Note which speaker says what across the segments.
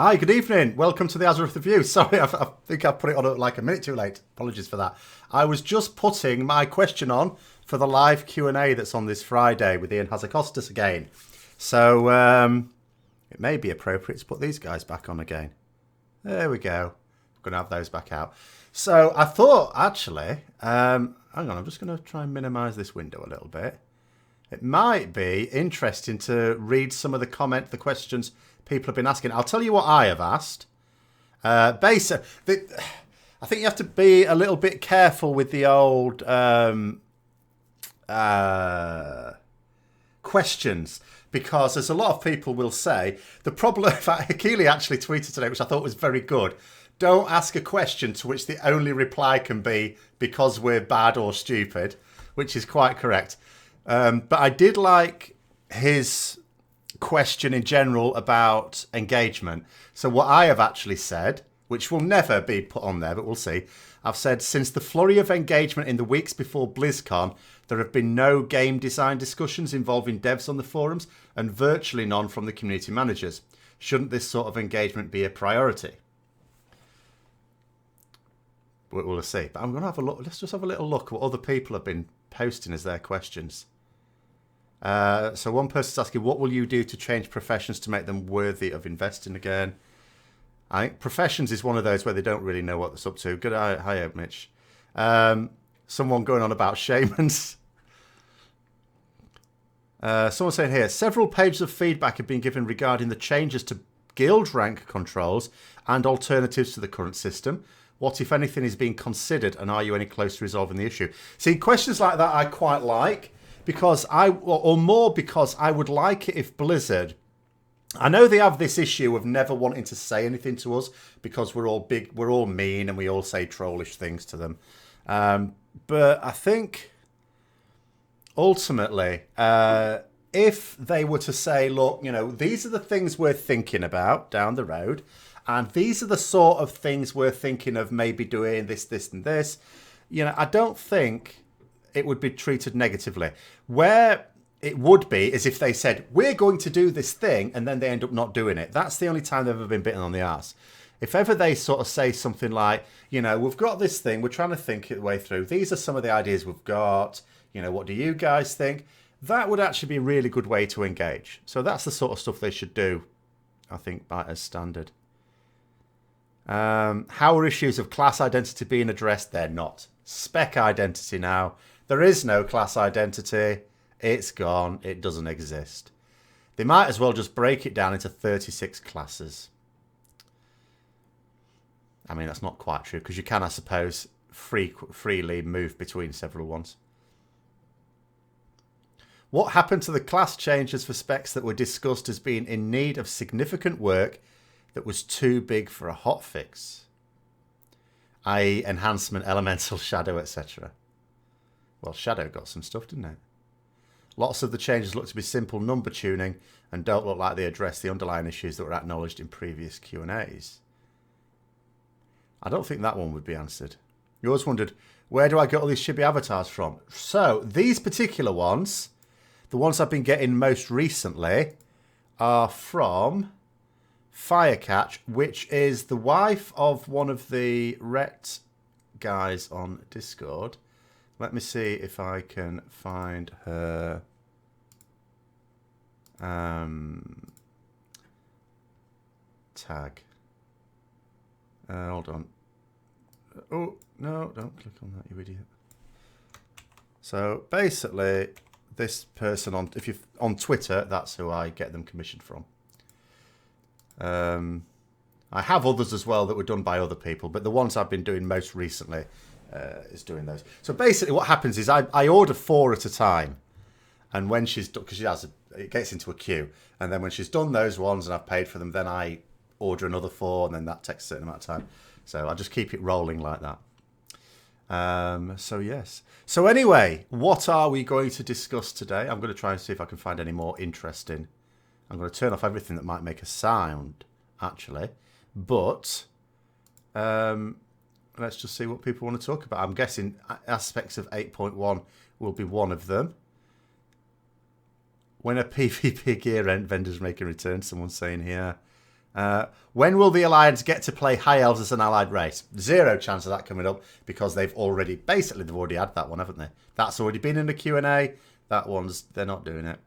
Speaker 1: Hi, good evening. Welcome to the Azeroth Review. Sorry, I think I put it on like a minute too late. Apologies for that. I was just putting my question on for the live Q&A that's on this Friday with Ian Hazakostas again. So it may be appropriate to put these guys back on again. There we go. I'm going to have those back out. So I thought, actually, hang on, I'm just going to try and minimise this window a little bit. It might be interesting to read some of the questions people have been asking. I'll tell you what I have asked. I think you have to be a little bit careful with the old questions, because there's a lot of people will say the problem. In fact, Keely actually tweeted today, which I thought was very good. Don't ask a question to which the only reply can be because we're bad or stupid, which is quite correct. But I did like his question in general about engagement. So what I have actually said, which will never be put on there, but we'll see. I've said, since the flurry of engagement in the weeks before BlizzCon, there have been no game design discussions involving devs on the forums and virtually none from the community managers. Shouldn't this sort of engagement be a priority? We'll see. But I'm going to have a look. Let's just have a little look at what other people have been posting as their questions. So one person's asking, what will you do to change professions to make them worthy of investing again? I think professions is one of those where they don't really know what it's up to. Good hi, Mitch. Someone going on about shamans. Someone saying here, several pages of feedback have been given regarding the changes to guild rank controls and alternatives to the current system. What, if anything, is being considered, and are you any close to resolving the issue? See, questions like that I quite like, because because I would like it if Blizzard, I know they have this issue of never wanting to say anything to us because we're all mean and we all say trollish things to them. But I think ultimately, if they were to say, look, these are the things we're thinking about down the road, and these are the sort of things we're thinking of maybe doing this, and this, I don't think it would be treated negatively. Where it would be is if they said, we're going to do this thing, and then they end up not doing it. That's the only time they've ever been bitten on the arse. If ever they sort of say something like, we've got this thing, we're trying to think it the way through. These are some of the ideas we've got. What do you guys think? That would actually be a really good way to engage. So that's the sort of stuff they should do, I think, as standard. How are issues of class identity being addressed? They're not. Spec identity now. There is no class identity. It's gone. It doesn't exist. They might as well just break it down into 36 classes. I mean, that's not quite true, because you can, I suppose, freely move between several ones. What happened to the class changes for specs that were discussed as being in need of significant work that was too big for a hotfix? I.e. enhancement, elemental, shadow, etc. Well, shadow got some stuff, didn't it? Lots of the changes look to be simple number tuning and don't look like they address the underlying issues that were acknowledged in previous Q&As. I don't think that one would be answered. You always wondered, where do I get all these chibi avatars from? So, these particular ones, the ones I've been getting most recently, are from Firecatch, which is the wife of one of the Ret guys on Discord. Let me see if I can find her tag. Hold on. Oh, no, don't click on that, you idiot. So basically, this person on Twitter, that's who I get them commissioned from. I have others as well that were done by other people, but the ones I've been doing most recently is doing those. So basically what happens is I order 4 at a time, and when she's done, because it gets into a queue, and then when she's done those ones and I've paid for them, then I order another 4, and then that takes a certain amount of time. So I just keep it rolling like that. So yes. So anyway, what are we going to discuss today? I'm going to try and see if I can find any more interesting. I'm going to turn off everything that might make a sound, actually. But let's just see what people want to talk about. I'm guessing aspects of 8.1 will be one of them. When a PvP gear vendors make a return, someone's saying here. When will the Alliance get to play High Elves as an allied race? Zero chance of that coming up because they've already had that one, haven't they? That's already been in the Q&A. They're not doing it.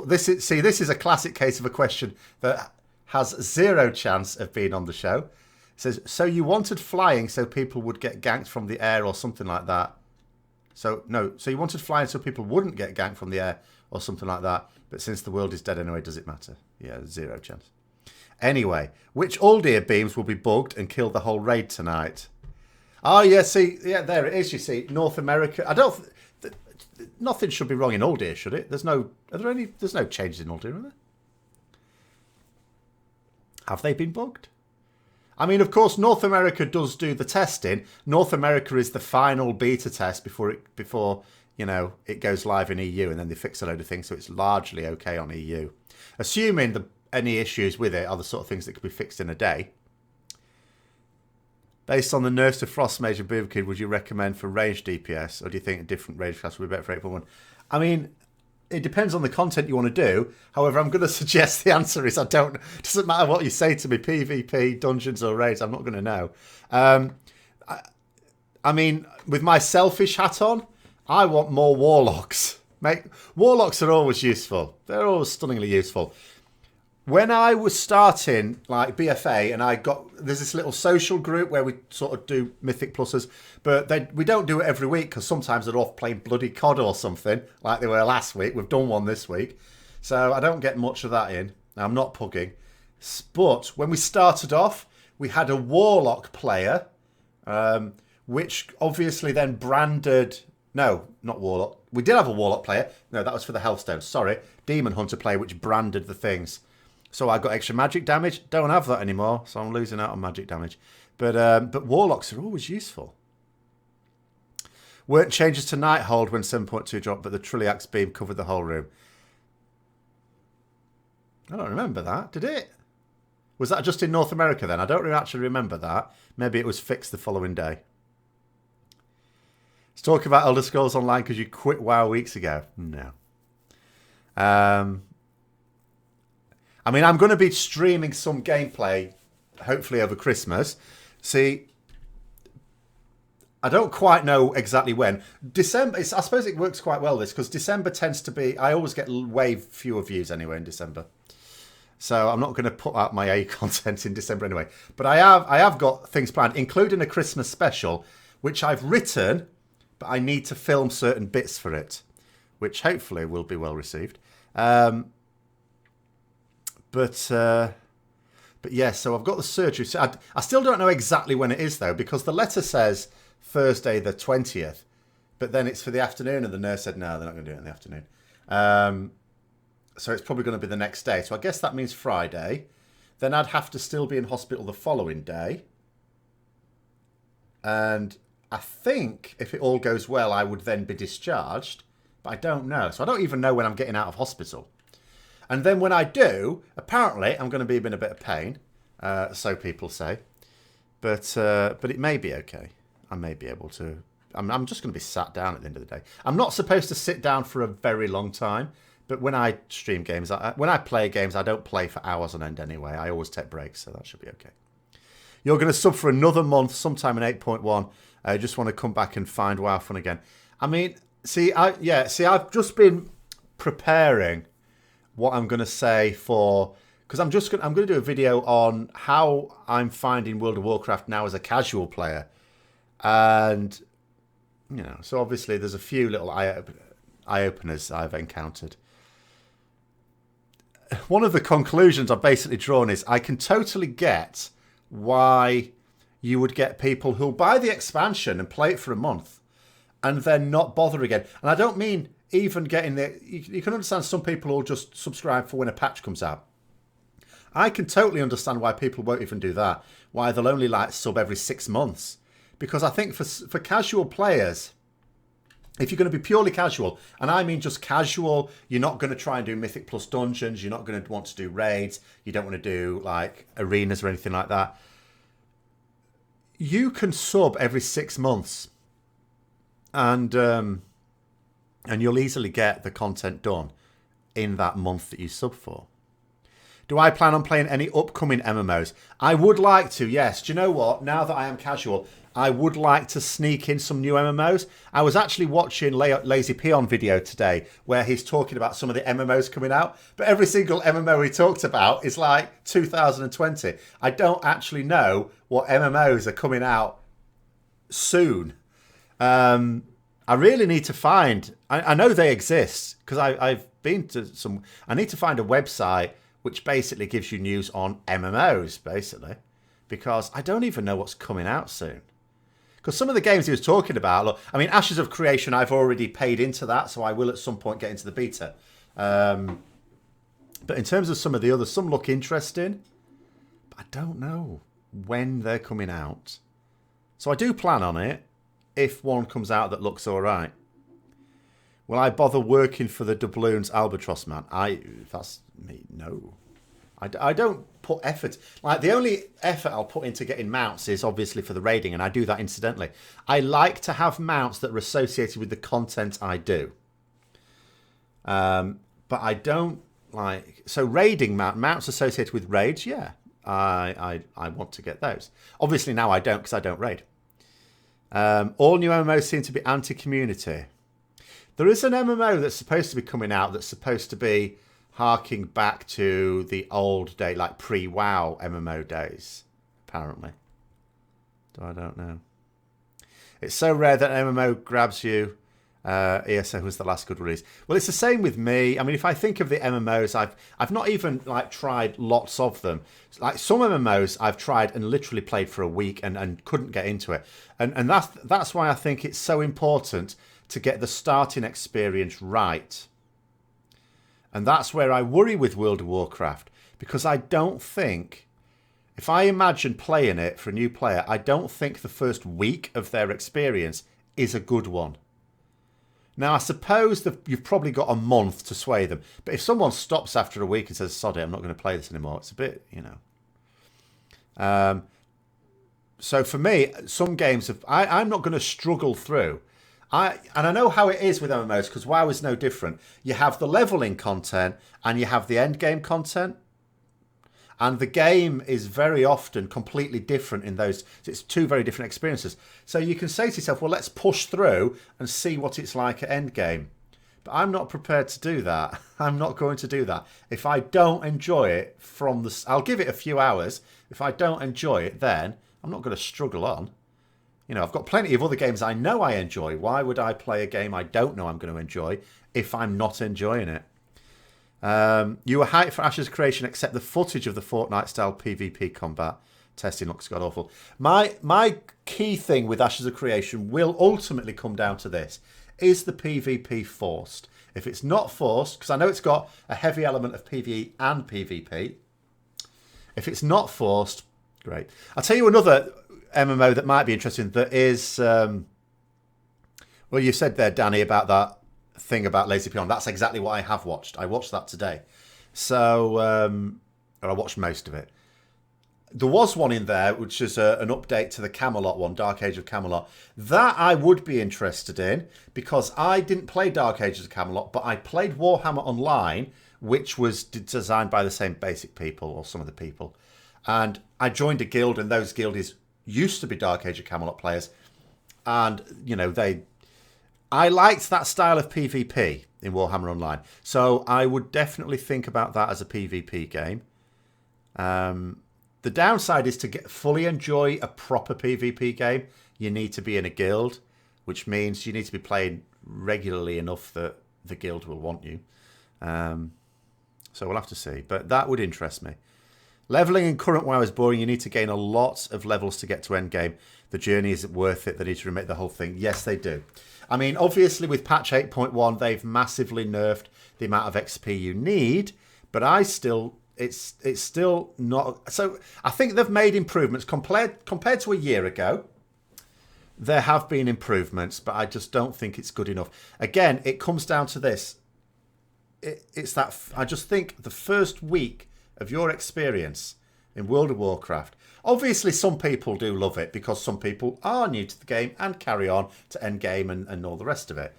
Speaker 1: This is a classic case of a question that has zero chance of being on the show. It says, so you wanted flying so people would get ganked from the air or something like that. So you wanted flying so people wouldn't get ganked from the air or something like that. But since the world is dead anyway, does it matter? Yeah, zero chance. Anyway, which Uldir beams will be bugged and kill the whole raid tonight? Oh, yeah, there it is, you see. North America. Nothing should be wrong in Uldir, should it? There's no changes in Uldir, are there? Have they been bugged? I mean, of course, North America does do the testing. North America is the final beta test before it goes live in EU, and then they fix a load of things, so it's largely okay on EU. Assuming any issues with it are the sort of things that could be fixed in a day. Based on the nerfs to Frost Mage and Boomer Kid, would you recommend for range DPS, or do you think a different range class would be better for 8.1? I mean, it depends on the content you want to do. However, I'm going to suggest the answer is it doesn't matter what you say to me, PvP, dungeons or raids, I'm not going to know. I mean, with my selfish hat on, I want more Warlocks. Warlocks are always useful. They're always stunningly useful. When I was starting like BFA, and there's this little social group where we sort of do Mythic Pluses, but we don't do it every week because sometimes they're off playing bloody COD or something like they were last week. We've done one this week, so I don't get much of that in. Now, I'm not pugging, but when we started off, we had a Warlock player, which obviously then branded. No, not Warlock. We did have a Warlock player. No, that was for the Healthstone. Sorry, Demon Hunter player, which branded the things. So I got extra magic damage. Don't have that anymore, so I'm losing out on magic damage. But Warlocks are always useful. Weren't changes to Nighthold when 7.2 dropped, but the Trilliax beam covered the whole room. I don't remember that. Did it? Was that just in North America then? I don't actually remember that. Maybe it was fixed the following day. Let's talk about Elder Scrolls Online because you quit WoW weeks ago. No. I mean, I'm going to be streaming some gameplay, hopefully over Christmas. See, I don't quite know exactly when. December, I suppose it works quite well, this, because December tends to be, I always get way fewer views anyway in December. So I'm not going to put out my A content in December anyway. But I have got things planned, including a Christmas special, which I've written, but I need to film certain bits for it, which hopefully will be well received. But yeah, so I've got the surgery. So I still don't know exactly when it is, though, because the letter says Thursday the 20th, but then it's for the afternoon, and the nurse said, no, they're not going to do it in the afternoon. So it's probably going to be the next day. So I guess that means Friday. Then I'd have to still be in hospital the following day. And I think if it all goes well, I would then be discharged, but I don't know. So I don't even know when I'm getting out of hospital. And then when I do, apparently I'm going to be in a bit of pain, so people say. But it may be okay. I may be able to. I'm just going to be sat down at the end of the day. I'm not supposed to sit down for a very long time, but when I stream games, when I play games, I don't play for hours on end anyway. I always take breaks, so that should be okay. You're going to sub for another month sometime in 8.1. I just want to come back and find WoW fun again. I mean, I've just been preparing what I'm going to say for, because I'm going to do a video on how I'm finding World of Warcraft now as a casual player. And, so obviously there's a few little eye-openers I've encountered. One of the conclusions I've basically drawn is I can totally get why you would get people who'll buy the expansion and play it for a month and then not bother again. And I don't mean even getting there. You can understand some people will just subscribe for when a patch comes out. I can totally understand why people won't even do that. Why they'll only sub every 6 months. Because I think for casual players, if you're going to be purely casual, and I mean just casual, you're not going to try and do Mythic Plus dungeons, you're not going to want to do raids, you don't want to do arenas or anything like that. You can sub every 6 months. And you'll easily get the content done in that month that you sub for. Do I plan on playing any upcoming MMOs? I would like to, yes. Do you know what? Now that I am casual, I would like to sneak in some new MMOs. I was actually watching Lazy Peon video today where he's talking about some of the MMOs coming out, but every single MMO he talked about is like 2020. I don't actually know what MMOs are coming out soon. I really need to find... I know they exist because I've been to some... I need to find a website which basically gives you news on MMOs, basically, because I don't even know what's coming out soon. Because some of the games he was talking about, look, I mean, Ashes of Creation, I've already paid into that, so I will at some point get into the beta. But in terms of some of the others, some look interesting, but I don't know when they're coming out. So I do plan on it if one comes out that looks all right. Will I bother working for the doubloons Albatross man? That's me, no. I don't put effort. Like, the only effort I'll put into getting mounts is obviously for the raiding, and I do that incidentally. I like to have mounts that are associated with the content I do. But I don't like... So raiding mounts associated with raids, yeah. I want to get those. Obviously now I don't, because I don't raid. All new MMOs seem to be anti-community. There is an MMO that's supposed to be coming out that's supposed to be harking back to the old day, like pre-WoW MMO days, apparently. I don't know. It's so rare that an MMO grabs you. ESO was the last good release. Well, it's the same with me. I mean, if I think of the MMOs, I've not even like tried lots of them. Like some MMOs I've tried and literally played for a week and couldn't get into it. And that's why I think it's so important to get the starting experience right. And that's where I worry with World of Warcraft, because I don't think, if I imagine playing it for a new player, I don't think the first week of their experience is a good one. Now, I suppose that you've probably got a month to sway them. But if someone stops after a week and says, sod it, I'm not going to play this anymore, it's a bit, you know. So for me, some games, I'm not going to struggle through. And I know how it is with MMOs, because WoW is no different. You have the leveling content and you have the endgame content. And the game is very often completely different in those. It's two very different experiences. So you can say to yourself, well, let's push through and see what it's like at endgame. But I'm not prepared to do that. I'm not going to do that. If I don't enjoy it from the... I'll give it a few hours. If I don't enjoy it, then I'm not going to struggle on. You know, I've got plenty of other games I know I enjoy. Why would I play a game I don't know I'm going to enjoy if I'm not enjoying it? You were hyped for Ashes Creation, except the footage of the Fortnite-style PvP combat testing looks god-awful. My key thing with Ashes of Creation will ultimately come down to this. Is the PvP forced? If it's not forced, because I know it's got a heavy element of PvE and PvP. If it's not forced, great. I'll tell you another MMO that might be interesting that is... well, you said there, Danny, about that thing about Lazy Peon. That's exactly what I have watched. I watched that today. So, or I watched most of it. There was one in there, which is an update to the Camelot one, Dark Age of Camelot. That I would be interested in, because I didn't play Dark Age of Camelot, but I played Warhammer Online, which was designed by the same basic people, or some of the people. And I joined a guild, and those guildies used to be Dark Age of Camelot players. And, you know, I liked that style of PvP in Warhammer Online. So I would definitely think about that as a PvP game. The downside is to fully enjoy a proper PvP game, you need to be in a guild, which means you need to be playing regularly enough that the guild will want you. So we'll have to see. But that would interest me. Leveling in current WoW is boring. You need to gain a lot of levels to get to endgame. The journey isn't worth it. They need to remake the whole thing. Yes, they do. I mean, obviously with patch 8.1, they've massively nerfed the amount of XP you need. But it's still not... So I think they've made improvements. Compared to a year ago, there have been improvements, but I just don't think it's good enough. Again, it comes down to this. It's that... I just think the first week of your experience in World of Warcraft... Obviously, some people do love it because some people are new to the game and carry on to endgame and all the rest of it.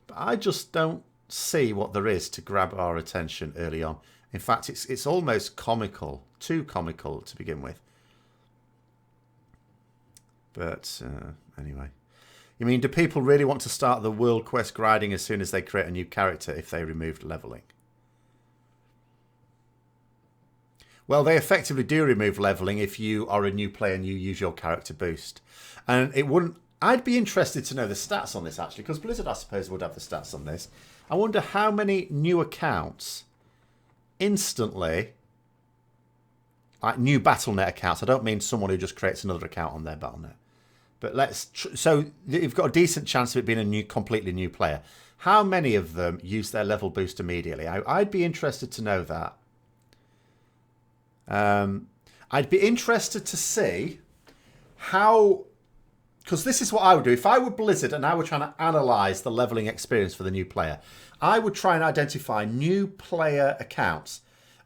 Speaker 1: But I just don't see what there is to grab our attention early on. In fact, it's almost comical, too comical to begin with. But anyway. You mean, do people really want to start the world quest grinding as soon as they create a new character if they removed leveling? Well, they effectively do remove leveling if you are a new player and you use your character boost. And it wouldn't... I'd be interested to know the stats on this, actually, because Blizzard, I suppose, would have the stats on this. I wonder how many new accounts instantly... Like new Battle.net accounts. I don't mean someone who just creates another account on their Battle.net. But so you've got a decent chance of it being a completely new player. How many of them use their level boost immediately? I'd be interested to know that. I'd be interested to see how, because this is what I would do. If I were Blizzard and I were trying to analyze the leveling experience for the new player, I would try and identify new player accounts.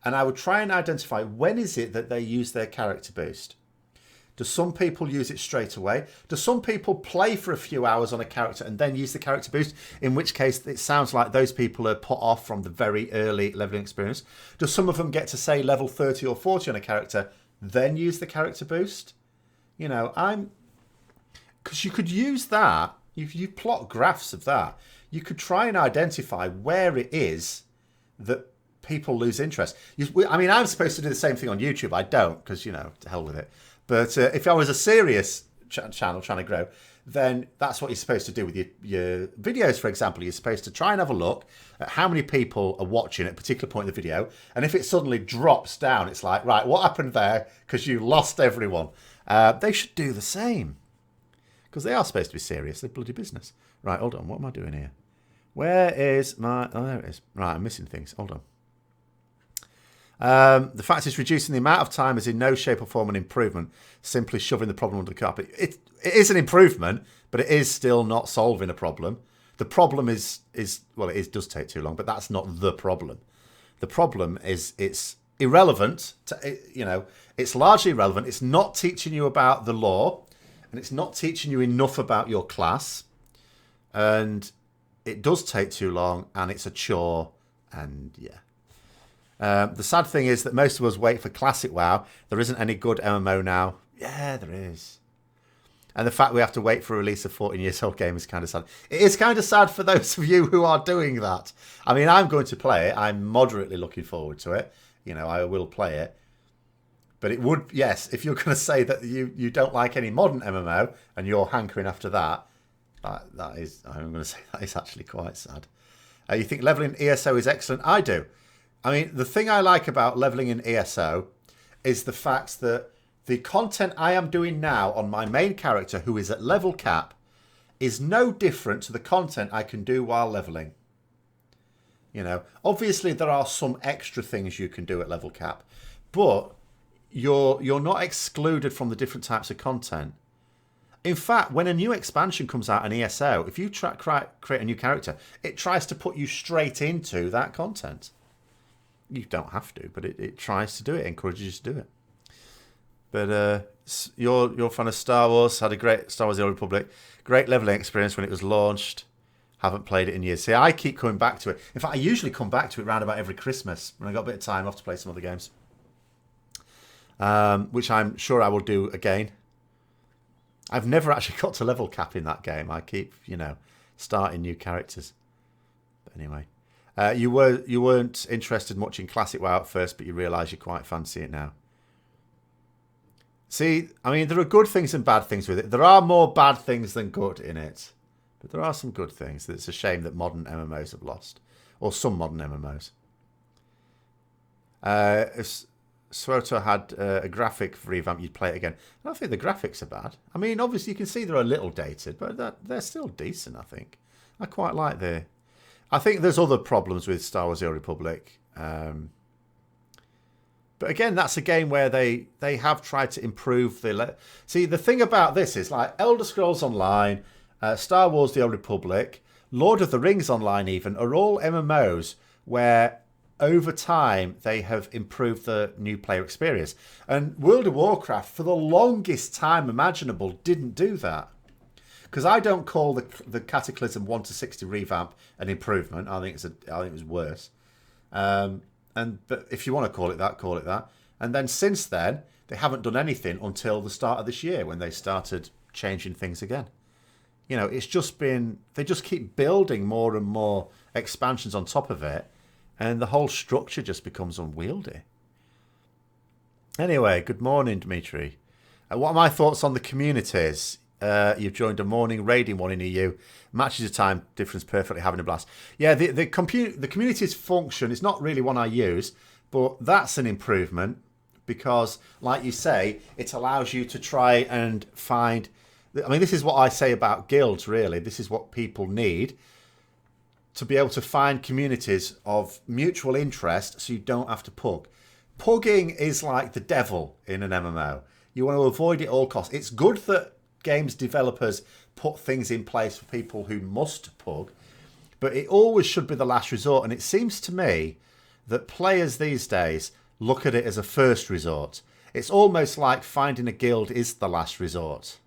Speaker 1: And I would try and identify when is it that they use their character boost. Do some people use it straight away? Do some people play for a few hours on a character and then use the character boost? In which case, it sounds like those people are put off from the very early leveling experience. Do some of them get to, say, level 30 or 40 on a character, then use the character boost? You know, because you could use that. If you plot graphs of that, you could try and identify where it is that people lose interest. I mean, I'm supposed to do the same thing on YouTube. I don't, because, you know, to hell with it. But if I was a serious channel trying to grow, then that's what you're supposed to do with your videos, for example. You're supposed to try and have a look at how many people are watching at a particular point in the video. And if it suddenly drops down, it's like, right, what happened there? Because you lost everyone. They should do the same. Because they are supposed to be serious. They're bloody business. Right, hold on. What am I doing here? Where is my... Oh, there it is. Right, I'm missing things. Hold on. The fact it's reducing the amount of time is in no shape or form an improvement, simply shoving the problem under the carpet. It is an improvement, but it is still not solving a problem. The problem is well, it does take too long, but that's not the problem. The problem is it's irrelevant. It's largely irrelevant. It's not teaching you about the lore, and it's not teaching you enough about your class, and it does take too long, and it's a chore, and yeah. The sad thing is that most of us wait for classic WoW. There isn't any good MMO now. Yeah, there is. And the fact we have to wait for a release of 14-year-old game is kind of sad. It is kind of sad for those of you who are doing that. I mean, I'm going to play it. I'm moderately looking forward to it. You know, I will play it. But it would, yes, if you're going to say that you don't like any modern MMO and you're hankering after that, that is, I'm going to say that is actually quite sad. You think leveling ESO is excellent? I do. I mean, the thing I like about leveling in ESO is the fact that the content I am doing now on my main character, who is at level cap, is no different to the content I can do while leveling. You know, obviously there are some extra things you can do at level cap, but you're not excluded from the different types of content. In fact, when a new expansion comes out in ESO, if you create a new character, it tries to put you straight into that content. You don't have to, but it tries to do it, encourages you to do it. But you're a fan of Star Wars, had a great Star Wars The Old Republic, great leveling experience when it was launched. Haven't played it in years. See, I keep coming back to it. In fact, I usually come back to it around about every Christmas when I got a bit of time off to play some other games. Which I'm sure I will do again. I've never actually got to level cap in that game. I keep, starting new characters. But anyway. You weren't interested much in Classic WoW at first, but you realise you quite fancy it now. See, I mean, there are good things and bad things with it. There are more bad things than good in it. But there are some good things. It's a shame that modern MMOs have lost. Or some modern MMOs. If Swoto had a graphic revamp, you'd play it again. I don't think the graphics are bad. I mean, obviously you can see they're a little dated, but they're still decent, I think. I quite like the... I think there's other problems with Star Wars The Old Republic. But again, that's a game where they have tried to improve the... See, the thing about this is, like, Elder Scrolls Online, Star Wars The Old Republic, Lord of the Rings Online even, are all MMOs where, over time, they have improved the new player experience. And World of Warcraft, for the longest time imaginable, didn't do that. because I don't call the Cataclysm 1 to 60 revamp an improvement. I think it was worse. But if you want to call it that, call it that. And then since then, they haven't done anything until the start of this year when they started changing things again. You know, it's just been, they just keep building more and more expansions on top of it, and the whole structure just becomes unwieldy. Anyway, good morning, Dimitri. What are my thoughts on the communities? You've joined a morning raiding one in EU. Matches your time difference perfectly, having a blast. Yeah, the communities function is not really one I use, but that's an improvement because, like you say, it allows you to try and find... I mean, this is what I say about guilds, really. This is what people need, to be able to find communities of mutual interest so you don't have to pug. Pugging is like the devil in an MMO. You want to avoid it at all costs. It's good that games developers put things in place for people who must pug, but it always should be the last resort. And it seems to me that players these days look at it as a first resort. It's almost like finding a guild is the last resort,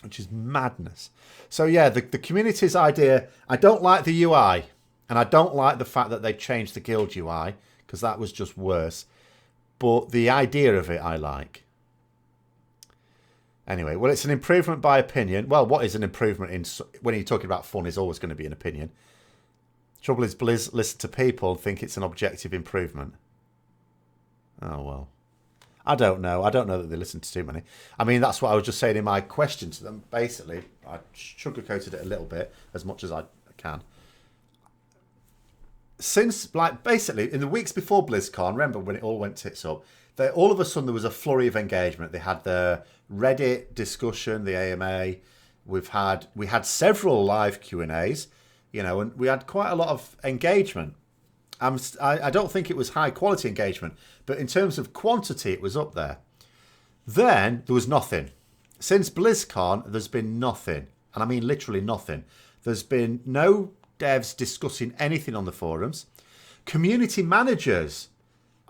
Speaker 1: which is madness. So yeah, the community's idea, I don't like the UI, and I don't like the fact that they changed the guild UI, because that was just worse. But the idea of it I like. Anyway, well, it's an improvement by opinion. Well, what is an improvement in when you're talking about fun is always going to be an opinion. Trouble is, Blizz listen to people and think it's an objective improvement. Oh, well. I don't know. I don't know that they listen to too many. I mean, that's what I was just saying in my question to them. Basically, I sugarcoated it a little bit, as much as I can. Since, like, basically, in the weeks before BlizzCon, remember when it all went tits up, all of a sudden there was a flurry of engagement. They had the Reddit discussion, the AMA. We had several live Q&As, you know, and we had quite a lot of engagement. I don't think it was high quality engagement, but in terms of quantity, it was up there. Then there was nothing. Since BlizzCon, there's been nothing. And I mean literally nothing. There's been no devs discussing anything on the forums. Community managers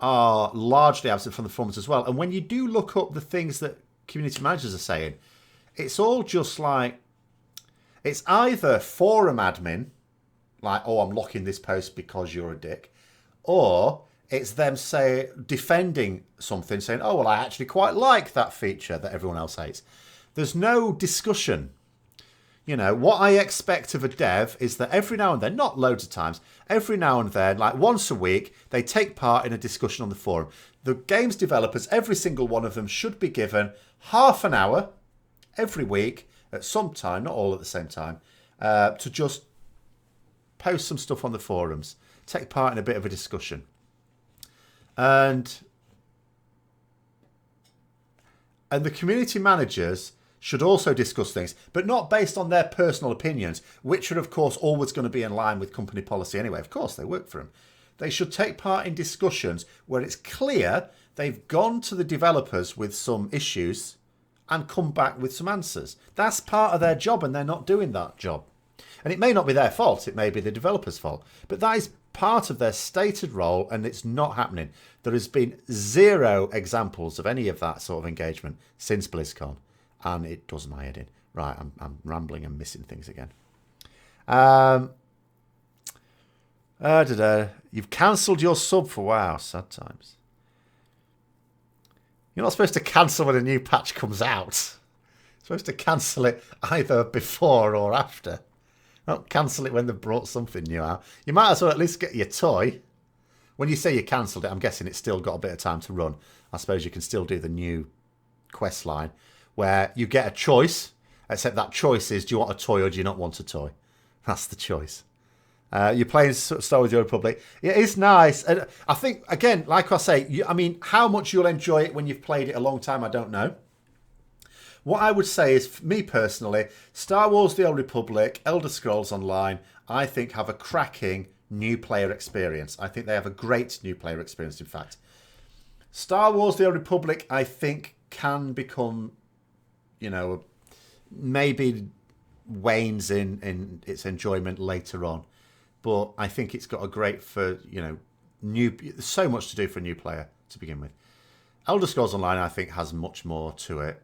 Speaker 1: are largely absent from the forums as well. And when you do look up the things that community managers are saying, it's all just like, it's either forum admin, like, oh, I'm locking this post because you're a dick, or it's them defending something, saying, oh, well, I actually quite like that feature that everyone else hates. There's no discussion. You know, what I expect of a dev is that every now and then, not loads of times, every now and then, like once a week, they take part in a discussion on the forum. The games developers, every single one of them, should be given half an hour every week at some time, not all at the same time, to just post some stuff on the forums, take part in a bit of a discussion. And the community managers should also discuss things, but not based on their personal opinions, which are, of course, always going to be in line with company policy anyway. Of course, they work for them. They should take part in discussions where it's clear they've gone to the developers with some issues and come back with some answers. That's part of their job, and they're not doing that job. And it may not be their fault, it may be the developer's fault, but that is part of their stated role, and it's not happening. There has been zero examples of any of that sort of engagement since BlizzCon, and it does my head in. Right, I'm rambling and missing things again. You've cancelled your sub for WoW. Sad times. You're not supposed to cancel when a new patch comes out. You're supposed to cancel it either before or after. Don't cancel it when they've brought something new out. You might as well at least get your toy. When you say you cancelled it, I'm guessing it's still got a bit of time to run. I suppose you can still do the new quest line where you get a choice, except that choice is, do you want a toy or do you not want a toy? That's the choice. You're playing Star Wars: The Old Republic. It is nice. And I think, again, like I say, I mean, how much you'll enjoy it when you've played it a long time, I don't know. What I would say is, for me personally, Star Wars: The Old Republic, Elder Scrolls Online, I think have a cracking new player experience. I think they have a great new player experience, in fact. Star Wars: The Old Republic, I think, can become, you know, maybe wanes in its enjoyment later on. But I think it's got a great there's so much to do for a new player to begin with. Elder Scrolls Online, I think, has much more to it.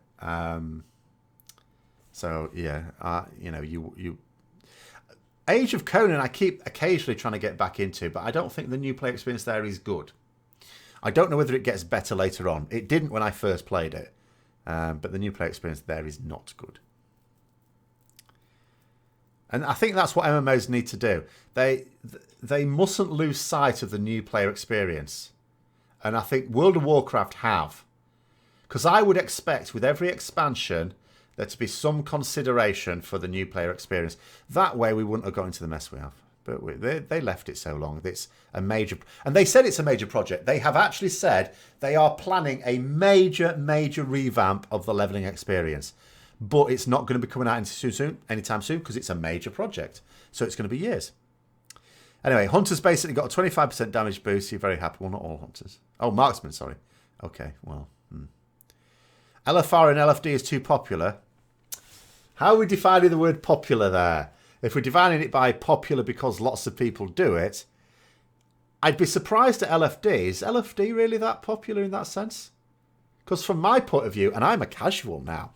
Speaker 1: So yeah, you know, you Age of Conan I keep occasionally trying to get back into, but I don't think the new player experience there is good. I don't know whether it gets better later on. It didn't when I first played it, but the new player experience there is not good. And I think that's what MMOs need to do. They mustn't lose sight of the new player experience. And I think World of Warcraft have. Because I would expect with every expansion there to be some consideration for the new player experience. That way we wouldn't have got into the mess we have. But they left it so long. It's a major... And they said it's a major project. They have actually said they are planning a major revamp of the leveling experience. But it's not going to be coming out anytime soon because it's a major project. So it's going to be years. Anyway, Hunters basically got a 25% damage boost. You're very happy. Well, not all Hunters. Oh, Marksman, sorry. Okay, well. LFR and LFD is too popular. How are we defining the word popular there? If we're defining it by popular because lots of people do it, I'd be surprised at LFD. Is LFD really that popular in that sense? Because from my point of view, and I'm a casual now,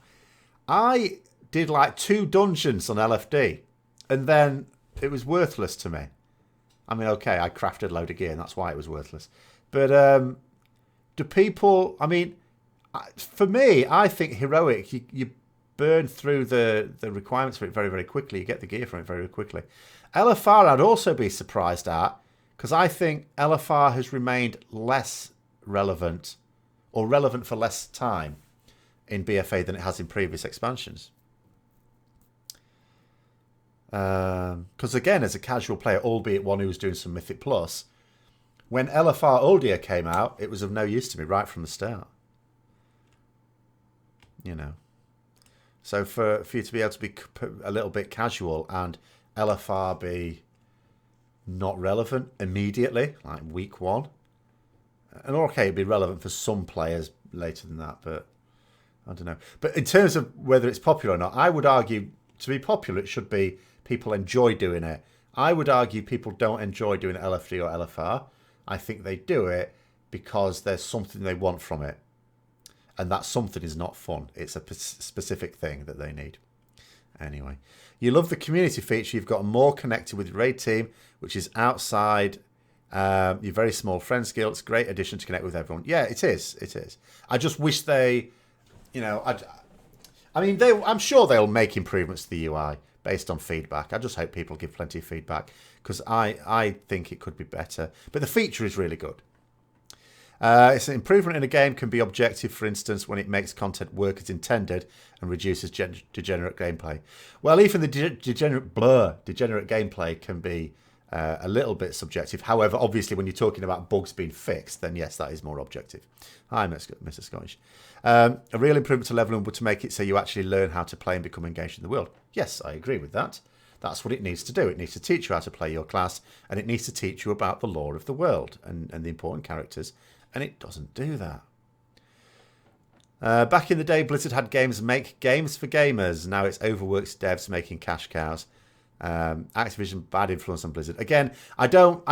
Speaker 1: I did like 2 dungeons on LFD, and then it was worthless to me. I mean, okay, I crafted a load of gear, and that's why it was worthless. But do people... I mean, for me, I think heroic, you burn through the requirements for it very, very quickly. You get the gear from it very quickly. LFR I'd also be surprised at, because I think LFR has remained less relevant, or relevant for less time in BFA than it has in previous expansions. Because again, as a casual player, albeit one who was doing some Mythic Plus, when LFR Uldia came out, it was of no use to me right from the start. You know. So for you to be able to be a little bit casual and LFR be not relevant immediately, like week 1, and okay, it'd be relevant for some players later than that, but I don't know. But in terms of whether it's popular or not, I would argue to be popular, it should be people enjoy doing it. I would argue people don't enjoy doing LFD or LFR. I think they do it because there's something they want from it. And that something is not fun. It's a specific thing that they need. Anyway, you love the community feature. You've got more connected with your raid team, which is outside your very small friends guild. It's a great addition to connect with everyone. Yeah, it is. It is. I just wish they, you know, I mean, I'm sure they'll make improvements to the UI based on feedback. I just hope people give plenty of feedback because I think it could be better. But the feature is really good. It's an improvement in a game can be objective, for instance, when it makes content work as intended and reduces degenerate gameplay. Well, even the degenerate gameplay can be a little bit subjective. However, obviously, when you're talking about bugs being fixed, then yes, that is more objective. Hi, Mr. Scottish. A real improvement to leveling would to make it so you actually learn how to play and become engaged in the world. Yes, I agree with that. That's what it needs to do. It needs to teach you how to play your class, and it needs to teach you about the lore of the world and the important characters. And it doesn't do that. Back in the day, Blizzard had games make games for gamers. Now it's overworked devs making cash cows. Activision, bad influence on Blizzard. Again, I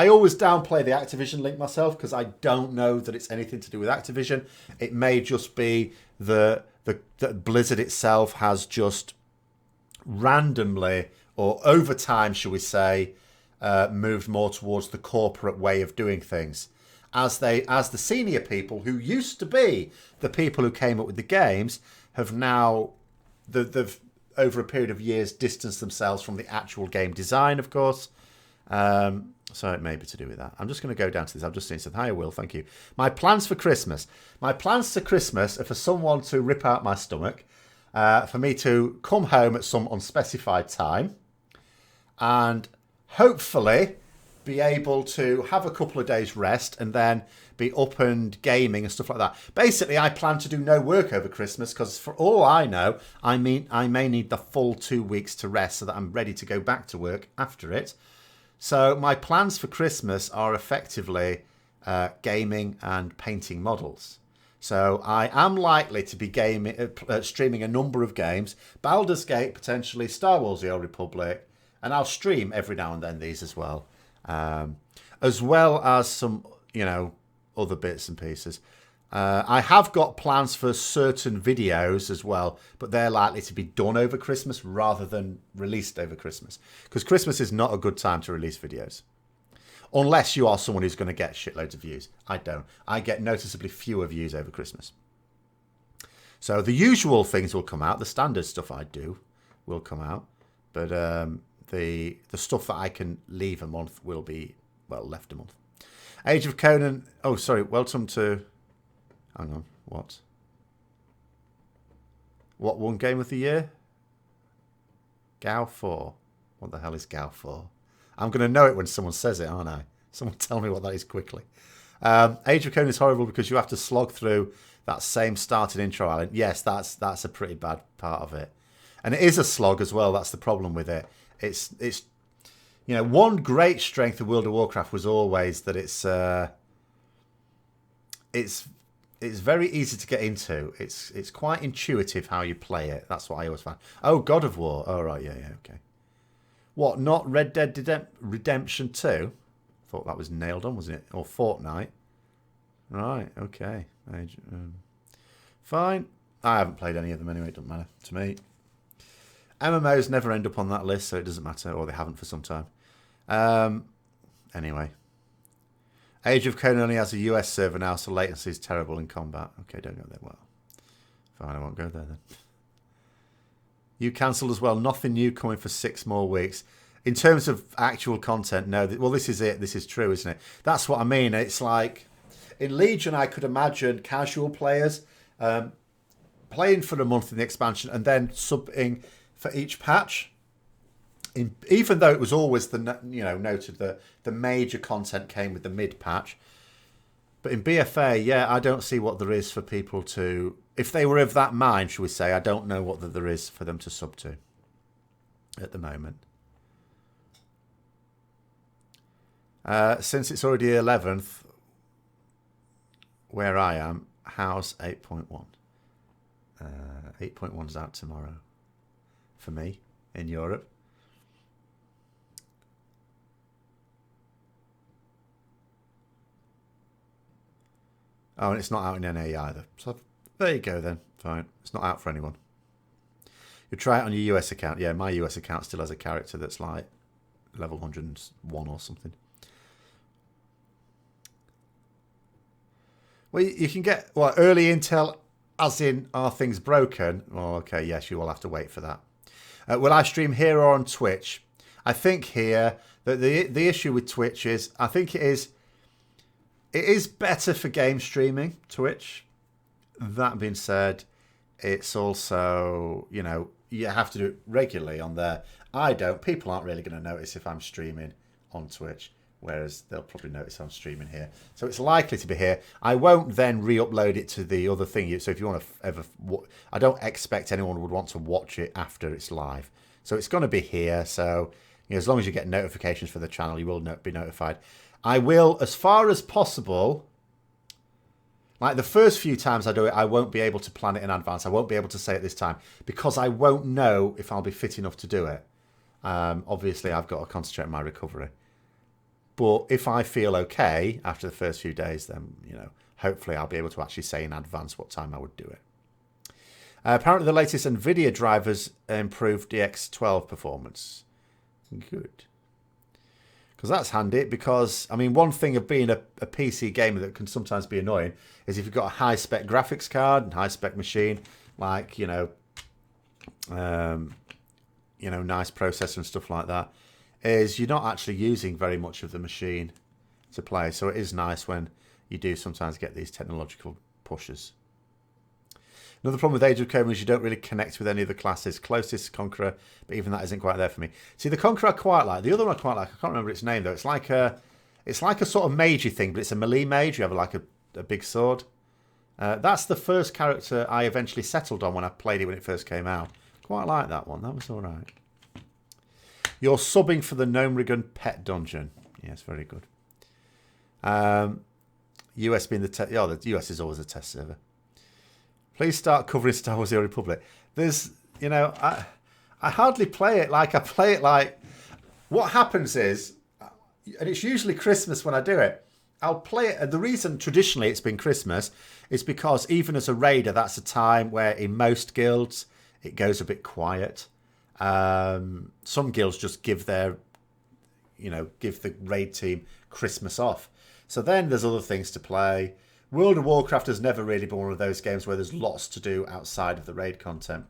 Speaker 1: always downplay the Activision link myself because I don't know that it's anything to do with Activision. It may just be that Blizzard itself has just randomly, or over time, shall we say, moved more towards the corporate way of doing things. As the senior people who used to be the people who came up with the games have now, they've over a period of years distanced themselves from the actual game design, of course. So it may be to do with that. I'm just going to go down to this. I've just seen something. Hi, Will. Thank you. My plans for Christmas. My plans for Christmas are for someone to rip out my stomach, for me to come home at some unspecified time, and hopefully be able to have a couple of days rest and then be up and gaming and stuff like that. Basically, I plan to do no work over Christmas because for all I know, I may need the full 2 weeks to rest so that I'm ready to go back to work after it. So my plans for Christmas are effectively gaming and painting models. So I am likely to be streaming a number of games, Baldur's Gate potentially, Star Wars: The Old Republic, and I'll stream every now and then these as well. As well as some, other bits and pieces. I have got plans for certain videos as well, but they're likely to be done over Christmas rather than released over Christmas. Because Christmas is not a good time to release videos. Unless you are someone who's going to get shitloads of views. I don't. I get noticeably fewer views over Christmas. So the usual things will come out. The standard stuff I do will come out. But the stuff that I can leave a month will be, well, left a month. Age of Conan. Oh, sorry. Welcome to... Hang on. What? What won Game of the Year? GAO 4. What the hell is GAO 4? I'm going to know it when someone says it, aren't I? Someone tell me what that is quickly. Age of Conan is horrible because you have to slog through that same starting intro island. Yes, that's a pretty bad part of it. And it is a slog as well. That's the problem with it. It's you know, one great strength of World of Warcraft was always that it's very easy to get into. It's quite intuitive how you play it. That's what I always find. Oh, God of War. Oh, right, yeah, okay. What, not Red Dead Redemption 2? Thought that was nailed on, wasn't it? Or Fortnite. Right, okay. Fine. I haven't played any of them anyway. It doesn't matter to me. MMOs never end up on that list, so it doesn't matter. Or they haven't for some time. Anyway. Age of Conan only has a US server now, so latency is terrible in combat. Okay, don't go there. Well, fine, I won't go there then. You cancelled as well. Nothing new coming for 6 more weeks. In terms of actual content, no. Well, this is it. This is true, isn't it? That's what I mean. It's like, in Legion, I could imagine casual players playing for a month in the expansion and then subbing for each patch. Even though it was always noted that the major content came with the mid patch. But in BFA, yeah, I don't see what there is for people to... If they were of that mind, shall we say, I don't know what there is for them to sub to at the moment. Since it's already 11th, where I am, how's 8.1? 8.1's out tomorrow for me in Europe. Oh, and it's not out in NA either. So there you go then. Fine. It's not out for anyone. You try it on your US account. Yeah, my US account still has a character that's like level 101 or something. Well, you can get early intel, as in, are things broken? Well, okay, yes, you will have to wait for that. Will I stream here or on Twitch? I think here that the issue with Twitch is, I think it is better for game streaming, Twitch. That being said, it's also, you have to do it regularly on there. I don't. People aren't really going to notice if I'm streaming on Twitch, whereas they'll probably notice I'm streaming here. So it's likely to be here. I won't then re-upload it to the other thing. So if you want to ever... I don't expect anyone would want to watch it after it's live. So it's going to be here. So as long as you get notifications for the channel, you will be notified. I will, as far as possible... Like the first few times I do it, I won't be able to plan it in advance. I won't be able to say it this time because I won't know if I'll be fit enough to do it. Obviously, I've got to concentrate on my recovery. But if I feel okay after the first few days, then, hopefully I'll be able to actually say in advance what time I would do it. Apparently, the latest NVIDIA drivers improved DX12 performance. Good. Because that's handy because, one thing of being a PC gamer that can sometimes be annoying is if you've got a high-spec graphics card and high-spec machine, like, nice processor and stuff like that, is you're not actually using very much of the machine to play. So it is nice when you do sometimes get these technological pushes. Another problem with Age of Conan is you don't really connect with any of the classes. Closest Conqueror, but even that isn't quite there for me. See, the Conqueror I quite like. The other one I quite like, I can't remember its name though. It's like a sort of magey thing, but it's a melee mage. You have like a big sword. That's the first character I eventually settled on when I played it when it first came out. Quite like that one. That was all right. You're subbing for the Gnomrigan Pet Dungeon. Yes, very good. US being the US is always a test server. Please start covering Star Wars: The Old Republic. There's, I hardly play it. Like I play it like, what happens is, and it's usually Christmas when I do it. I'll play it. The reason traditionally it's been Christmas is because even as a raider, that's a time where in most guilds it goes a bit quiet. Some guilds just give their, give the raid team Christmas off. So then there's other things to play. World of Warcraft has never really been one of those games where there's lots to do outside of the raid content.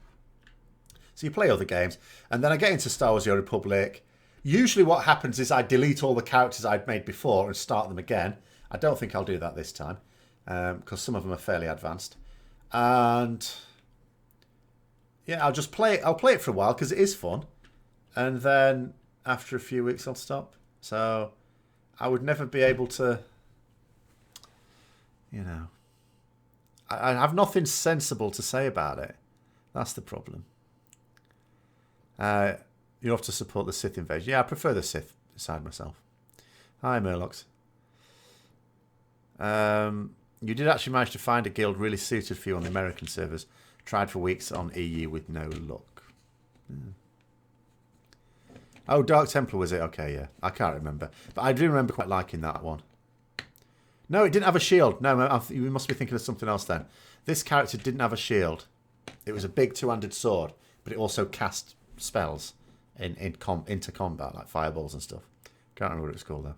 Speaker 1: So you play other games. And then I get into Star Wars The Old Republic. Usually what happens is I delete all the characters I'd made before and start them again. I don't think I'll do that this time because some of them are fairly advanced. And yeah, I'll play it for a while because it is fun. And then after a few weeks I'll stop. So I would never be able to, I have nothing sensible to say about it. That's the problem. You have to support the Sith invasion. Yeah, I prefer the Sith side myself. Hi, Murlocs. You did actually manage to find a guild really suited for you on the American servers. Tried for weeks on EU with no luck. Yeah. Oh, Dark Templar was it? Okay, yeah. I can't remember. But I do remember quite liking that one. No, it didn't have a shield. No, you must be thinking of something else then. This character didn't have a shield. It was a big two-handed sword, but it also cast spells into combat, like fireballs and stuff. Can't remember what it was called though.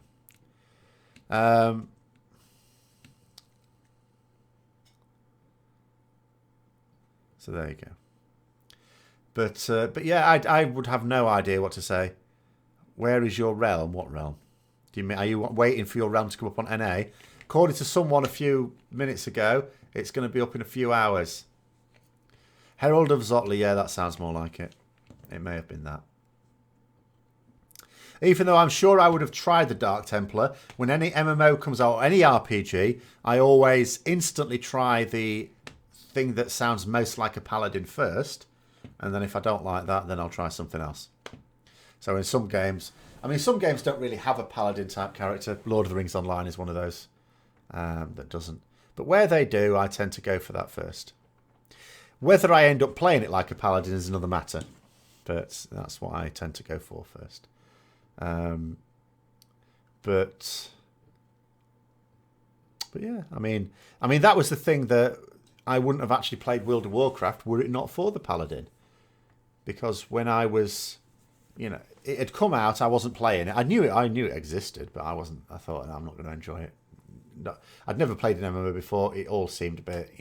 Speaker 1: So there you go. But yeah, I would have no idea what to say. Where is your realm? What realm? Do you mean? Are you waiting for your realm to come up on NA? According to someone a few minutes ago, it's going to be up in a few hours. Herald of Zotli, yeah, that sounds more like it. It may have been that. Even though I'm sure I would have tried the Dark Templar, when any MMO comes out, or any RPG, I always instantly try the thing that sounds most like a Paladin first. And then if I don't like that, then I'll try something else. So in some games, some games don't really have a Paladin type character. Lord of the Rings Online is one of those that doesn't. But where they do, I tend to go for that first. Whether I end up playing it like a Paladin is another matter. But that's what I tend to go for first. But yeah, I mean that was the thing that I wouldn't have actually played World of Warcraft were it not for the Paladin. Because when I was, it had come out, I wasn't playing it. I knew it existed, but I wasn't. I thought I'm not going to enjoy it. No, I'd never played an MMO before. It all seemed a bit,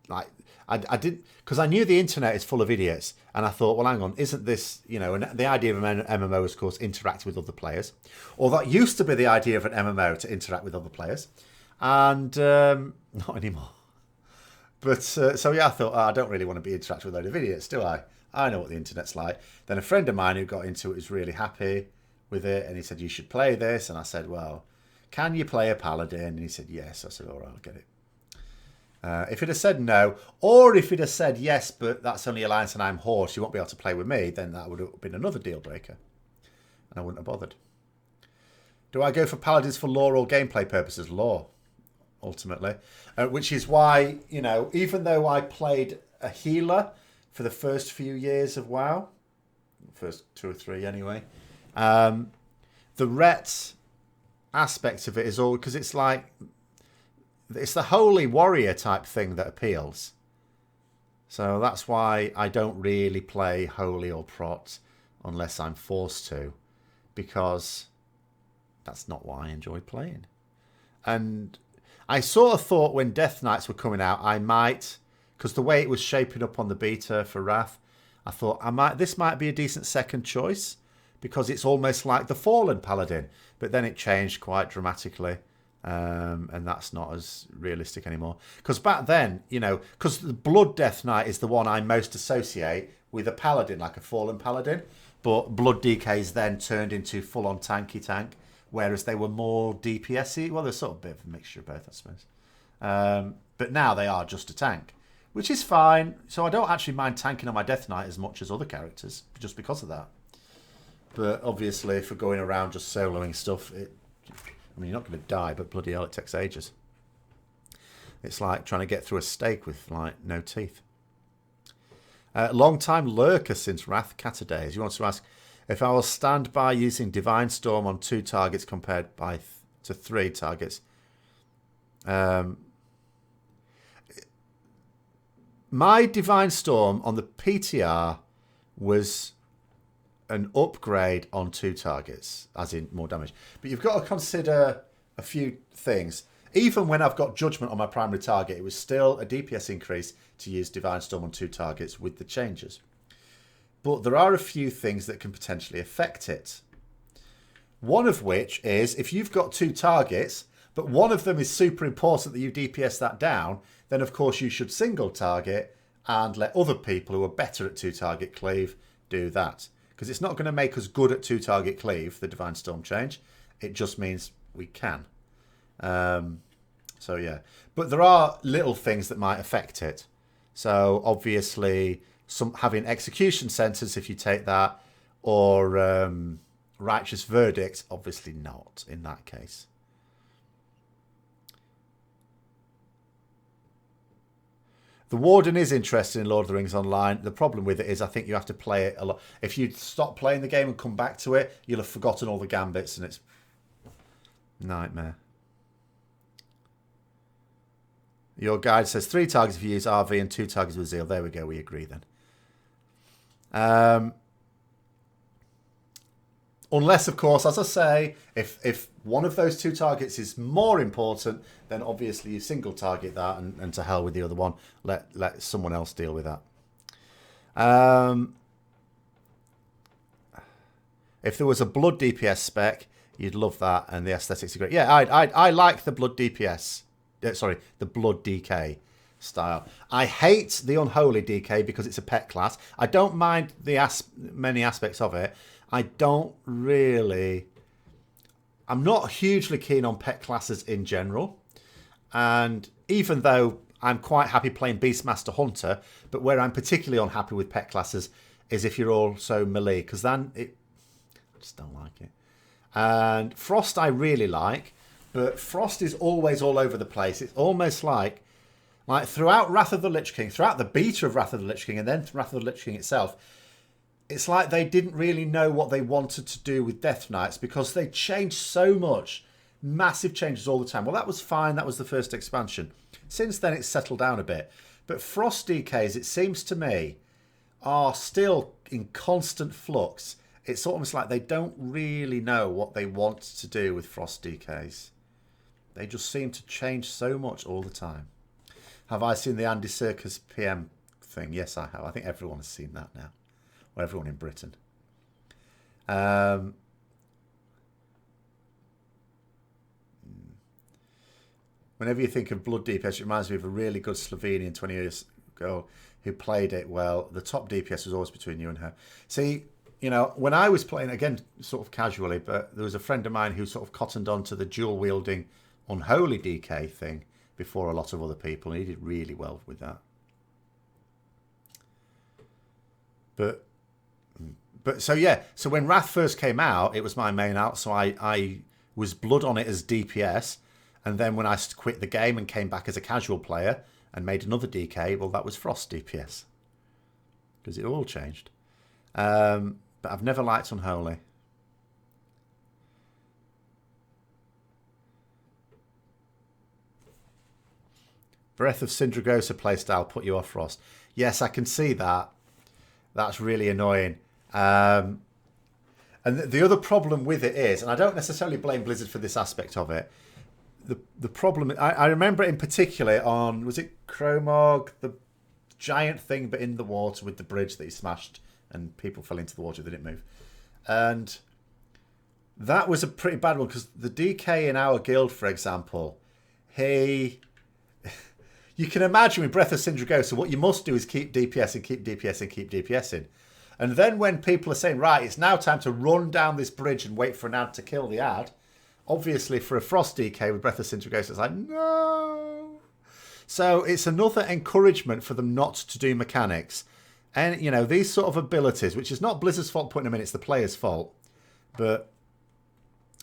Speaker 1: like I didn't, because I knew the internet is full of idiots, and I thought, well, hang on, isn't this, and the idea of an MMO is, of course, interact with other players, or that used to be the idea of an MMO, to interact with other players, and not anymore. But so yeah, I thought, I don't really want to be interacting with a load of idiots, do I? I know what the internet's like. Then a friend of mine who got into it was really happy with it, and he said, you should play this, and I said, well, can you play a Paladin? And he said, yes. I said, all right, I'll get it. If it had said no, or if it had said yes, but that's only Alliance and I'm Horse, you won't be able to play with me, then that would have been another deal breaker. And I wouldn't have bothered. Do I go for Paladins for lore or gameplay purposes? Lore, ultimately. Which is why, even though I played a healer for the first few years of WoW, first 2 or 3 anyway, the Ret aspect of it is all, because it's like, it's the holy warrior type thing that appeals. So that's why I don't really play holy or prot unless I'm forced to, because that's not what I enjoy playing. And I sort of thought when Death Knights were coming out, I might, because the way it was shaping up on the beta for Wrath, I thought this might be a decent second choice, because it's almost like the Fallen Paladin. But then it changed quite dramatically. And that's not as realistic anymore. Because back then, because the Blood Death Knight is the one I most associate with a Paladin, like a Fallen Paladin. But Blood DKs then turned into full-on tanky tank, whereas they were more DPS-y. Well, they're sort of a bit of a mixture of both, I suppose. But now they are just a tank, which is fine. So I don't actually mind tanking on my Death Knight as much as other characters, just because of that. But obviously, for going around just soloing stuff, you're not going to die, but bloody hell, it takes ages. It's like trying to get through a steak with, no teeth. Long time lurker since Wrath Catadays. You want to ask, If I will stand by using Divine Storm on 2 targets compared to 3 targets. My Divine Storm on the PTR was an upgrade on 2 targets, as in more damage. But you've got to consider a few things. Even when I've got Judgment on my primary target, it was still a DPS increase to use Divine Storm on 2 targets with the changes. But there are a few things that can potentially affect it. One of which is, if you've got 2 targets, but one of them is super important that you DPS that down, then of course you should single target and let other people who are better at 2 target cleave do that. Because it's not going to make us good at 2 target cleave, the Divine Storm change. It just means we can. So yeah, but there are little things that might affect it. So obviously, having execution sentence, if you take that, or righteous verdict, obviously not in that case. The Warden is interested in Lord of the Rings Online. The problem with it is I think you have to play it a lot. If you stop playing the game and come back to it, you'll have forgotten all the gambits and it's nightmare. Your guide says 3 targets if you use RV and 2 targets with Zeal. There we go. We agree then. Unless, of course, as I say, if one of those 2 targets is more important, then obviously you single target that and to hell with the other one. Let someone else deal with that. If there was a blood DPS spec, you'd love that, and the aesthetics are great. Yeah, I like the blood DPS. Sorry, the blood DK style. I hate the unholy DK because it's a pet class. I don't mind the many aspects of it. I don't really... I'm not hugely keen on pet classes in general. And even though I'm quite happy playing Beastmaster Hunter, but where I'm particularly unhappy with pet classes is if you're also melee, because then I just don't like it. And Frost I really like, but Frost is always all over the place. It's almost like throughout Wrath of the Lich King, throughout the beta of Wrath of the Lich King, and then Wrath of the Lich King itself, it's like they didn't really know what they wanted to do with Death Knights because they changed so much. Massive changes all the time. Well, that was fine. That was the first expansion. Since then, it's settled down a bit. But Frost DKs, it seems to me, are still in constant flux. It's almost like they don't really know what they want to do with Frost DKs. They just seem to change so much all the time. Have I seen the Andy Serkis PM thing? Yes, I have. I think everyone has seen that now. Well, everyone in Britain. Whenever you think of Blood DPS, it reminds me of a really good Slovenian 20 years ago who played it well. The top DPS was always between you and her. See, you know, when I was playing, again, sort of casually, but there was a friend of mine who sort of cottoned on to the dual-wielding unholy DK thing before a lot of other people, and he did really well with that. But so yeah, so when Wrath first came out, it was my main out, so I was blood on it as DPS, and then when I quit the game and came back as a casual player and made another DK, well, that was Frost DPS because it all changed. But I've never liked Unholy. Breath of Syndragosa playstyle put you off Frost. Yes, I can see that. That's really annoying. And the other problem with it is, and I don't necessarily blame Blizzard for this aspect of it, the problem, I remember it in particular on, was it Cromog, the giant thing but in the water with the bridge that he smashed and people fell into the water, they didn't move. And that was a pretty bad one because the DK in our guild, for example, you can imagine with Breath of Syndragosa, what you must do is keep DPS and keep DPS and keep DPSing. And then when people are saying, right, it's now time to run down this bridge and wait for an ad to kill the ad, obviously for a Frost DK with Breath of Syndragosa, it's like, no. So it's another encouragement for them not to do mechanics. And, you know, these sort of abilities, which is not Blizzard's fault putting them in, it's the player's fault. But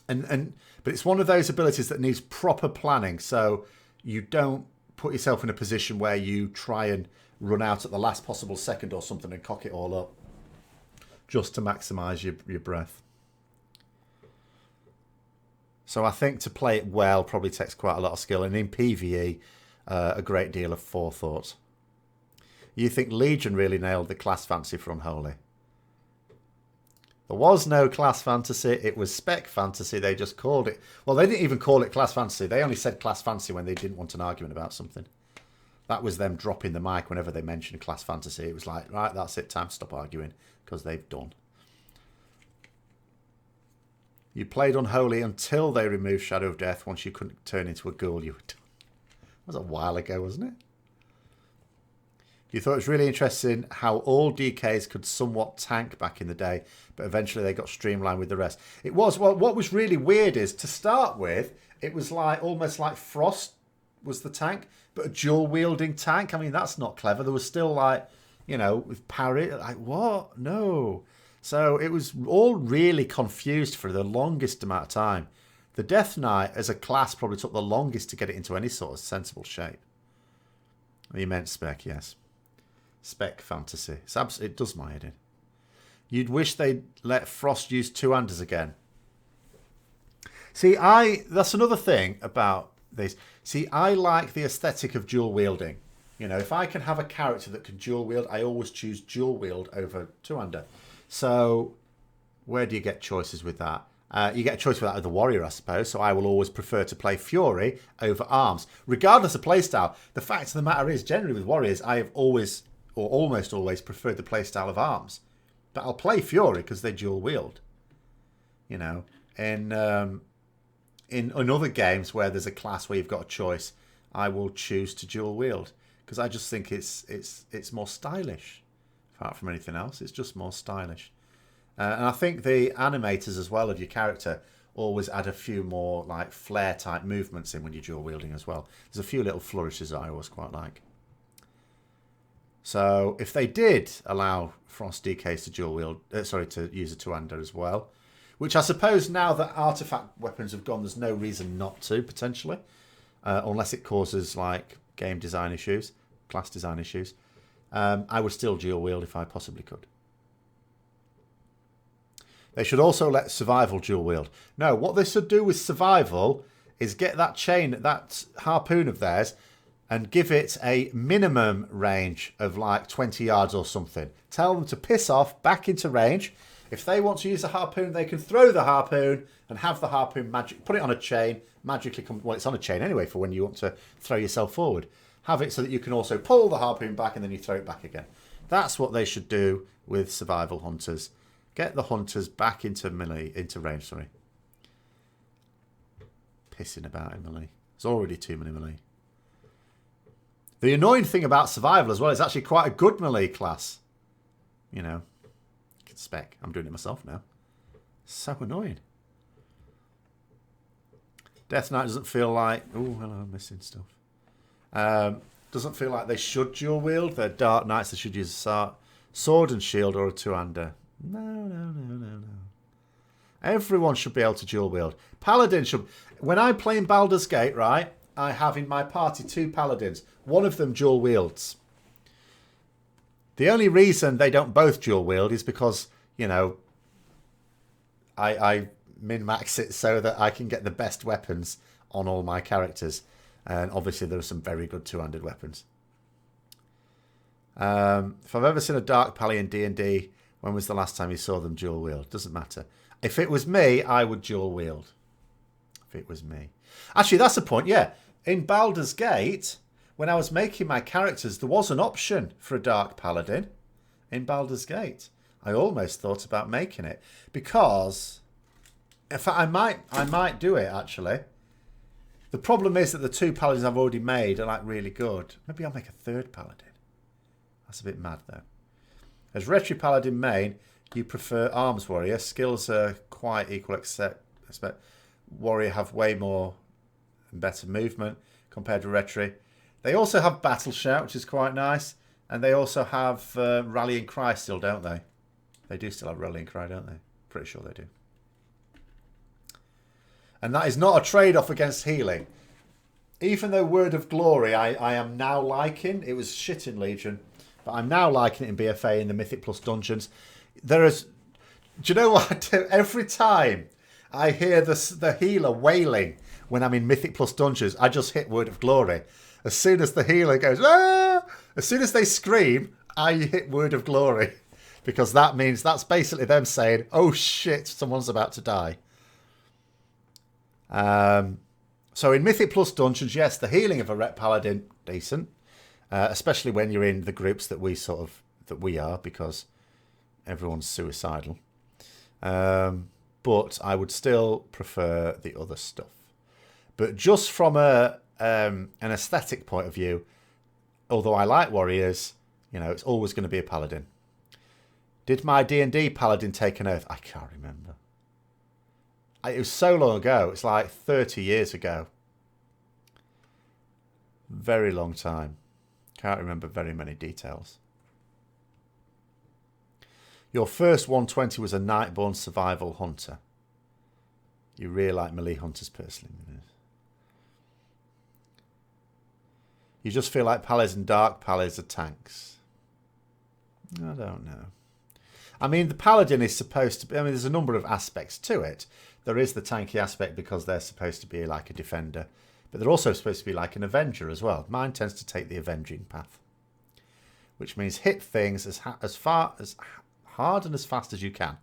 Speaker 1: it's one of those abilities that needs proper planning. So you don't put yourself in a position where you try and run out at the last possible second or something and cock it all up. just to maximise your breath. So I think to play it well probably takes quite a lot of skill, and in PvE, a great deal of forethought. You think Legion really nailed the class fantasy for Unholy? There was no class fantasy, it was spec fantasy. They just called it... Well, they didn't even call it class fantasy. They only said class fantasy when they didn't want an argument about something. That was them dropping the mic whenever they mentioned class fantasy. It was like, right, that's it, time to stop arguing, because they've done. You played Unholy until they removed Shadow of Death. Once you couldn't turn into a ghoul, you were done. That was a while ago, wasn't it? You thought it was really interesting how all DKs could somewhat tank back in the day, but eventually they got streamlined with the rest. It was, well, what was really weird is, to start with, it was like almost like Frost was the tank, but a dual-wielding tank. I mean, that's not clever. There was still like, you know, with parry, like, what? No. So it was all really confused for the longest amount of time. The Death Knight as a class probably took the longest to get it into any sort of sensible shape. You meant spec, yes. Spec fantasy. It does my head in. You'd wish they'd let Frost use two-handers again. See, that's another thing about this. See, I like the aesthetic of dual wielding. You know, if I can have a character that can dual wield, I always choose dual wield over two-hander. So, where do you get choices with that? You get a choice with that with the warrior, I suppose. So I will always prefer to play Fury over arms, regardless of playstyle. The fact of the matter is, generally with warriors, I have always, or almost always, preferred the playstyle of arms. But I'll play Fury because they dual wield. You know, in other games where there's a class where you've got a choice, I will choose to dual wield because I just think it's more stylish. Apart from anything else, it's just more stylish. And I think the animators as well of your character always add a few more like flare type movements in when you're dual wielding as well. There's a few little flourishes that I always quite like. So if they did allow Frost DKs to dual wield, to use a two-hander as well, which I suppose now that artifact weapons have gone, there's no reason not to potentially, unless it causes like game design issues, class design issues. I would still dual wield if I possibly could. They should also let survival dual wield. No, what they should do with survival is get that chain, that harpoon of theirs, and give it a minimum range of like 20 yards or something. Tell them to piss off, back into range. If they want to use a harpoon, they can throw the harpoon and have the harpoon put it on a chain, magically come. Well, it's on a chain anyway for when you want to throw yourself forward. Have it so that you can also pull the harpoon back and then you throw it back again. That's what they should do with survival hunters. Get the hunters back into melee, into range, sorry. Pissing about in melee. There's already too many melee. The annoying thing about survival as well, it's actually quite a good melee class. You know, spec. I'm doing it myself now. So annoying. Death Knight doesn't feel like... Oh, hello, I'm missing stuff. Doesn't feel like they should dual wield. They're Dark Knights. They should use a sword and shield or a two-hander. No. Everyone should be able to dual wield. Paladin should... When I play in Baldur's Gate, right, I have in my party 2 paladins. One of them dual wields. The only reason they don't both dual wield is because, you know, I min-max it so that I can get the best weapons on all my characters. And obviously there are some very good two-handed weapons. If I've ever seen a Dark Pally in D&D, when was the last time you saw them dual wield? Doesn't matter. If it was me, I would dual wield. If it was me. Actually, that's the point, yeah. In Baldur's Gate, when I was making my characters, there was an option for a Dark Paladin in Baldur's Gate. I almost thought about making it. Because, in fact, I might do it, actually. The problem is that the 2 paladins I've already made are like really good. Maybe I'll make a 3rd paladin. That's a bit mad though. As Retri Paladin main, you prefer Arms Warrior. Skills are quite equal except Warrior have way more and better movement compared to Retri. They also have Battle Shout, which is quite nice. And they also have Rallying Cry still, don't they? They do still have Rallying Cry, don't they? Pretty sure they do. And that is not a trade-off against healing. Even though Word of Glory I am now liking. It was shit in Legion. But I'm now liking it in BFA in the Mythic Plus dungeons. There is Do you know what I do? Every time I hear the healer wailing when I'm in Mythic Plus dungeons, I just hit Word of Glory. As soon as the healer goes, ah! As soon as they scream, I hit Word of Glory. Because that means that's basically them saying, oh shit, someone's about to die. So in Mythic Plus dungeons, yes, the healing of a Ret Paladin, decent. Especially when you're in the groups that we are, because everyone's suicidal. But I would still prefer the other stuff. But just from an aesthetic point of view, although I like warriors, you know, it's always going to be a paladin. Did my D&D paladin take an oath? I can't remember. It was so long ago. It's like 30 years ago. Very long time. Can't remember very many details. Your first 120 was a Nightborn survival hunter. You really like melee hunters personally. You just feel like Palads and Dark Palads are tanks. I don't know. I mean, the Paladin is supposed to be... I mean, there's a number of aspects to it. There is the tanky aspect because they're supposed to be like a defender. But they're also supposed to be like an Avenger as well. Mine tends to take the avenging path. Which means hit things as hard and as fast as you can.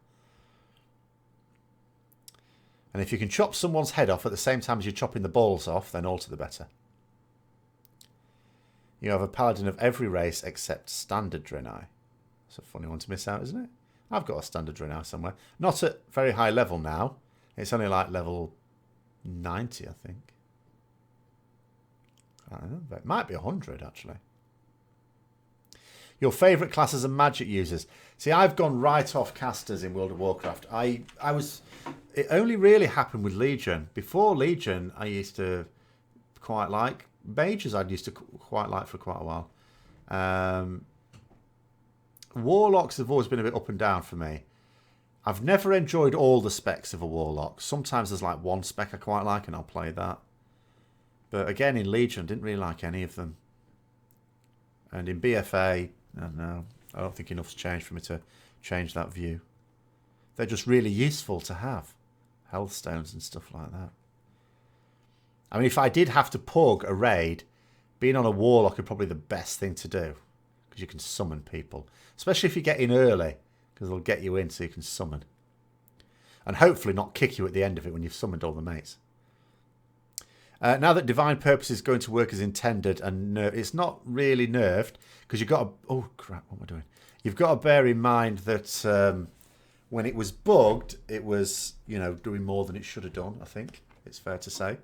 Speaker 1: And if you can chop someone's head off at the same time as you're chopping the balls off, then all to the better. You have a paladin of every race except standard Draenei. It's a funny one to miss out, isn't it? I've got a standard Draenei somewhere. Not at very high level now. It's only like level 90, I think. I don't know. It might be 100, actually. Your favourite classes and magic users. See, I've gone right off casters in World of Warcraft. It only really happened with Legion. Before Legion, I used to quite like mages. I used to quite like for quite a while. Warlocks have always been a bit up and down for me. I've never enjoyed all the specs of a warlock. Sometimes there's like one spec I quite like and I'll play that. But again, in Legion, I didn't really like any of them. And in BFA, I don't know. I don't think enough's changed for me to change that view. They're just really useful to have. Health stones and stuff like that. I mean, if I did have to pug a raid, being on a warlock is probably the best thing to do. Because you can summon people. Especially if you get in early. Because they'll get you in so you can summon. And hopefully not kick you at the end of it when you've summoned all the mates. Now that Divine Purpose is going to work as intended, and it's not really nerfed, because you've got to... Oh, crap, what am I doing? You've got to bear in mind that when it was bugged, it was, you know, doing more than it should have done, I think. It's fair to say.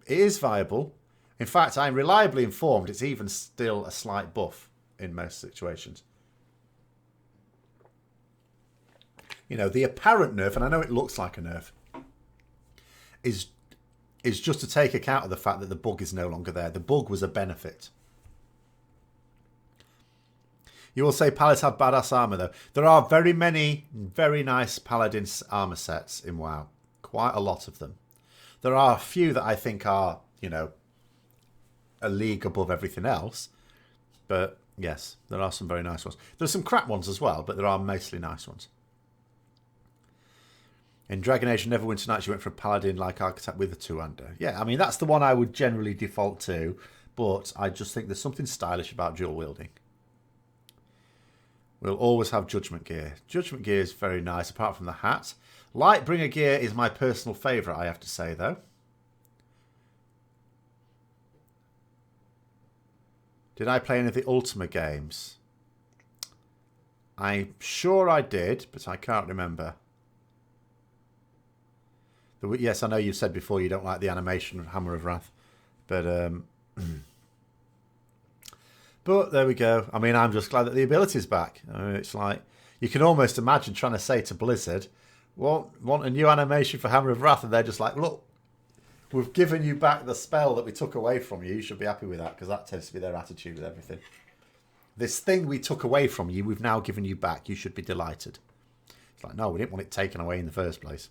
Speaker 1: It is viable. In fact, I'm reliably informed it's even still a slight buff in most situations. You know, the apparent nerf, and I know it looks like a nerf, is just to take account of the fact that the bug is no longer there. The bug was a benefit. You will say Palads have badass armor, though. There are very many very nice Paladin armor sets in WoW. Quite a lot of them. There are a few that I think are, you know, a league above everything else. But, yes, there are some very nice ones. There are some crap ones as well, but there are mostly nice ones. In Dragon Age and Neverwinter Nights, you went for a Paladin-like archetype with a two-hander. Yeah, I mean, that's the one I would generally default to, but I just think there's something stylish about dual wielding. We'll always have Judgment Gear. Judgment Gear is very nice, apart from the hat. Lightbringer Gear is my personal favourite, I have to say, though. Did I play any of the Ultima games? I'm sure I did, but I can't remember. Yes, I know you said before you don't like the animation of Hammer of Wrath. But but there we go. I mean, I'm just glad that the ability's back. I mean, it's like, you can almost imagine trying to say to Blizzard, want a new animation for Hammer of Wrath, and they're just like, look, we've given you back the spell that we took away from you. You should be happy with that, because that tends to be their attitude with everything. This thing we took away from you, we've now given you back. You should be delighted. It's like, no, we didn't want it taken away in the first place.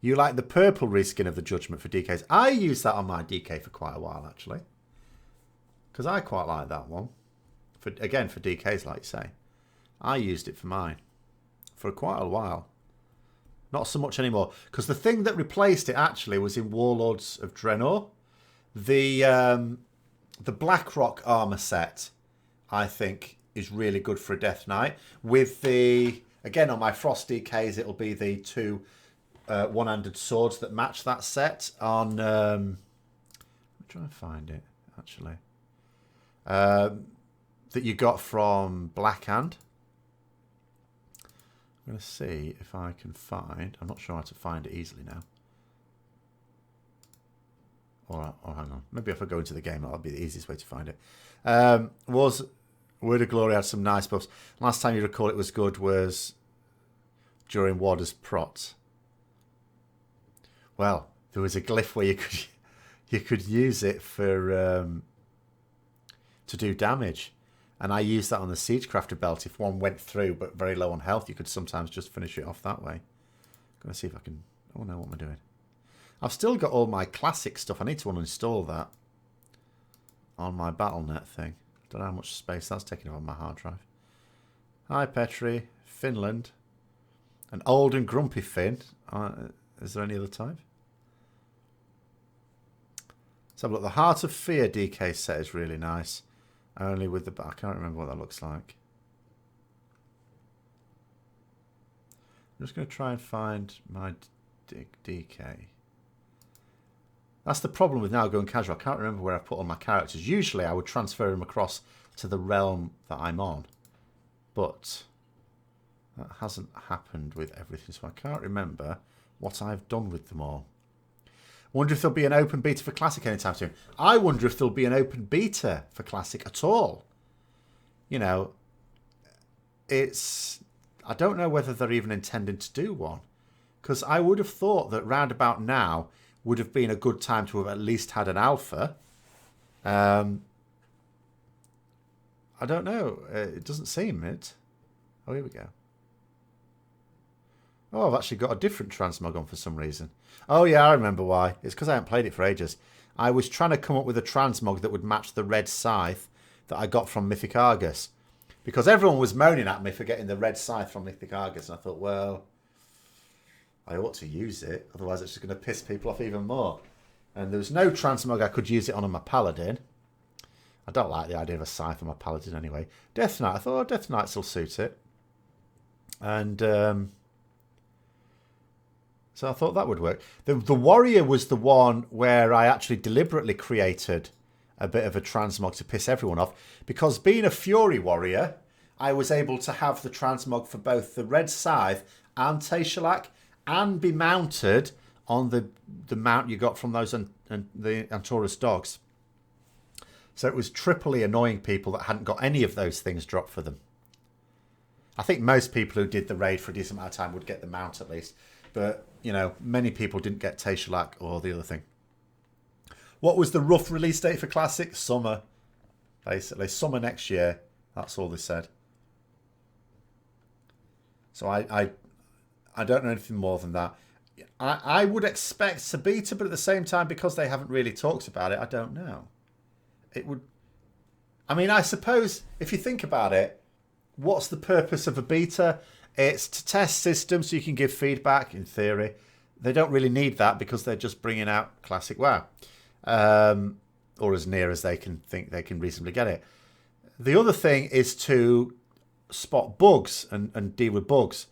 Speaker 1: You like the purple reskin of the Judgment for DKs. I used that on my DK for quite a while, actually. Because I quite like that one. Again, for DKs, like you say. I used it for mine. for quite a while. Not so much anymore. Because the thing that replaced it actually was in Warlords of Draenor. The Blackrock armor set, I think, is really good for a Death Knight. With the, again, on my Frost DKs, it'll be the 2 one-handed swords that match that set on... I'm trying to find it, actually. That you got from Blackhand. I'm going to see if I can find... I'm not sure how to find it easily now. Or hang on. Maybe if I go into the game, that'll be the easiest way to find it. Word of Glory had some nice buffs. Last time you recall it was good was during Warder's Prot. Well, there was a glyph where you could use it for to do damage. And I used that on the Siegecrafter belt. If one went through but very low on health, you could sometimes just finish it off that way. I'm going to see if I can... Oh no, what am I doing? I've still got all my classic stuff. I need to uninstall that on my Battle.net thing. Don't know how much space that's taking up on my hard drive. Hi, Petri. Finland. An old and grumpy Finn. Is there any other type? Let's have a look. The Heart of Fear DK set is really nice. Only with the... I can't remember what that looks like. I'm just going to try and find my DK. That's the problem with now going casual. I can't remember where I put all my characters. Usually I would transfer them across to the realm that I'm on. But that hasn't happened with everything. So I can't remember what I've done with them all. Wonder if there'll be an open beta for Classic anytime soon. I wonder if there'll be an open beta for Classic at all. You know, it's... I don't know whether they're even intending to do one. Because I would have thought that round about now would have been a good time to have at least had an alpha. I don't know. It doesn't seem it. Oh, here we go. Oh, I've actually got a different transmog on for some reason. Oh, yeah, I remember why. It's because I haven't played it for ages. I was trying to come up with a transmog that would match the red scythe that I got from Mythic Argus. Because everyone was moaning at me for getting the red scythe from Mythic Argus. And I thought, well, I ought to use it. Otherwise, it's just going to piss people off even more. And there was no transmog I could use it on my Paladin. I don't like the idea of a scythe on my Paladin anyway. Death Knight. I thought, oh, Death Knights will suit it. And... so I thought that would work. The Warrior was the one where I actually deliberately created a bit of a transmog to piss everyone off. Because being a Fury Warrior, I was able to have the transmog for both the Red Scythe and Taishalak and be mounted on the mount you got from those and the Antorus dogs. So it was triply annoying people that hadn't got any of those things dropped for them. I think most people who did the raid for a decent amount of time would get the mount at least. But, you know, many people didn't get Taishalak or the other thing. What was the rough release date for Classic? Summer, basically. Summer next year. That's all they said. So I don't know anything more than that. I would expect a beta, but at the same time, because they haven't really talked about it, I don't know. It would... I mean, I suppose, if you think about it, what's the purpose of a beta? It's to test systems so you can give feedback, in theory. They don't really need that because they're just bringing out Classic WoW. Or as near as they can think they can reasonably get it. The other thing is to spot bugs and deal with bugs.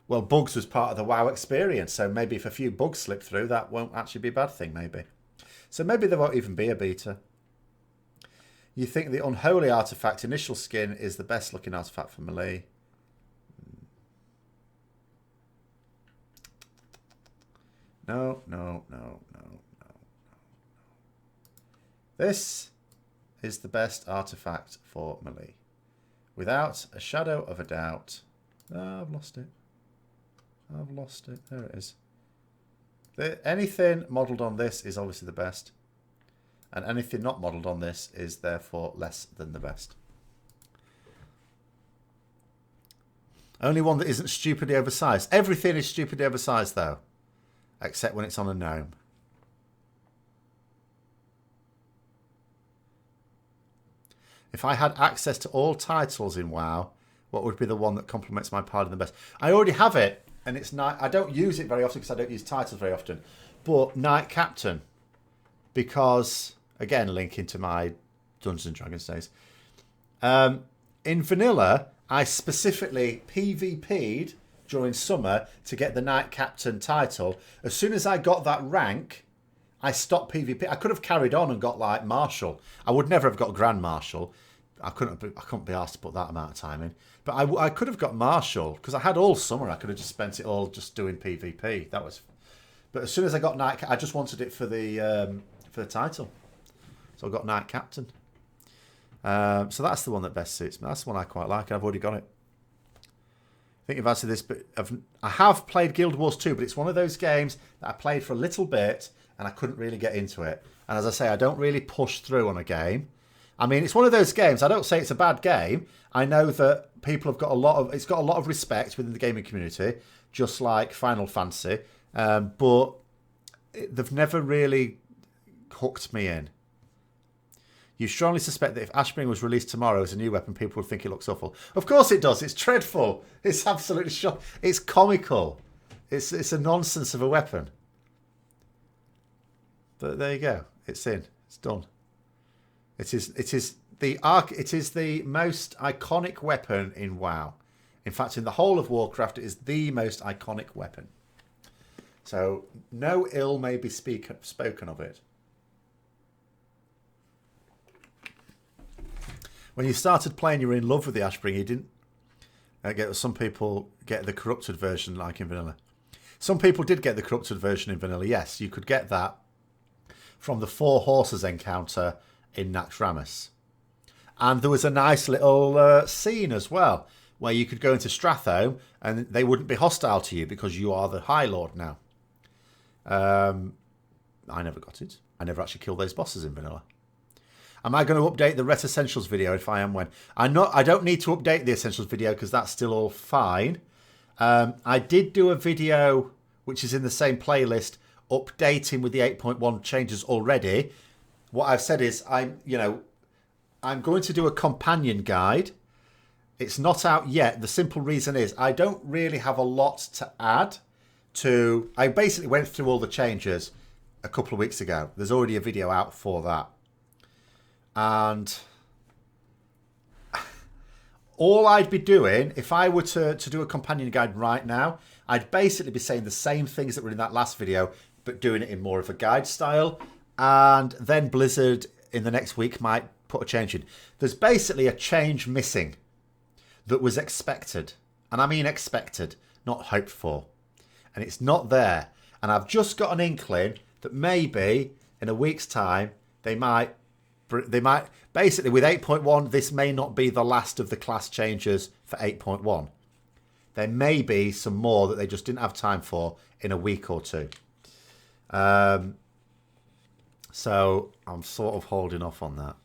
Speaker 1: Well, bugs was part of the WoW experience, so maybe if a few bugs slip through, that won't actually be a bad thing, maybe. So maybe there won't even be a beta. You think the Unholy Artifact initial skin is the best looking artifact for melee? No. This is the best artifact for melee. Without a shadow of a doubt. Oh, I've lost it. There it is. Anything modelled on this is obviously the best. And anything not modelled on this is therefore less than the best. Only one that isn't stupidly oversized. Everything is stupidly oversized though. Except when it's on a gnome. If I had access to all titles in WoW, What would be the one that complements my Paladin the best? I already have it, and it's Knight. I don't use it very often because I don't use titles very often. But Knight Captain, because again, linking to my Dungeons and Dragons days. In vanilla, I specifically PvP'd during summer to get the Knight Captain title. As soon as I got that rank, I stopped PvP. I could have carried on and got like Marshal. I would never have got Grand Marshal. I couldn't be asked to put that amount of time in. But I could have got Marshal because I had all summer. I could have just spent it all just doing PvP. That was. But as soon as I got Knight, I just wanted it for the title. So I got Knight Captain. So that's the one that best suits me. That's the one I quite like. I've already got it. I think you've answered this, but I have played Guild Wars 2, but it's one of those games that I played for a little bit and I couldn't really get into it. And as I say, I don't really push through on a game. I mean, it's one of those games. I don't say it's a bad game. I know that people have got it's got a lot of respect within the gaming community, just like Final Fantasy. But they've never really hooked me in. You strongly suspect that if Ashbringer was released tomorrow as a new weapon, people would think it looks awful. Of course it does. It's dreadful. It's absolutely shocking. It's comical. It's a nonsense of a weapon. But there you go. It's in. It's done. It is the most iconic weapon in WoW. In fact, in the whole of Warcraft, it is the most iconic weapon. So no ill may be spoken of it. When you started playing, you were in love with the Ashbringer. You didn't some people get the corrupted version like in vanilla. Some people did get the corrupted version in vanilla. Yes, you could get that from the 4 horses encounter in Naxxramas. And there was a nice little scene as well where you could go into Stratholme and they wouldn't be hostile to you because you are the High Lord now. I never got it. I never actually killed those bosses in vanilla. Am I going to update the Ret Essentials video? If I am, when? I don't need to update the Essentials video because that's still all fine. I did do a video which is in the same playlist updating with the 8.1 changes already. What I've said is I'm going to do a companion guide. It's not out yet. The simple reason is I don't really have a lot to add to. I basically went through all the changes a couple of weeks ago. There's already a video out for that. And all I'd be doing, if I were to do a companion guide right now, I'd basically be saying the same things that were in that last video, but doing it in more of a guide style. And then Blizzard in the next week might put a change in. There's basically a change missing that was expected. And I mean expected, not hoped for. And it's not there. And I've just got an inkling that maybe in a week's time, they might basically with 8.1, this may not be the last of the class changes for 8.1. There may be some more that they just didn't have time for in a week or two. So I'm sort of holding off on that,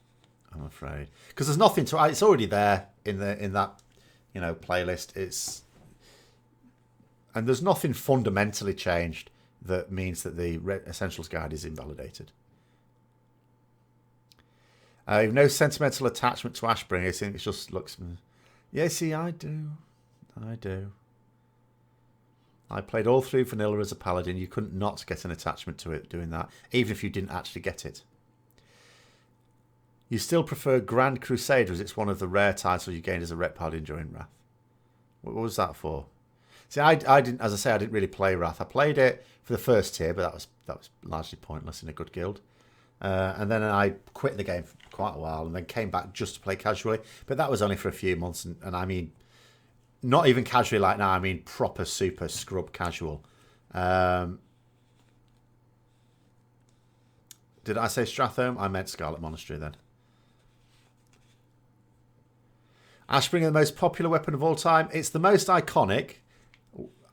Speaker 1: I'm afraid, because there's nothing to. It's already there in that playlist. And there's nothing fundamentally changed that means that the Essentials guide is invalidated. I have no sentimental attachment to Ashbringer. I think it just looks. Yeah, see, I do. I played all through vanilla as a paladin. You couldn't not get an attachment to it doing that, even if you didn't actually get it. You still prefer Grand Crusader as it's one of the rare titles you gained as a Ret Paladin during Wrath. What was that for? See, I didn't. As I say, I didn't really play Wrath. I played it for the first tier, but that was largely pointless in a good guild. And then I quit the game for quite a while and then came back just to play casually. But that was only for a few months. And I mean, not even casually like now. I mean, proper, super scrub casual. Did I say Stratholme? I meant Scarlet Monastery then. Ashbringer, the most popular weapon of all time. It's the most iconic.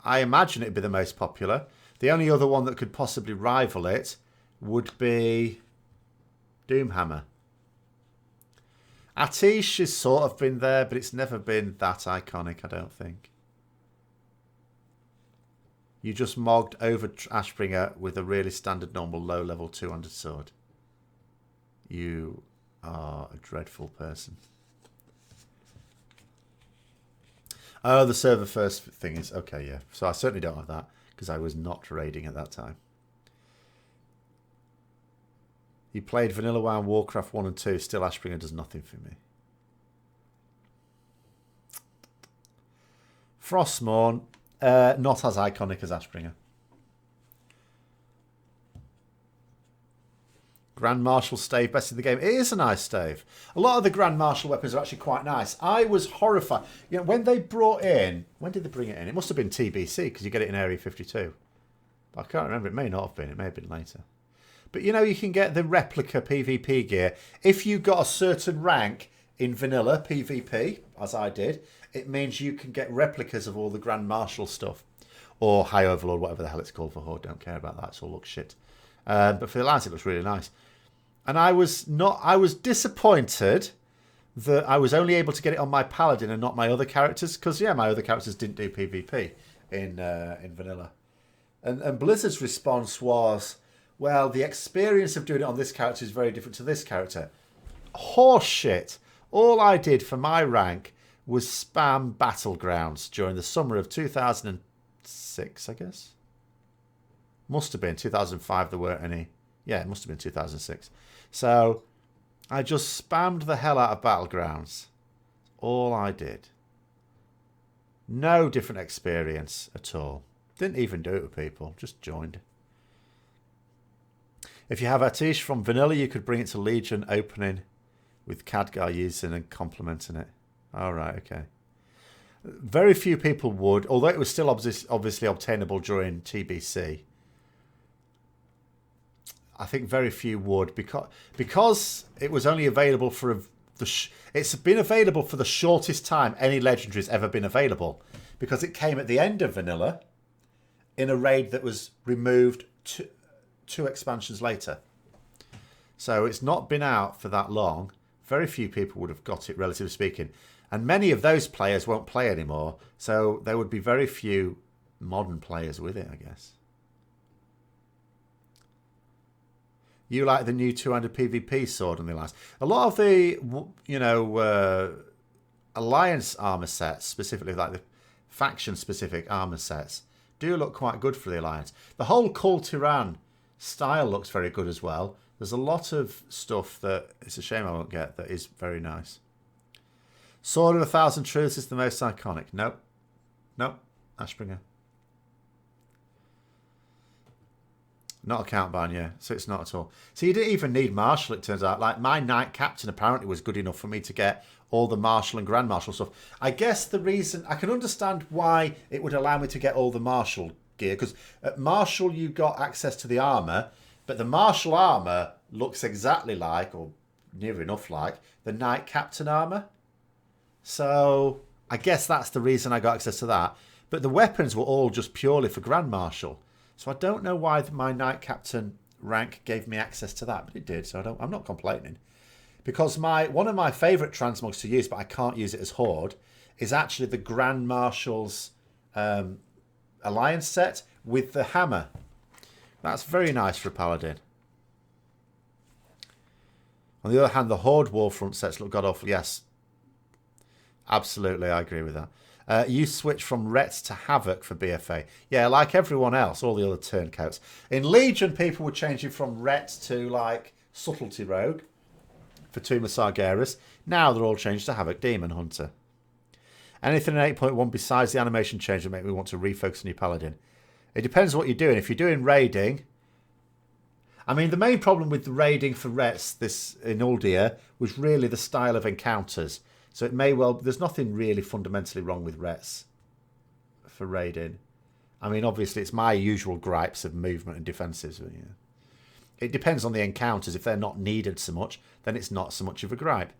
Speaker 1: I imagine it'd be the most popular. The only other one that could possibly rival it would be Doomhammer. Atish has sort of been there, but it's never been that iconic, I don't think. You just mogged over Ashbringer with a really standard, normal, low-level 200 sword. You are a dreadful person. Oh, the server first thing is... Okay, yeah. So I certainly don't have that because I was not raiding at that time. You played Vanilla WoW, Warcraft 1 and 2. Still, Ashbringer does nothing for me. Frostmourne, not as iconic as Ashbringer. Grand Marshal stave, best in the game. It is a nice stave. A lot of the Grand Marshal weapons are actually quite nice. I was horrified. You know, when they brought in... When did they bring it in? It must have been TBC, because you get it in Area 52. But I can't remember. It may not have been. It may have been later. But, you know, you can get the replica PvP gear. If you got a certain rank in vanilla PvP, as I did, it means you can get replicas of all the Grand Marshal stuff. Or High Overlord, whatever the hell it's called for Horde. Don't care about that. It all looks shit. But for the Alliance, it looks really nice. And I was disappointed that I was only able to get it on my Paladin and not my other characters. Because, yeah, my other characters didn't do PvP in vanilla. And Blizzard's response was, well, the experience of doing it on this character is very different to this character. Horseshit. All I did for my rank was spam Battlegrounds during the summer of 2006, I guess. Must have been 2005. There weren't any. Yeah, it must have been 2006. So I just spammed the hell out of Battlegrounds. All I did. No different experience at all. Didn't even do it with people. Just joined. If you have Atish from Vanilla, you could bring it to Legion opening with Khadgar using and complementing it. All right, okay. Very few people would, although it was still obviously obtainable during TBC. I think very few would because it was only available for it's been available for the shortest time any legendary's ever been available, because it came at the end of vanilla in a raid that was removed two expansions later. So it's not been out for that long. Very few people would have got it, relatively speaking, and many of those players won't play anymore. So there would be very few modern players with it, I guess. You like the new 200 PvP sword on the Alliance. A lot of the, Alliance armor sets, specifically like the faction-specific armor sets, do look quite good for the Alliance. The whole Kul Tiran style looks very good as well. There's a lot of stuff that it's a shame I won't get that is very nice. Sword of 1,000 Truths is the most iconic. Nope. Ashbringer. Not a count ban, yeah. So it's not at all. So you didn't even need Marshal, it turns out. Like, my Knight Captain apparently was good enough for me to get all the Marshal and Grand Marshal stuff. I guess the reason... I can understand why it would allow me to get all the Marshal gear. Because at Marshal, you got access to the armour. But the Marshal armour looks exactly like, or near enough like, the Knight Captain armour. So I guess that's the reason I got access to that. But the weapons were all just purely for Grand Marshal. So I don't know why my Knight Captain rank gave me access to that, but it did. So I'm not complaining, because one of my favourite transmogs to use, but I can't use it as Horde, is actually the Grand Marshal's Alliance set with the hammer. That's very nice for a Paladin. On the other hand, the Horde Warfront sets look god awful. Yes, absolutely, I agree with that. You switch from Ret to Havoc for BFA. Yeah, like everyone else, all the other turncoats. In Legion, people were changing from Ret to, like, Subtlety Rogue for Tomb of Sargeras. Now they're all changed to Havoc Demon Hunter. Anything in 8.1 besides the animation change that make me want to refocus on your Paladin? It depends what you're doing. If you're doing raiding... I mean, the main problem with the raiding for Rets in Uldir was really the style of encounters. So it may well... There's nothing really fundamentally wrong with Rets for raiding. I mean, obviously, it's my usual gripes of movement and defences. But, yeah. It depends on the encounters. If they're not needed so much, then it's not so much of a gripe.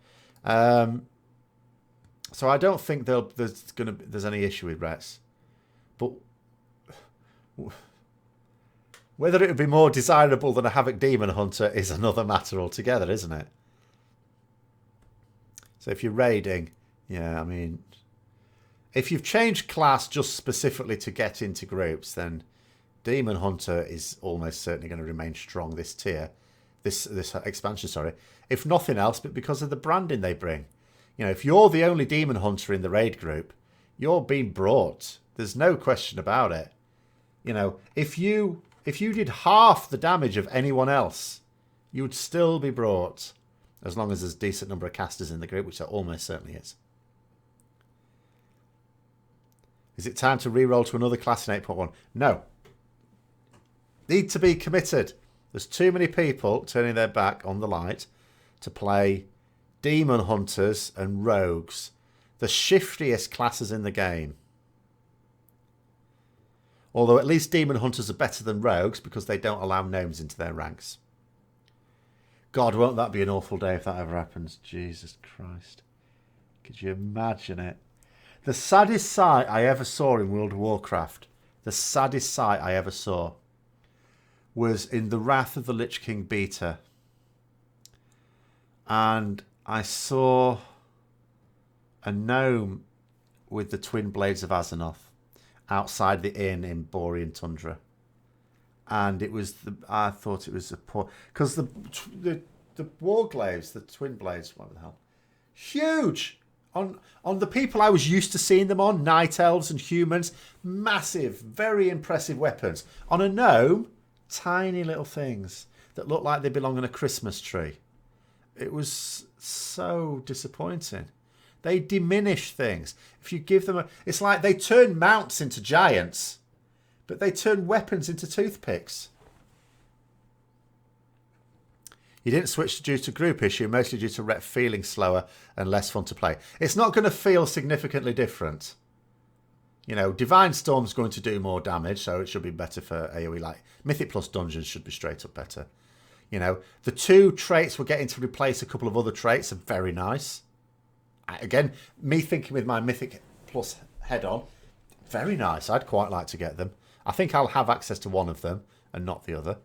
Speaker 1: So I don't think there's any issue with Rets. But whether it would be more desirable than a Havoc Demon Hunter is another matter altogether, isn't it? So if you're raiding, yeah, I mean, if you've changed class just specifically to get into groups, then Demon Hunter is almost certainly going to remain strong this tier, this expansion, sorry. If nothing else, but because of the branding they bring. You know, if you're the only Demon Hunter in the raid group, You're being brought. There's no question about it. You know, if you did half the damage of anyone else, you would still be brought. As long as there's a decent number of casters in the group, which there almost certainly is. Is it time to reroll to another class in 8.1? No. Need to be committed. There's too many people turning their back on the light to play demon hunters and rogues, the shiftiest classes in the game. Although at least demon hunters are better than rogues because they don't allow gnomes into their ranks. God, won't that be an awful day if that ever happens? Jesus Christ. Could you imagine it? The saddest sight I ever saw in World of Warcraft, the saddest sight I ever saw, was in the Wrath of the Lich King beta. And I saw a gnome with the twin blades of Azeroth outside the inn in Borean Tundra. And it was I thought it was a poor, because the warglaives, the twin blades, what the hell, huge on the people I was used to seeing them on, night elves and humans, massive, very impressive weapons. On a gnome, tiny little things that look like they belong on a Christmas tree. It was so disappointing. They diminish things. If you give them it's like they turn mounts into giants, but they turn weapons into toothpicks. You didn't switch due to group issue, mostly due to rep feeling slower and less fun to play. It's not going to feel significantly different. You know, Divine Storm's going to do more damage, so it should be better for AoE. Like Mythic Plus Dungeons should be straight up better. You know, the two traits we're getting to replace a couple of other traits are very nice. Again, me thinking with my Mythic Plus head on, very nice. I'd quite like to get them. I think I'll have access to one of them and not the other.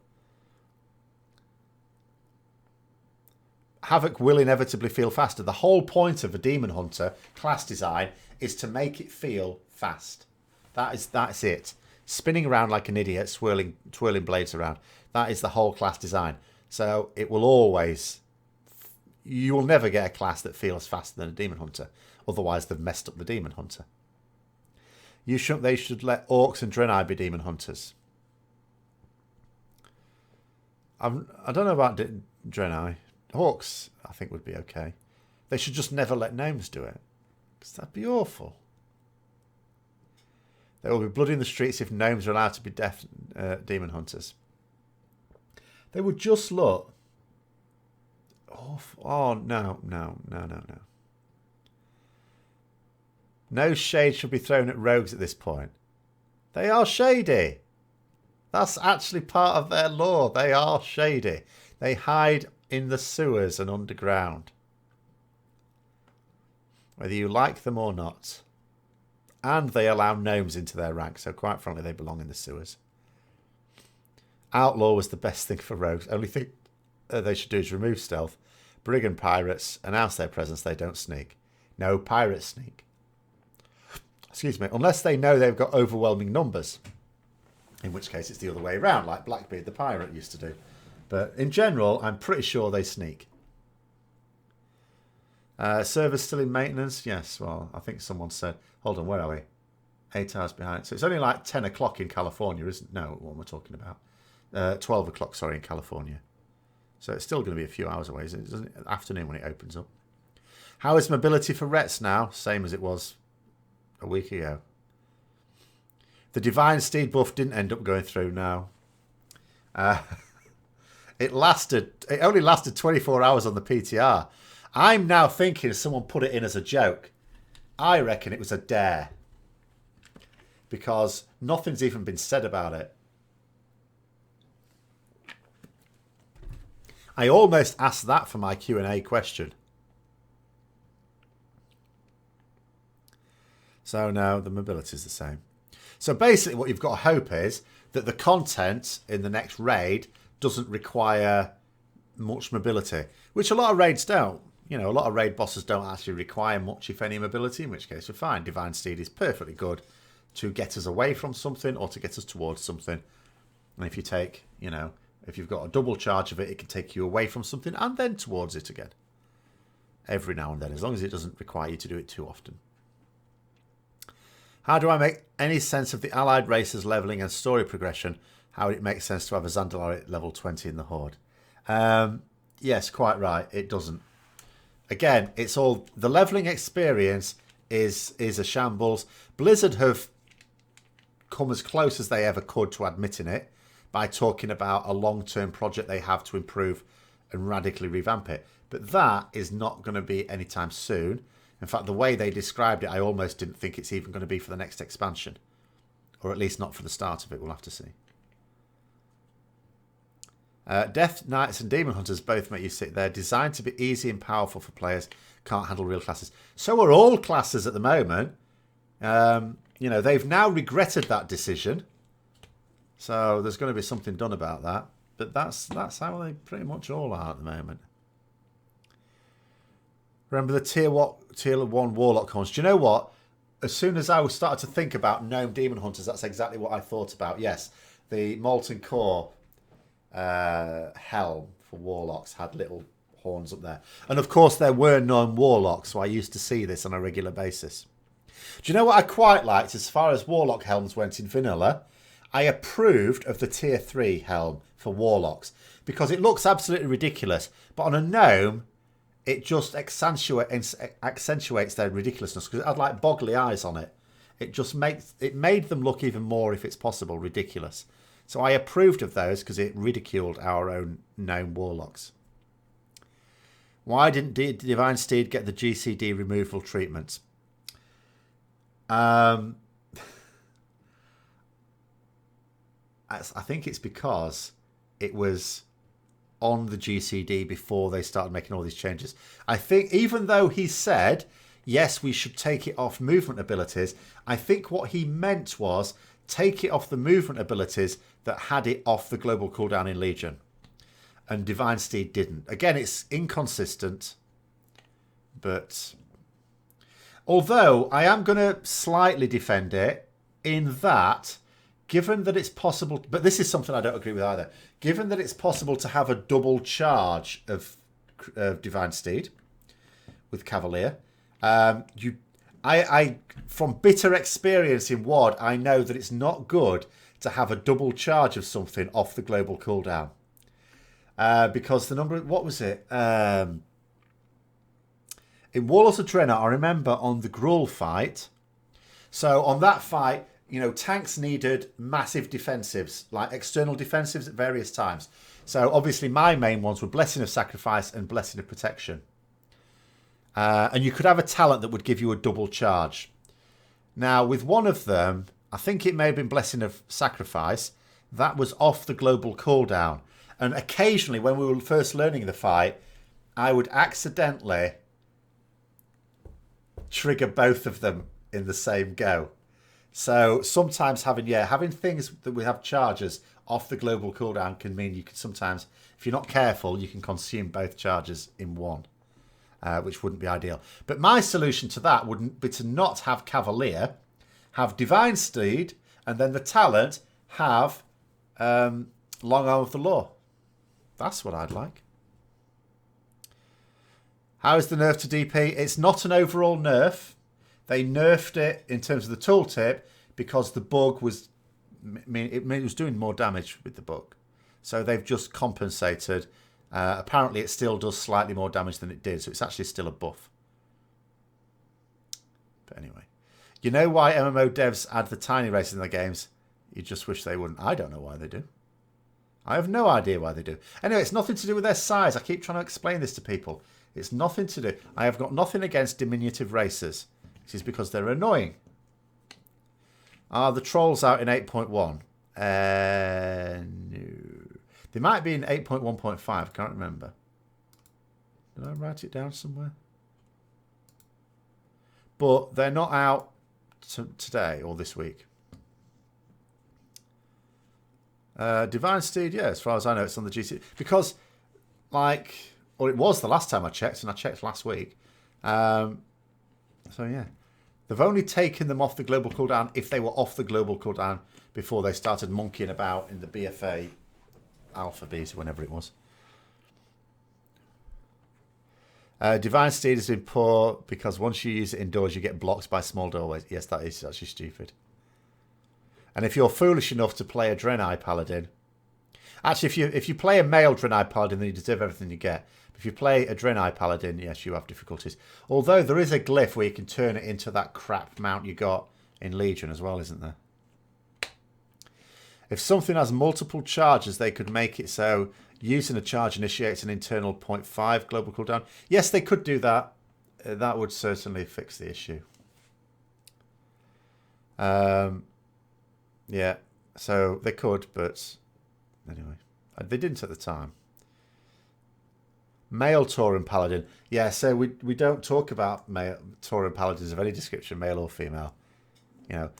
Speaker 1: Havoc will inevitably feel faster. The whole point of a Demon Hunter class design is to make it feel fast. That's it. Spinning around like an idiot, twirling blades around. That is the whole class design. So it will always... You will never get a class that feels faster than a Demon Hunter. Otherwise, they've messed up the Demon Hunter. They should let Orcs and Draenei be Demon Hunters. I don't know about Draenei. Orcs, I think, would be okay. They should just never let gnomes do it. Because that'd be awful. There will be blood in the streets if gnomes are allowed to be demon hunters. They would just look awful. Oh, no. No shade should be thrown at rogues at this point. They are shady. That's actually part of their lore. They are shady. They hide in the sewers and underground. Whether you like them or not. And they allow gnomes into their ranks, so quite frankly they belong in the sewers. Outlaw was the best thing for rogues. Only thing they should do is remove stealth. Brigand pirates announce their presence, they don't sneak. No, pirates sneak. Excuse me, unless they know they've got overwhelming numbers. In which case it's the other way around, like Blackbeard the pirate used to do. But in general, I'm pretty sure they sneak. Server's still in maintenance? Yes, well, I think someone said... Hold on, where are we? 8 hours behind. So it's only like 10 o'clock in California, isn't it? No, what am I talking about? 12 o'clock, sorry, in California. So it's still going to be a few hours away, isn't it? Isn't it? Afternoon when it opens up. How is mobility for Rets now? Same as it was a week ago. The Divine Steed buff didn't end up going through now. It only lasted 24 hours on the PTR. I'm now thinking someone put it in as a joke. I reckon it was a dare. Because nothing's even been said about it. I almost asked that for my Q&A question. So no, the mobility is the same. So basically what you've got to hope is that the content in the next raid doesn't require much mobility. Which a lot of raids don't. You know, a lot of raid bosses don't actually require much, if any, mobility, in which case we're fine. Divine Steed is perfectly good to get us away from something or to get us towards something. And if you take, you know, if you've got a double charge of it, it can take you away from something and then towards it again. Every now and then, as long as it doesn't require you to do it too often. How do I make any sense of the allied races leveling and story progression? How would it make sense to have a Zandalar at level 20 in the Horde? Yes, quite right. It doesn't. Again, it's all... The leveling experience is a shambles. Blizzard have come as close as they ever could to admitting it by talking about a long-term project they have to improve and radically revamp it. But that is not going to be anytime soon. In fact, the way they described it, I almost didn't think it's even going to be for the next expansion. Or at least not for the start of it. We'll have to see. Death Knights and Demon Hunters both make you sit there. Designed to be easy and powerful for players. Can't handle real classes. So are all classes at the moment. You know, they've now regretted that decision. So there's going to be something done about that. But that's how they pretty much all are at the moment. Remember the tier 1 Warlock cons? Do you know what? As soon as I started to think about Gnome Demon Hunters, that's exactly what I thought about. Yes, the Molten Core helm for Warlocks had little horns up there. And of course there were Gnome Warlocks, so I used to see this on a regular basis. Do you know what I quite liked as far as Warlock helms went in vanilla? I approved of the tier 3 helm for Warlocks because it looks absolutely ridiculous. But on a Gnome, it just accentuates their ridiculousness because it had like boggly eyes on it. It made them look even more, if it's possible, ridiculous. So I approved of those because it ridiculed our own Gnome Warlocks. Why didn't Divine Steed get the GCD removal treatment? I think it's because it was on the GCD before they started making all these changes. I think even though he said, yes, we should take it off movement abilities, I think what he meant was take it off the movement abilities that had it off the global cooldown in Legion. And Divine Steed didn't. Again, it's inconsistent. But although I am going to slightly defend it in that, given that it's possible... But this is something I don't agree with either. Given that it's possible to have a double charge of Divine Steed with Cavalier, I from bitter experience in WoD, I know that it's not good to have a double charge of something off the global cooldown. Because the number... What was it? In Warlords of Draenor, I remember on the Gruul fight. So on that fight, you know, tanks needed massive defensives, like external defensives at various times. So obviously my main ones were Blessing of Sacrifice and Blessing of Protection. And you could have a talent that would give you a double charge. Now, with one of them, I think it may have been Blessing of Sacrifice, that was off the global cooldown. And occasionally, when we were first learning the fight, I would accidentally trigger both of them in the same go. So sometimes having things that we have charges off the global cooldown can mean you can sometimes, if you're not careful, you can consume both charges in one. Which wouldn't be ideal. But my solution to that would be to not have Cavalier, have Divine Steed, and then the talent have Long Arm of the Law. That's what I'd like. How is the nerf to DP? It's not an overall nerf. They nerfed it in terms of the tooltip because the bug was... it was doing more damage with the bug. So they've just compensated... apparently it still does slightly more damage than it did, so it's actually still a buff. But anyway. You know why MMO devs add the tiny races in their games? You just wish they wouldn't. I don't know why they do. I have no idea why they do. Anyway, it's nothing to do with their size. I keep trying to explain this to people. It's nothing to do... I have got nothing against diminutive races. This is because they're annoying. Are the trolls out in 8.1? No. They might be in 8.1.5. I can't remember. Did I write it down somewhere? But they're not out today or this week. Divine Steed, yeah, as far as I know, it's on the GC. Because, like, or it was the last time I checked, and I checked last week. So, yeah. They've only taken them off the global cooldown if they were off the global cooldown before they started monkeying about in the BFA Alpha Beta, whenever it was. Divine Steed has been poor because once you use it indoors, you get blocked by small doorways. Yes, that is actually stupid. And if you're foolish enough to play a Draenei Paladin, actually, if you play a male Draenei Paladin, then you deserve everything you get. If you play a Draenei Paladin, yes, you have difficulties. Although there is a glyph where you can turn it into that crap mount you got in Legion as well, isn't there? If something has multiple charges, they could make it so using a charge initiates an internal 0.5 global cooldown. Yes, they could do that. That would certainly fix the issue. Yeah, so they could, but anyway, they didn't at the time. Male Tauren Paladin. Yeah, so we don't talk about male Tauren Paladins of any description, male or female. You know,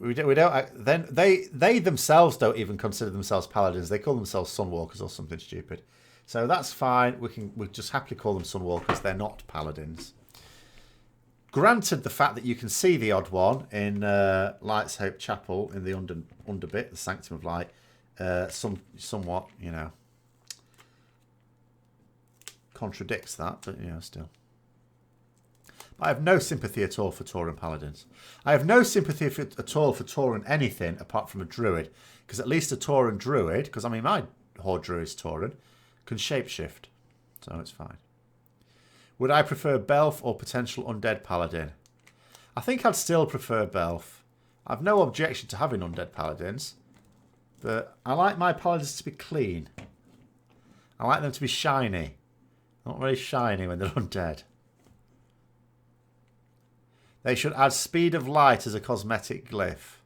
Speaker 1: we don't. Then they themselves don't even consider themselves paladins. They call themselves Sunwalkers or something stupid. So that's fine. We just happily call them Sunwalkers. They're not paladins. Granted, the fact that you can see the odd one in Light's Hope Chapel in the under bit, the Sanctum of Light, somewhat, you know, contradicts that, but you know, still. I have no sympathy at all for Tauren Paladins. I have no sympathy at all for Tauren anything apart from a Druid, because at least a Tauren Druid, because I mean my Horde Druid is Tauren, can shapeshift, so it's fine. Would I prefer Belf or potential Undead Paladin? I think I'd still prefer Belf. I've no objection to having Undead Paladins, but I like my Paladins to be clean. I like them to be shiny. Not very shiny when they're undead. They should add Speed of Light as a cosmetic glyph.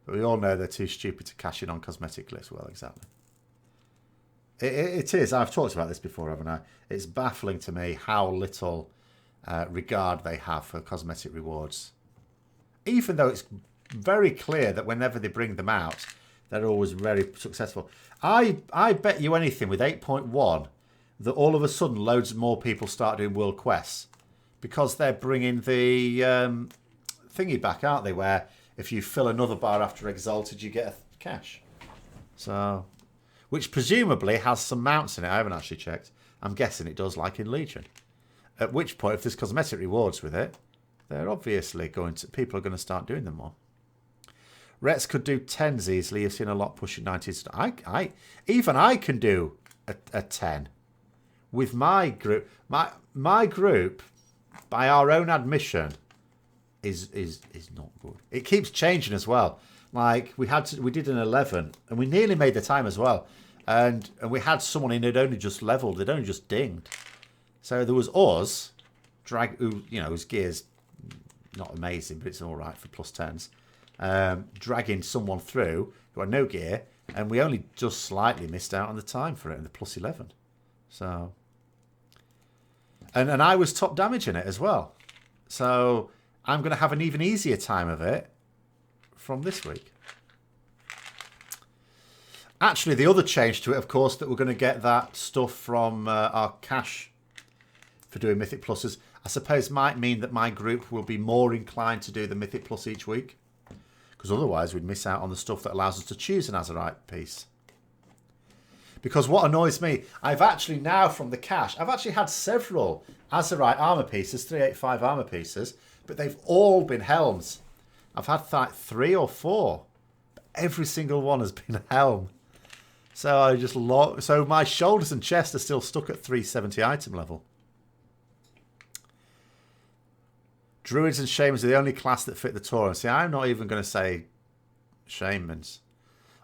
Speaker 1: But we all know they're too stupid to cash in on cosmetic glyphs. Well, exactly. It is. I've talked about this before, haven't I? It's baffling to me how little regard they have for cosmetic rewards. Even though it's very clear that whenever they bring them out, they're always very successful. I bet you anything with 8.1 that all of a sudden loads more people start doing world quests. Because they're bringing the thingy back, aren't they? Where if you fill another bar after Exalted, you get a cash. So, which presumably has some mounts in it. I haven't actually checked. I'm guessing it does, like in Legion. At which point, if there's cosmetic rewards with it, they're obviously going to. People are going to start doing them more. Rets could do 10s easily. You've seen a lot pushing 90s. Even I can do a 10 with my group. My group. By our own admission, is not good. It keeps changing as well. Like we did an 11, and we nearly made the time as well. And we had someone in who'd only just leveled, they'd only just dinged. So there was us, who you know, his gear's not amazing, but it's all right for plus 10s. Dragging someone through who had no gear, and we only just slightly missed out on the time for it in the plus 11. So. And I was top damage in it as well. So I'm going to have an even easier time of it from this week. Actually, the other change to it, of course, that we're going to get that stuff from our cash for doing Mythic Pluses, I suppose might mean that my group will be more inclined to do the Mythic Plus each week. Because otherwise we'd miss out on the stuff that allows us to choose an Azerite piece. Because what annoys me, I've actually now from the cache, I've actually had several Azerite armor pieces, 385 armor pieces, but they've all been helms. I've had like 3 or 4, but every single one has been a helm. So I just so my shoulders and chest are still stuck at 370 item level. Druids and Shamans are the only class that fit the Tauren. See, I'm not even going to say Shamans,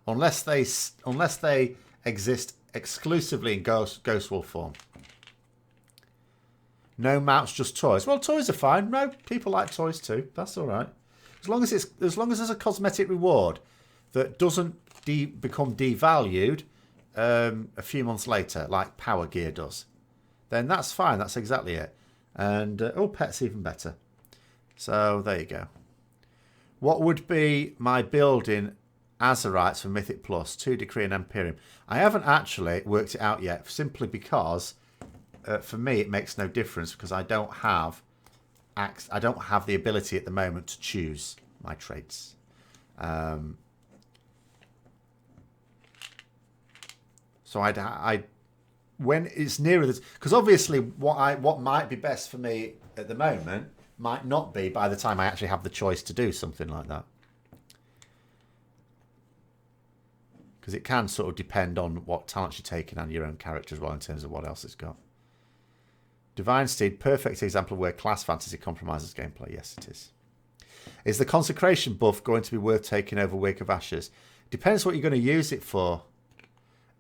Speaker 1: unless they exist exclusively in Ghost Wolf form. No mounts, just toys. Well, toys are fine. No, people like toys too. That's all right. As long as there's a cosmetic reward that doesn't become devalued a few months later, like Power Gear does, then that's fine. That's exactly it. And pet's even better. So there you go. What would be my build in Azerites for Mythic Plus, 2 Decree and Empyrean? I haven't actually worked it out yet, simply because for me it makes no difference because I don't have the ability at the moment to choose my traits. So when it's nearer this, because obviously what might be best for me at the moment might not be by the time I actually have the choice to do something like that. Because it can sort of depend on what talents you're taking and your own character as well in terms of what else it's got. Divine Steed, perfect example of where class fantasy compromises gameplay. Yes, it is. Is the consecration buff going to be worth taking over Wake of Ashes? Depends what you're going to use it for.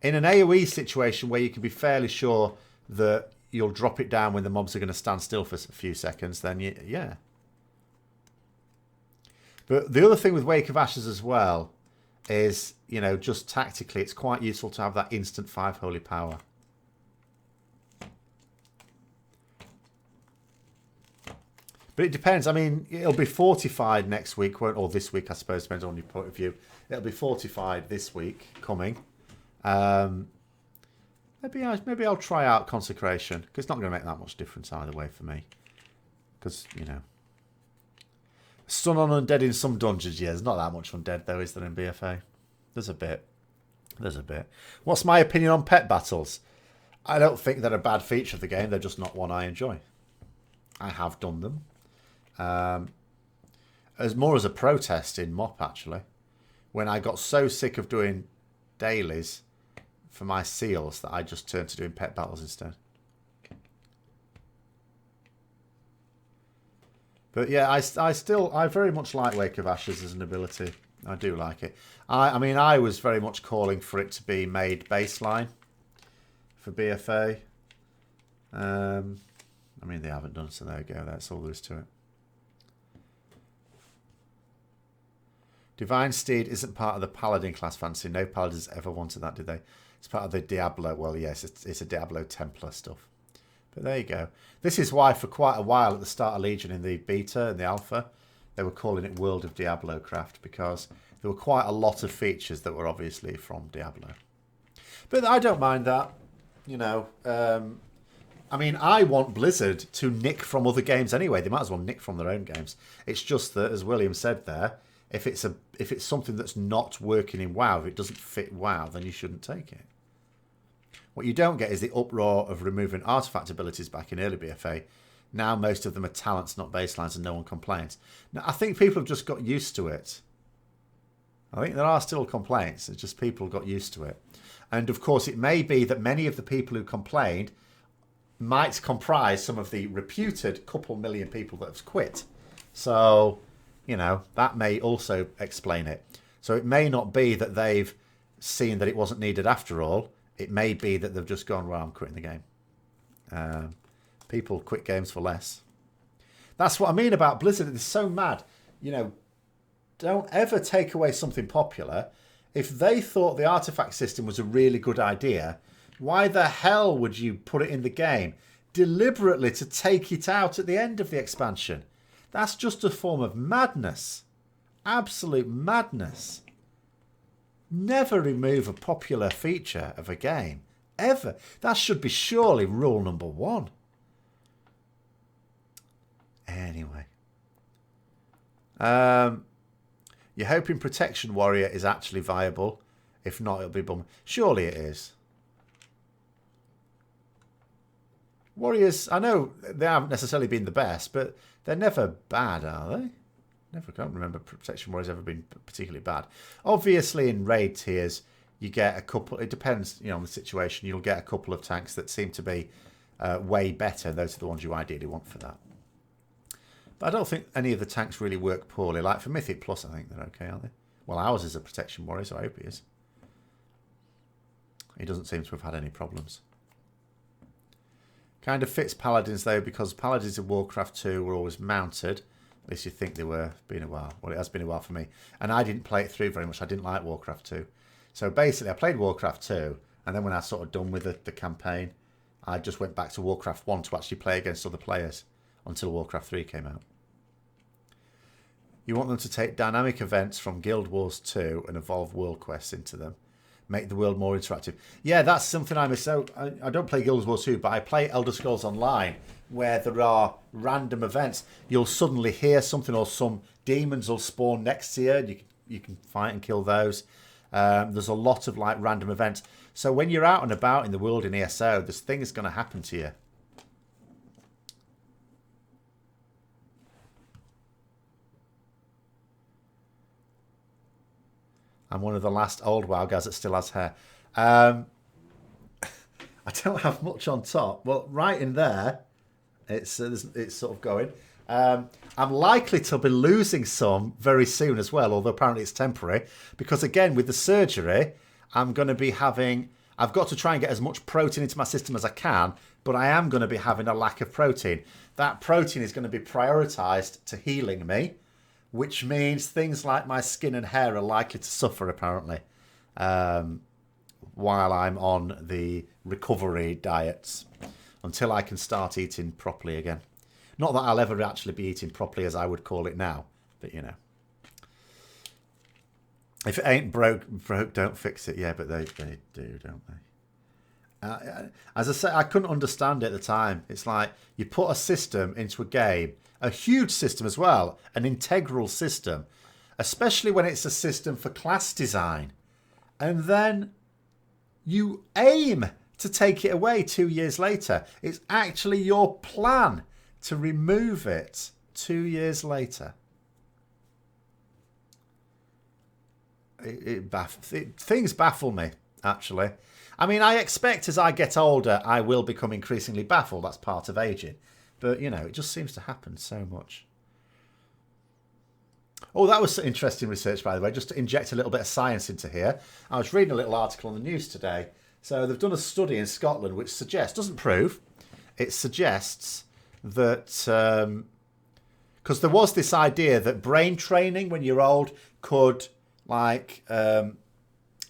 Speaker 1: In an AoE situation where you can be fairly sure that you'll drop it down when the mobs are going to stand still for a few seconds, then yeah. But the other thing with Wake of Ashes as well is, you know, just tactically, it's quite useful to have that instant 5 holy power. But it depends. I mean, it'll be fortified next week, or this week, I suppose, depends on your point of view. It'll be fortified this week, coming. Maybe I'll try out Consecration, because it's not going to make that much difference either way for me. Because, you know. Stun on undead in some dungeons, yeah. There's not that much undead, though, is there, in BFA? There's a bit. There's a bit. What's my opinion on pet battles? I don't think they're a bad feature of the game. They're just not one I enjoy. I have done them. As more as a protest in MOP, actually. When I got so sick of doing dailies for my seals that I just turned to doing pet battles instead. But yeah, I very much like Wake of Ashes as an ability. I do like it. I mean, I was very much calling for it to be made baseline for BFA. I mean, they haven't done, so there you go. That's all there is to it. Divine Steed isn't part of the Paladin class fantasy. No Paladins ever wanted that, did they? It's part of the Diablo. Well, yes, it's a Diablo Templar stuff. But there you go. This is why for quite a while at the start of Legion in the beta and the alpha, they were calling it World of Diablo Craft, because there were quite a lot of features that were obviously from Diablo. But I don't mind that. You know, I mean, I want Blizzard to nick from other games anyway. They might as well nick from their own games. It's just that, as William said there, if it's something that's not working in WoW, if it doesn't fit WoW, then you shouldn't take it. What you don't get is the uproar of removing artifact abilities back in early BFA. Now most of them are talents, not baselines, and no one complains. Now, I think people have just got used to it. I think there are still complaints. It's just people got used to it. And of course, it may be that many of the people who complained might comprise some of the reputed couple million people that have quit. So, you know, that may also explain it. So it may not be that they've seen that it wasn't needed after all. It may be that they've just gone, well, I'm quitting the game. People quit games for less. That's what I mean about Blizzard. It's so mad. You know, don't ever take away something popular. If they thought the artifact system was a really good idea, why the hell would you put it in the game deliberately to take it out at the end of the expansion? That's just a form of madness. Absolute madness. Never remove a popular feature of a game. Ever. That should be surely rule number 1. Anyway. You're hoping Protection Warrior is actually viable. If not, it'll be bum. Surely it is. Warriors, I know they haven't necessarily been the best, but they're never bad, are they? Never, can't remember Protection Warriors ever been particularly bad. Obviously, in raid tiers, you get a couple. It depends, you know, on the situation. You'll get a couple of tanks that seem to be way better. Those are the ones you ideally want for that. But I don't think any of the tanks really work poorly. Like for Mythic Plus, I think they're okay, aren't they? Well, ours is a Protection Warrior, so I hope he is. He doesn't seem to have had any problems. Kind of fits Paladins, though, because Paladins in Warcraft 2 were always mounted. At least you think they were. Been a while. Well, it has been a while for me. And I didn't play it through very much. I didn't like Warcraft 2. So basically, I played Warcraft 2, and then when I was sort of done with the campaign, I just went back to Warcraft 1 to actually play against other players until Warcraft 3 came out. You want them to take dynamic events from Guild Wars 2 and evolve world quests into them. Make the world more interactive. Yeah, that's something I miss out. I don't play Guild Wars 2, but I play Elder Scrolls Online, where there are random events. You'll suddenly hear something, or some demons will spawn next to you. You can fight and kill those. There's a lot of like random events. So when you're out and about in the world in ESO, there's things going to happen to you. I'm one of the last old WoW guys that still has hair. I don't have much on top. Well, right in there, it's sort of going. I'm likely to be losing some very soon as well, although apparently it's temporary. Because again, with the surgery, I'm going to be having... I've got to try and get as much protein into my system as I can, but I am going to be having a lack of protein. That protein is going to be prioritised to healing me, which means things like my skin and hair are likely to suffer, apparently, while I'm on the recovery diets, until I can start eating properly again. Not that I'll ever actually be eating properly as I would call it now, but you know. If it ain't broke, don't fix it. Yeah, but they do, don't they? As I say, I couldn't understand it at the time. It's like you put a system into a game, a huge system as well, an integral system, especially when it's a system for class design, and then you aim to take it away 2 years later. It's actually your plan to remove it 2 years later. Things baffle me, actually. I mean, I expect as I get older, I will become increasingly baffled. That's part of aging. But, you know, it just seems to happen so much. Oh, that was interesting research, by the way, just to inject a little bit of science into here. I was reading a little article on the news today. So they've done a study in Scotland which suggests, doesn't prove, it suggests that, because there was this idea that brain training when you're old could, like,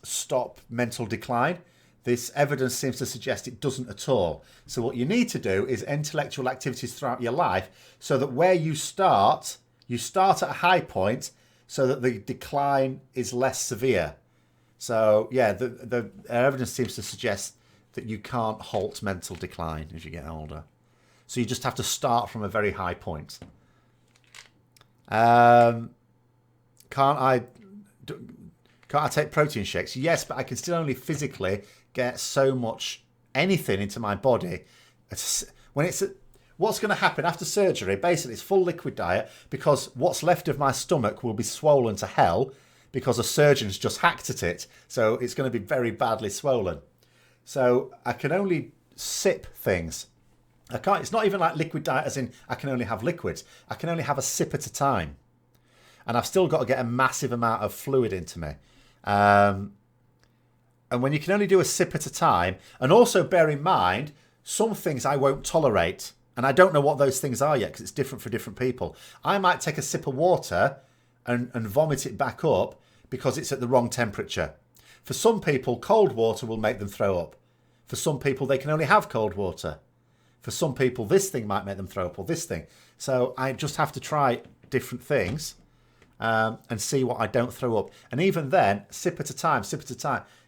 Speaker 1: stop mental decline. This evidence seems to suggest it doesn't at all. So what you need to do is intellectual activities throughout your life so that where you start at a high point so that the decline is less severe. So, yeah, the evidence seems to suggest that you can't halt mental decline as you get older. So you just have to start from a very high point. Can't I take protein shakes? Yes, but I can still only physically get so much anything into my body. What's going to happen after surgery? Basically, it's full liquid diet because what's left of my stomach will be swollen to hell because a surgeon's just hacked at it. So it's going to be very badly swollen. So I can only sip things. I can't. It's not even like liquid diet as in I can only have liquids. I can only have a sip at a time. And I've still got to get a massive amount of fluid into me. And when you can only do a sip at a time, and also bear in mind, some things I won't tolerate. And I don't know what those things are yet because it's different for different people. I might take a sip of water and vomit it back up because it's at the wrong temperature. For some people, cold water will make them throw up. For some people, they can only have cold water. For some people, this thing might make them throw up or this thing. So I just have to try different things and see what I don't throw up. And even then, sip at a time,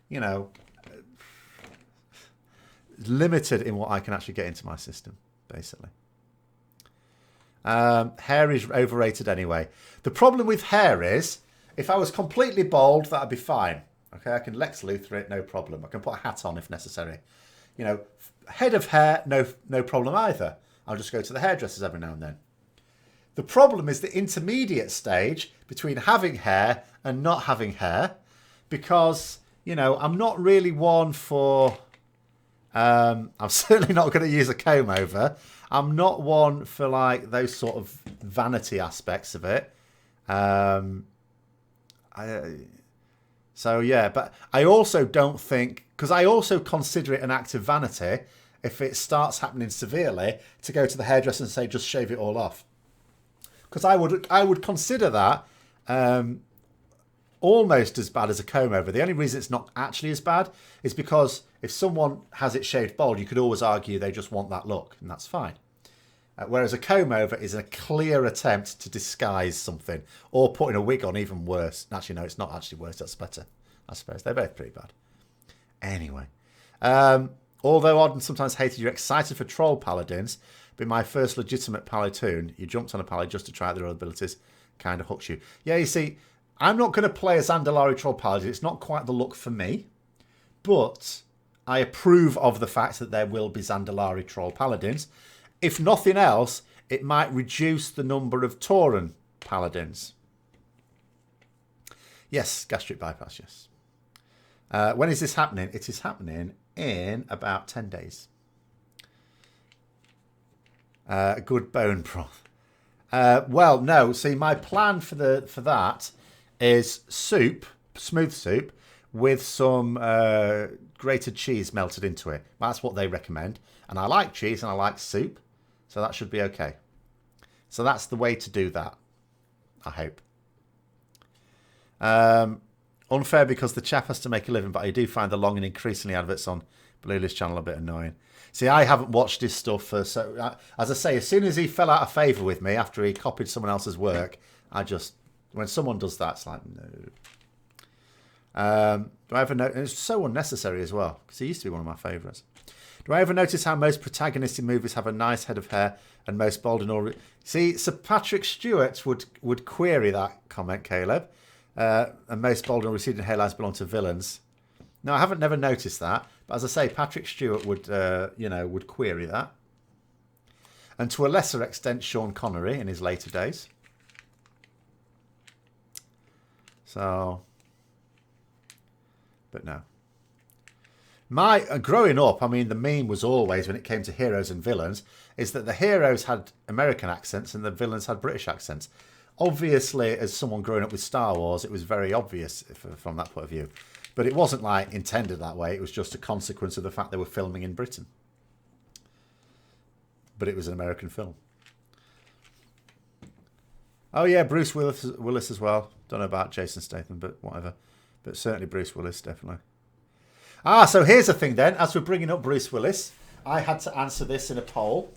Speaker 1: you know, limited in what I can actually get into my system, basically. Hair is overrated anyway. The problem with hair is, if I was completely bald, that'd be fine. Okay, I can Lex Luthor it, no problem. I can put a hat on if necessary. You know, head of hair, no problem either. I'll just go to the hairdressers every now and then. The problem is the intermediate stage between having hair and not having hair, because, you know, I'm not really one for... I'm certainly not going to use a comb over. I'm not one for, like, those sort of vanity aspects of it. So, yeah, but I also don't think... Because I also consider it an act of vanity if it starts happening severely to go to the hairdresser and say, just shave it all off. Because I would consider that almost as bad as a comb over. The only reason it's not actually as bad is because if someone has it shaved bald, you could always argue they just want that look, and that's fine. Whereas a comb over is a clear attempt to disguise something, or putting a wig on, even worse. Actually, no, it's not actually worse. That's better, I suppose. They're both pretty bad. Anyway, although odd and sometimes hated, you're excited for troll paladins. But my first legitimate Palatoon, you jumped on a Palad just to try out their own abilities. Kind of hooks you. Yeah, you see, I'm not going to play a Zandalari Troll Paladin. It's not quite the look for me. But I approve of the fact that there will be Zandalari Troll Paladins. If nothing else, it might reduce the number of Tauren Paladins. Yes, gastric bypass, yes. When is this happening? It is happening in about 10 days. Good bone broth. Well, no. See, my plan for that is soup, smooth soup, with some grated cheese melted into it. That's what they recommend. And I like cheese and I like soup, so that should be okay. So that's the way to do that, I hope. Unfair because the chap has to make a living, but I do find the long and increasingly adverts on Bluelist channel a bit annoying. See, I haven't watched his stuff for as I say, as soon as he fell out of favour with me after he copied someone else's work, when someone does that, it's like, no. Do I ever know? It's so unnecessary as well, because he used to be one of my favourites. Do I ever notice how most protagonists in movies have a nice head of hair and most bald and all? See, Sir Patrick Stewart would query that comment, Caleb. And most bald and receding hairlines belong to villains. No, I haven't never noticed that. But as I say, Patrick Stewart would query that. And to a lesser extent, Sean Connery in his later days. So, but no. Growing up, I mean, the meme was always, when it came to heroes and villains, is that the heroes had American accents and the villains had British accents. Obviously, as someone growing up with Star Wars, it was very obvious from that point of view. But it wasn't like intended that way. It was just a consequence of the fact they were filming in Britain. But it was an American film. Oh yeah, Bruce Willis as well. Don't know about Jason Statham, but whatever. But certainly Bruce Willis, definitely. So here's the thing then. As we're bringing up Bruce Willis, I had to answer this in a poll.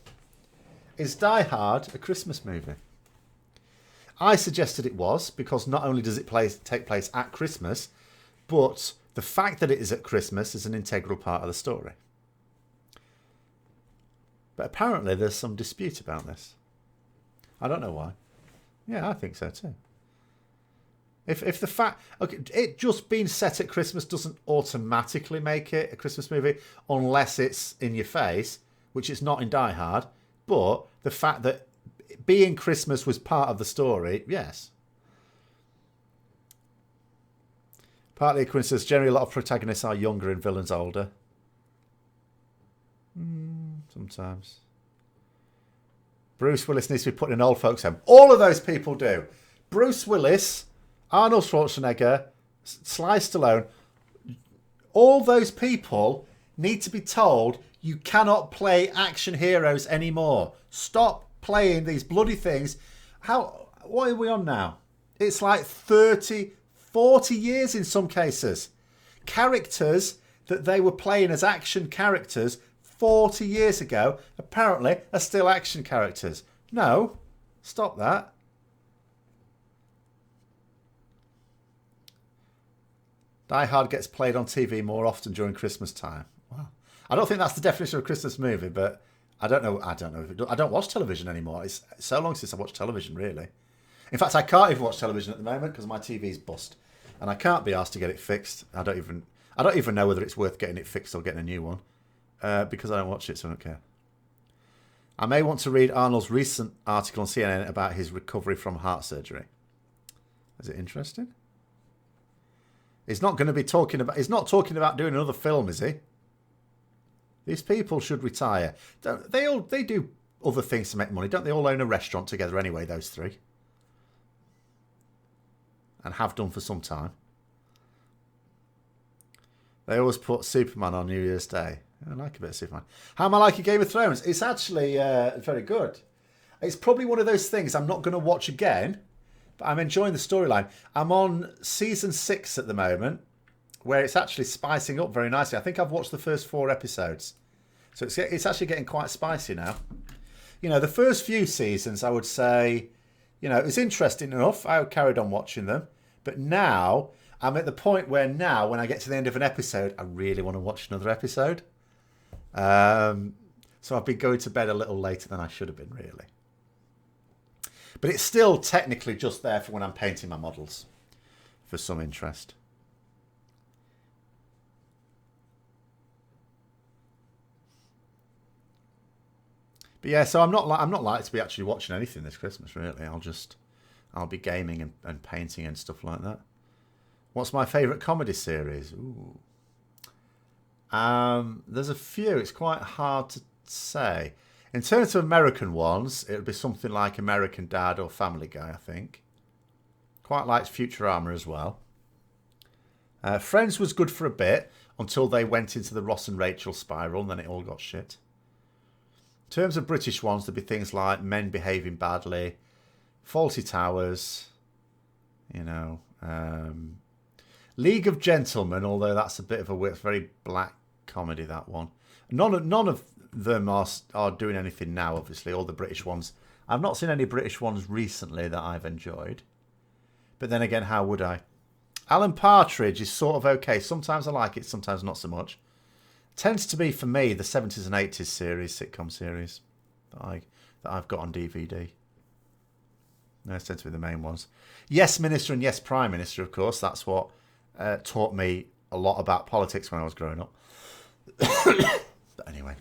Speaker 1: Is Die Hard a Christmas movie? I suggested it was, because not only does it take place at Christmas, but the fact that it is at Christmas is an integral part of the story. But apparently there's some dispute about this. I don't know why. Yeah, I think so too. If the fact... Okay, it just being set at Christmas doesn't automatically make it a Christmas movie, unless it's in your face, which it's not in Die Hard. But the fact that being Christmas was part of the story, yes. Partly a coincidence. Generally, a lot of protagonists are younger and villains older. Sometimes. Bruce Willis needs to be put in an old folks' home. All of those people do. Bruce Willis, Arnold Schwarzenegger, Sly Stallone, all those people need to be told you cannot play action heroes anymore. Stop playing these bloody things. What are we on now? It's like 30, 40 years in some cases. Characters that they were playing as action characters 40 years ago apparently are still action characters. No, stop that. Die Hard gets played on TV more often during Christmas time. Wow. I don't think that's the definition of a Christmas movie, but I don't know. I don't watch television anymore. It's so long since I watched television, really. In fact, I can't even watch television at the moment because my TV's bust, and I can't be asked to get it fixed. I don't even know whether it's worth getting it fixed or getting a new one because I don't watch it, so I don't care. I may want to read Arnold's recent article on CNN about his recovery from heart surgery. Is it interesting? He's not going to be talking about. He's not talking about doing another film, is he? These people should retire. They do other things to make money, don't they? All own a restaurant together anyway, those three, and have done for some time. They always put Superman on New Year's Day. I like a bit of Superman. How am I liking Game of Thrones? It's actually very good. It's probably one of those things I'm not going to watch again, but I'm enjoying the storyline. I'm on season 6 at the moment, where it's actually spicing up very nicely. I think I've watched the first 4 episodes. So it's actually getting quite spicy now. You know, the first few seasons, I would say, you know, it was interesting enough. I carried on watching them. But now, I'm at the point where now, when I get to the end of an episode, I really want to watch another episode. So I've been going to bed a little later than I should have been, really. But it's still technically just there for when I'm painting my models. for some interest. But yeah, so I'm not likely to be actually watching anything this Christmas. Really, I'll be gaming and painting and stuff like that. What's my favourite comedy series? Ooh. There's a few. It's quite hard to say. In terms of American ones, it would be something like American Dad or Family Guy, I think. Quite liked Futurama as well. Friends was good for a bit until they went into the Ross and Rachel spiral, and then it all got shit. In terms of British ones, there'd be things like Men Behaving Badly, Fawlty Towers, League of Gentlemen, although that's a bit of a very black comedy, that one. None of them are doing anything now, obviously, all the British ones. I've not seen any British ones recently that I've enjoyed. But then again, how would I? Alan Partridge is sort of okay. Sometimes I like it, sometimes not so much. Tends to be, for me, the 70s and 80s series, sitcom series that I've got on DVD. Those tend to be the main ones. Yes Minister and Yes Prime Minister, of course. That's what taught me a lot about politics when I was growing up. But anyway.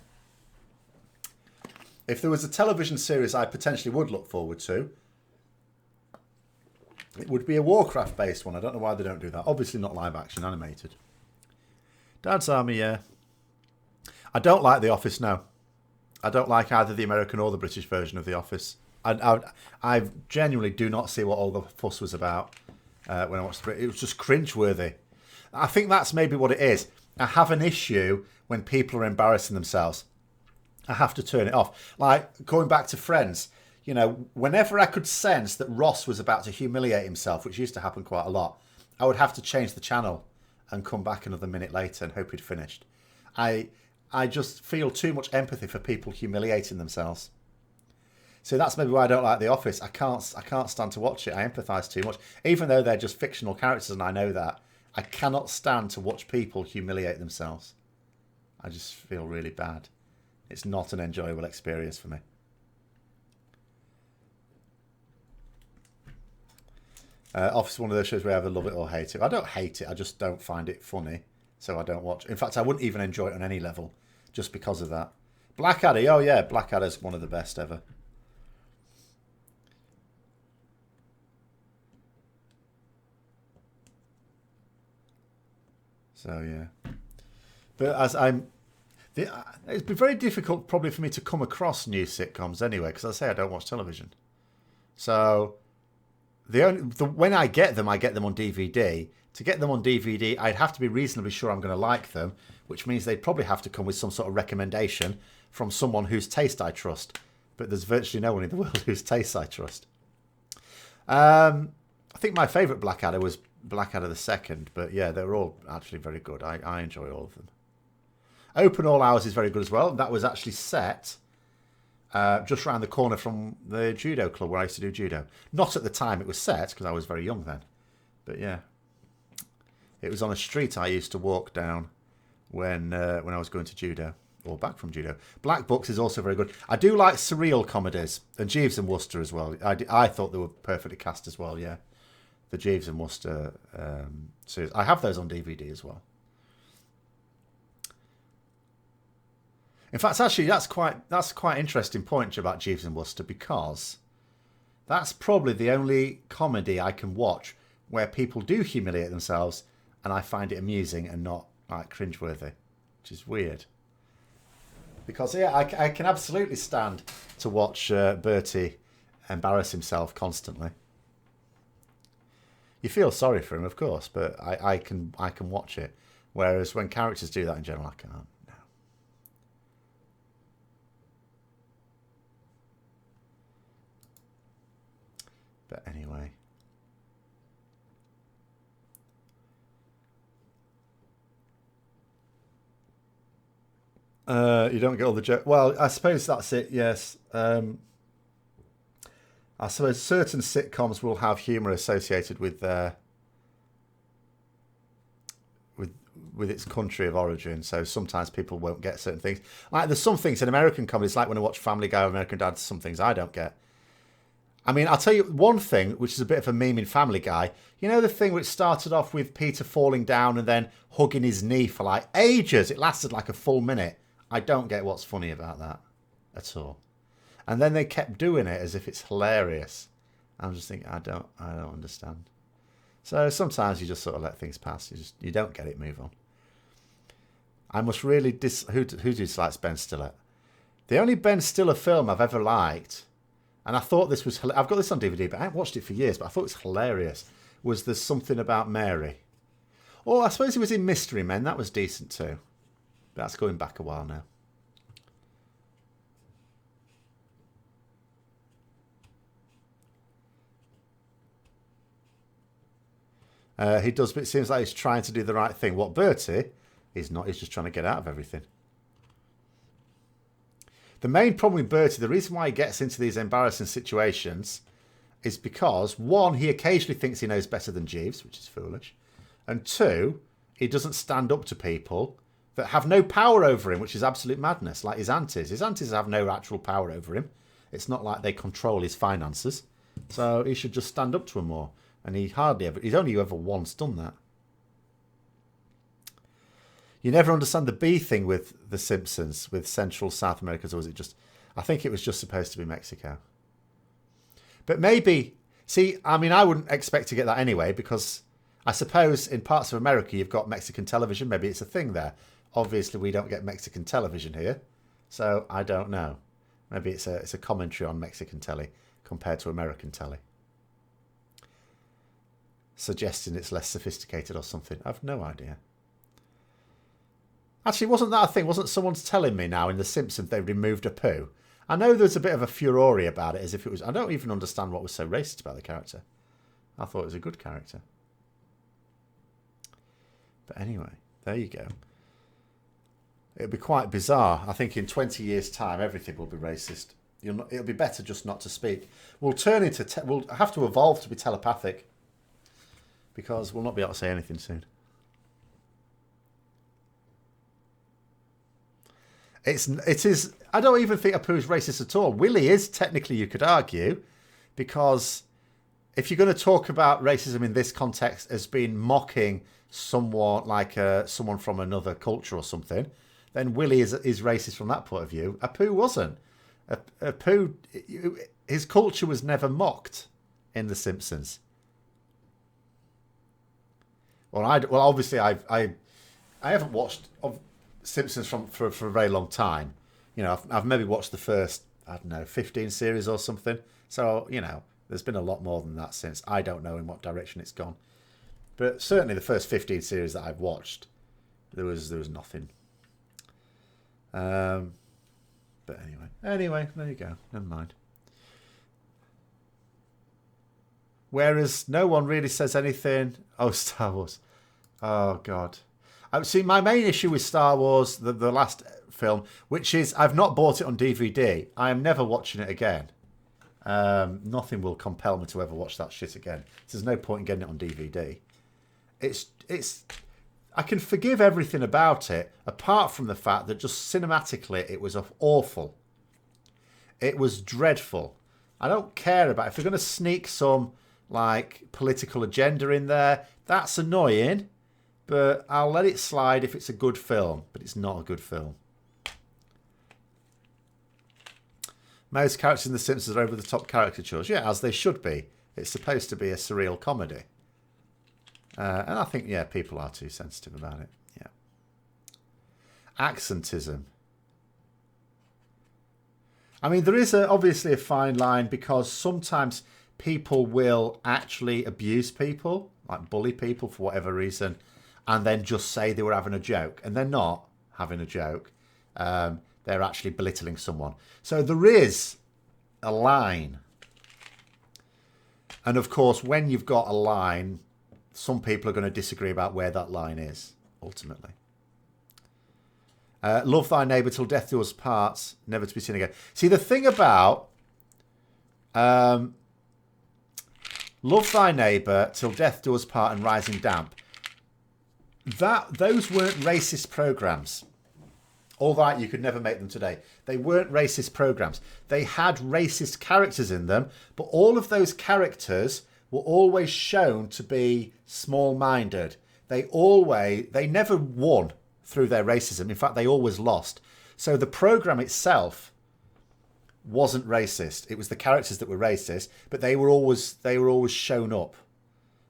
Speaker 1: If there was a television series I potentially would look forward to, it would be a Warcraft-based one. I don't know why they don't do that. Obviously not live action, animated. Dad's Army, yeah. I don't like The Office, no. I don't like either the American or the British version of The Office. I genuinely do not see what all the fuss was about when I watched it. It was just cringeworthy. I think that's maybe what it is. I have an issue when people are embarrassing themselves. I have to turn it off. Like, going back to Friends, whenever I could sense that Ross was about to humiliate himself, which used to happen quite a lot, I would have to change the channel and come back another minute later and hope he'd finished. I just feel too much empathy for people humiliating themselves. So that's maybe why I don't like The Office. I can't stand to watch it. I empathise too much. Even though they're just fictional characters and I know that, I cannot stand to watch people humiliate themselves. I just feel really bad. It's not an enjoyable experience for me. Office is one of those shows where I either love it or hate it. I don't hate it. I just don't find it funny. So I don't watch. In fact, I wouldn't even enjoy it on any level just because of that. Blackadder. Oh, yeah. Blackadder's one of the best ever. So, yeah. But it'd be very difficult probably for me to come across new sitcoms anyway, because I say I don't watch television. So when I get them on DVD. To get them on DVD, I'd have to be reasonably sure I'm going to like them, which means they'd probably have to come with some sort of recommendation from someone whose taste I trust. But there's virtually no one in the world whose taste I trust. I think my favourite Blackadder was Blackadder the Second, but yeah, they were all actually very good. I enjoy all of them. Open All Hours is very good as well. That was actually set just around the corner from the judo club where I used to do judo. Not at the time it was set, because I was very young then. But yeah. It was on a street I used to walk down when I was going to judo, or back from judo. Black Books is also very good. I do like surreal comedies, and Jeeves and Wooster as well. I thought they were perfectly cast as well, yeah. The Jeeves and Wooster series. I have those on DVD as well. In fact, actually, that's quite an interesting point about Jeeves and Wooster, because that's probably the only comedy I can watch where people do humiliate themselves and I find it amusing and not like cringeworthy, which is weird. Because yeah, I can absolutely stand to watch Bertie embarrass himself constantly. You feel sorry for him, of course, but I can watch it. Whereas when characters do that in general, I can't. No. But anyway. You don't get all the jokes. Well, I suppose that's it, yes. I suppose certain sitcoms will have humour associated with with its country of origin, so sometimes people won't get certain things. Like there's some things in American comedies, like when I watch Family Guy or American Dad, some things I don't get. I mean, I'll tell you one thing, which is a bit of a meme in Family Guy. You know the thing which started off with Peter falling down and then hugging his knee for like ages? It lasted like a full minute. I don't get what's funny about that at all. And then they kept doing it as if it's hilarious. I'm just thinking, I don't understand. So sometimes you just sort of let things pass. You don't get it, move on. I must really who dislikes Ben Stiller? The only Ben Stiller film I've ever liked, and I thought this was... I've got this on DVD, but I haven't watched it for years, but I thought it was hilarious, was There's Something About Mary. Or I suppose it was in Mystery Men. That was decent too. But that's going back a while now. He does, but it seems like he's trying to do the right thing. What, Bertie? He's not. He's just trying to get out of everything. The main problem with Bertie, the reason why he gets into these embarrassing situations is because, one, he occasionally thinks he knows better than Jeeves, which is foolish. And two, he doesn't stand up to people that have no power over him, which is absolute madness, like his aunties. His aunties have no actual power over him. It's not like they control his finances. So he should just stand up to them more. And he's only ever once done that. You never understand the B thing with The Simpsons, with Central South America, or was it just... I think it was just supposed to be Mexico. But maybe... See, I mean, I wouldn't expect to get that anyway, because I suppose in parts of America you've got Mexican television. Maybe it's a thing there. Obviously, we don't get Mexican television here, so I don't know. Maybe it's a commentary on Mexican telly compared to American telly. Suggesting it's less sophisticated or something. I've no idea. Actually, wasn't that a thing? Wasn't someone's telling me now in The Simpsons they removed Apu? I know there's a bit of a furore about it, as if it was... I don't even understand what was so racist about the character. I thought it was a good character. But anyway, there you go. It'll be quite bizarre. I think in 20 years' time, everything will be racist. It'll be better just not to speak. We'll turn into... we'll have to evolve to be telepathic. Because we'll not be able to say anything soon. It is. I don't even think Apu's racist at all. Willie is technically, you could argue, because if you're going to talk about racism in this context as being mocking someone like someone from another culture or something, then Willie is racist from that point of view. Apu wasn't. Apu, his culture was never mocked in The Simpsons. Well, obviously I haven't watched Simpsons for a very long time. You know, I've maybe watched the first, I don't know, 15 series or something. So, you know, there's been a lot more than that since. I don't know in what direction it's gone. But certainly the first 15 series that I've watched, there was nothing. But anyway, there you go. Never mind. Whereas no one really says anything. Oh, Star Wars. Oh, God. See, my main issue with Star Wars, the last film, which is I've not bought it on DVD. I am never watching it again. Nothing will compel me to ever watch that shit again. There's no point in getting it on DVD. I can forgive everything about it, apart from the fact that just cinematically it was awful. It was dreadful. I don't care about it. If they're going to sneak some like political agenda in there, that's annoying. But I'll let it slide if it's a good film. But it's not a good film. Most characters in The Simpsons are over-the-top caricatures. Yeah, as they should be. It's supposed to be a surreal comedy. And I think, yeah, people are too sensitive about it. Yeah. Accentism. I mean, there is obviously a fine line, because sometimes people will actually abuse people, like bully people for whatever reason, and then just say they were having a joke. And they're not having a joke. They're actually belittling someone. So there is a line. And of course, when you've got a line, some people are going to disagree about where that line is, ultimately. Love thy neighbour till death do us part, never to be seen again. See, the thing about love thy neighbour till death do us part and rising damp, those weren't racist programmes. All that, you could never make them today. They weren't racist programs. They had racist characters in them, but all of those characters were always shown to be small-minded. They never won through their racism. In fact, they always lost. So the program itself wasn't racist. It was the characters that were racist, but they were always shown up.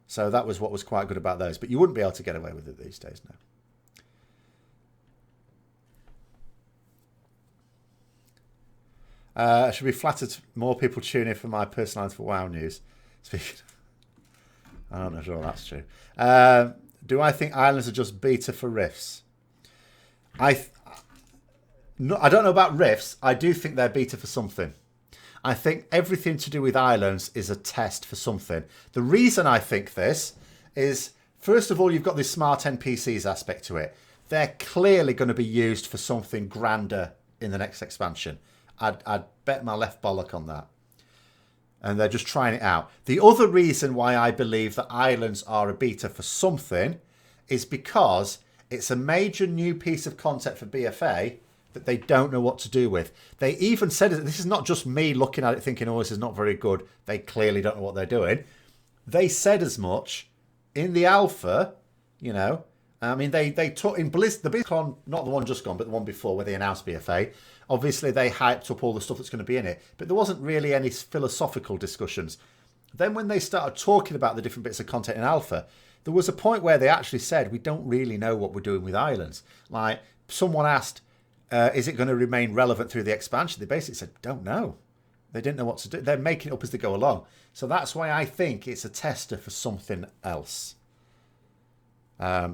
Speaker 1: So that was what was quite good about those. But you wouldn't be able to get away with it these days, no. I should be flattered more people tune in for my personal for WoW news. Speaking of, I'm not sure that's true. Do I think islands are just beta for rifts? I don't know about rifts. I do think they're beta for something. I think everything to do with islands is a test for something. The reason I think this is, first of all, you've got this smart NPCs aspect to it. They're clearly going to be used for something grander in the next expansion. I'd bet my left bollock on that. And they're just trying it out. The other reason why I believe that islands are a beta for something is because it's a major new piece of content for BFA that they don't know what to do with. They even said, this is not just me looking at it thinking, oh, this is not very good. They clearly don't know what they're doing. They said as much in the alpha, you know. I mean, they took in the BlizzCon, not the one just gone, but the one before where they announced BFA. Obviously, they hyped up all the stuff that's going to be in it, but there wasn't really any philosophical discussions. Then when they started talking about the different bits of content in alpha, there was a point where they actually said, we don't really know what we're doing with islands. Like, someone asked, is it going to remain relevant through the expansion? They basically said, don't know. They didn't know what to do. They're making it up as they go along. So that's why I think it's a tester for something else.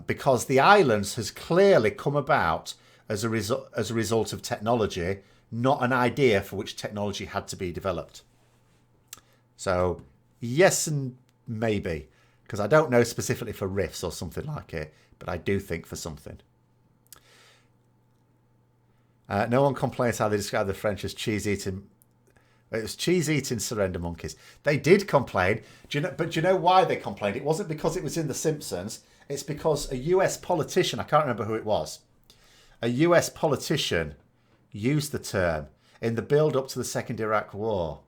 Speaker 1: Because the islands has clearly come about as a result of technology, not an idea for which technology had to be developed. So yes and maybe, because I don't know specifically for rifts or something like it, but I do think for something. No one complains how they describe the French as cheese-eating. It was cheese-eating surrender monkeys. They did complain, but do you know why they complained? It wasn't because it was in The Simpsons. It's because a US politician, I can't remember who it was, a US politician used the term in the build-up to the Second Iraq War.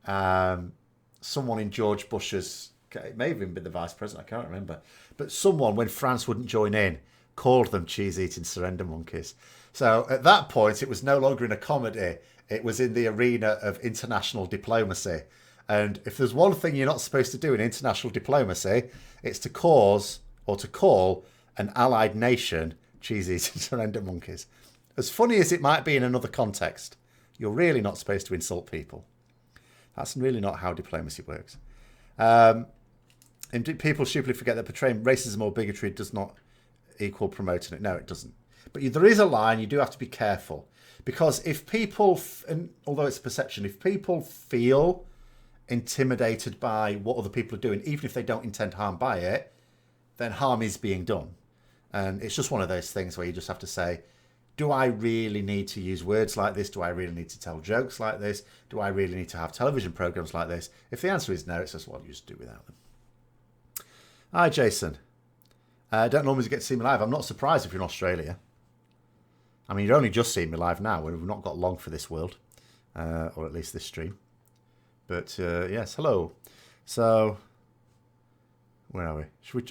Speaker 1: Someone in George Bush's, it may have even been the vice president, I can't remember, but someone, when France wouldn't join in, called them cheese-eating surrender monkeys. So at that point, it was no longer in a comedy. It was in the arena of international diplomacy. And if there's one thing you're not supposed to do in international diplomacy, it's to cause or to call an allied nation cheese-eating surrender monkeys. As funny as it might be in another context, you're really not supposed to insult people. That's really not how diplomacy works. And people stupidly forget that portraying racism or bigotry does not equal promoting it. No, it doesn't. But there is a line, you do have to be careful. Because if people, and although it's a perception, if people feel intimidated by what other people are doing, even if they don't intend harm by it, then harm is being done. And it's just one of those things where you just have to say, do I really need to use words like this? Do I really need to tell jokes like this? Do I really need to have television programs like this? If the answer is no, it's just what you just do without them. Hi, Jason. Don't normally get to see me live. I'm not surprised if you're in Australia. I mean, you're only just seeing me live now. We've not got long for this world, or at least this stream. But yes, hello. So, where are we?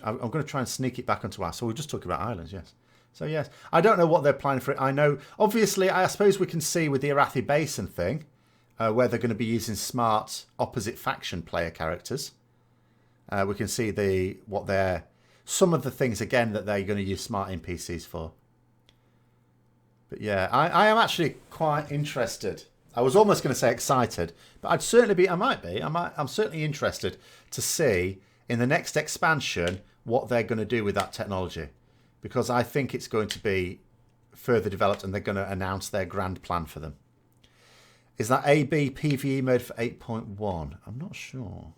Speaker 1: I'm going to try and sneak it back onto us. So we're just talking about islands, yes. So yes, I don't know what they're planning for it. I know, obviously, I suppose we can see with the Arathi Basin thing, where they're going to be using smart opposite faction player characters. We can see some of the things again that they're going to use smart NPCs for. But yeah, I am actually quite interested. I was almost going to say excited, but I'm certainly interested to see in the next expansion what they're going to do with that technology. Because I think it's going to be further developed and they're going to announce their grand plan for them. Is that AB PvE mode for 8.1? I'm not sure.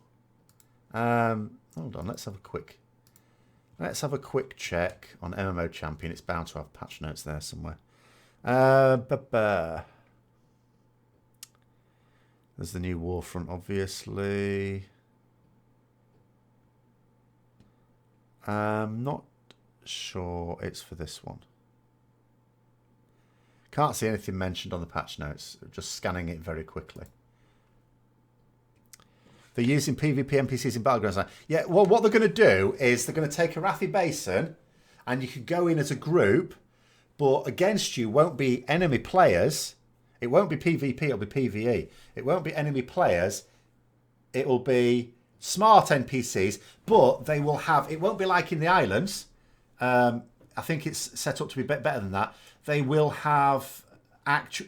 Speaker 1: Hold on, let's have a quick check on MMO Champion. It's bound to have patch notes there somewhere. There's the new Warfront, obviously. I'm not sure it's for this one. Can't see anything mentioned on the patch notes. Just scanning it very quickly. They're using PvP NPCs in Battlegrounds now. Yeah, well, what they're going to do is they're going to take a Arathi Basin, and you can go in as a group, but against you won't be enemy players. It won't be PvP, it'll be PvE. It won't be enemy players. It will be smart NPCs, but they will have... It won't be like in the islands. I think it's set up to be better than that. They will have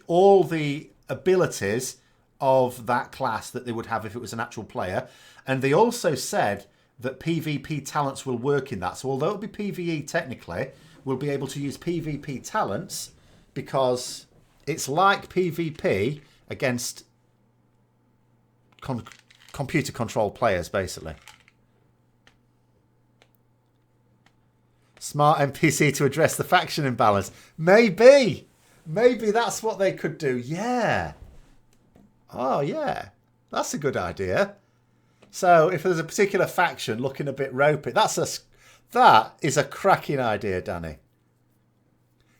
Speaker 1: all the abilities of that class that they would have if it was an actual player. And they also said that PvP talents will work in that. So although it'll be PvE technically, we'll be able to use PvP talents because it's like PvP against computer controlled players, basically. Smart NPC to address the faction imbalance. Maybe. Maybe that's what they could do. Yeah. Oh, yeah. That's a good idea. So if there's a particular faction looking a bit ropey, that is a cracking idea, Danny.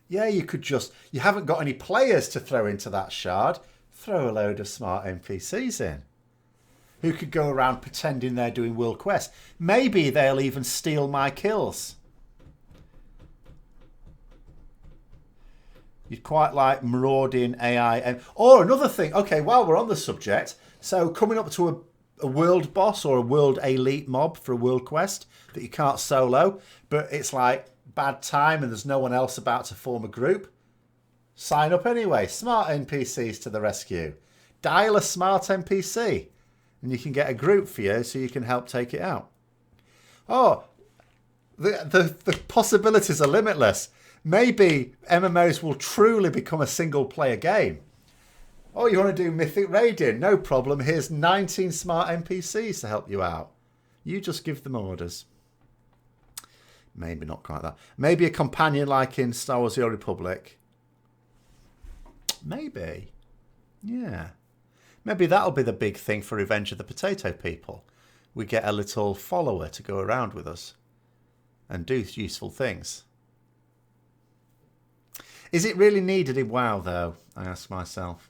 Speaker 1: Yeah, you could just... You haven't got any players to throw into that shard. Throw a load of smart NPCs in. Who could go around pretending they're doing world quests. Maybe they'll even steal my kills. You'd quite like marauding AI. Or another thing. Okay, while we're on the subject. So coming up to a world boss or a world elite mob for a world quest that you can't solo. But it's like bad time and there's no one else about to form a group. Sign up anyway. Smart NPCs to the rescue. Dial a smart NPC. And you can get a group for you so you can help take it out. Oh, the possibilities are limitless. Maybe MMOs will truly become a single-player game. Oh, you want to do Mythic Raiding? No problem. Here's 19 smart NPCs to help you out. You just give them orders. Maybe not quite that. Maybe a companion like in Star Wars The Old Republic. Maybe. Yeah. Maybe that'll be the big thing for Revenge of the Potato People. We get a little follower to go around with us and do useful things. Is it really needed in WoW, though? I ask myself.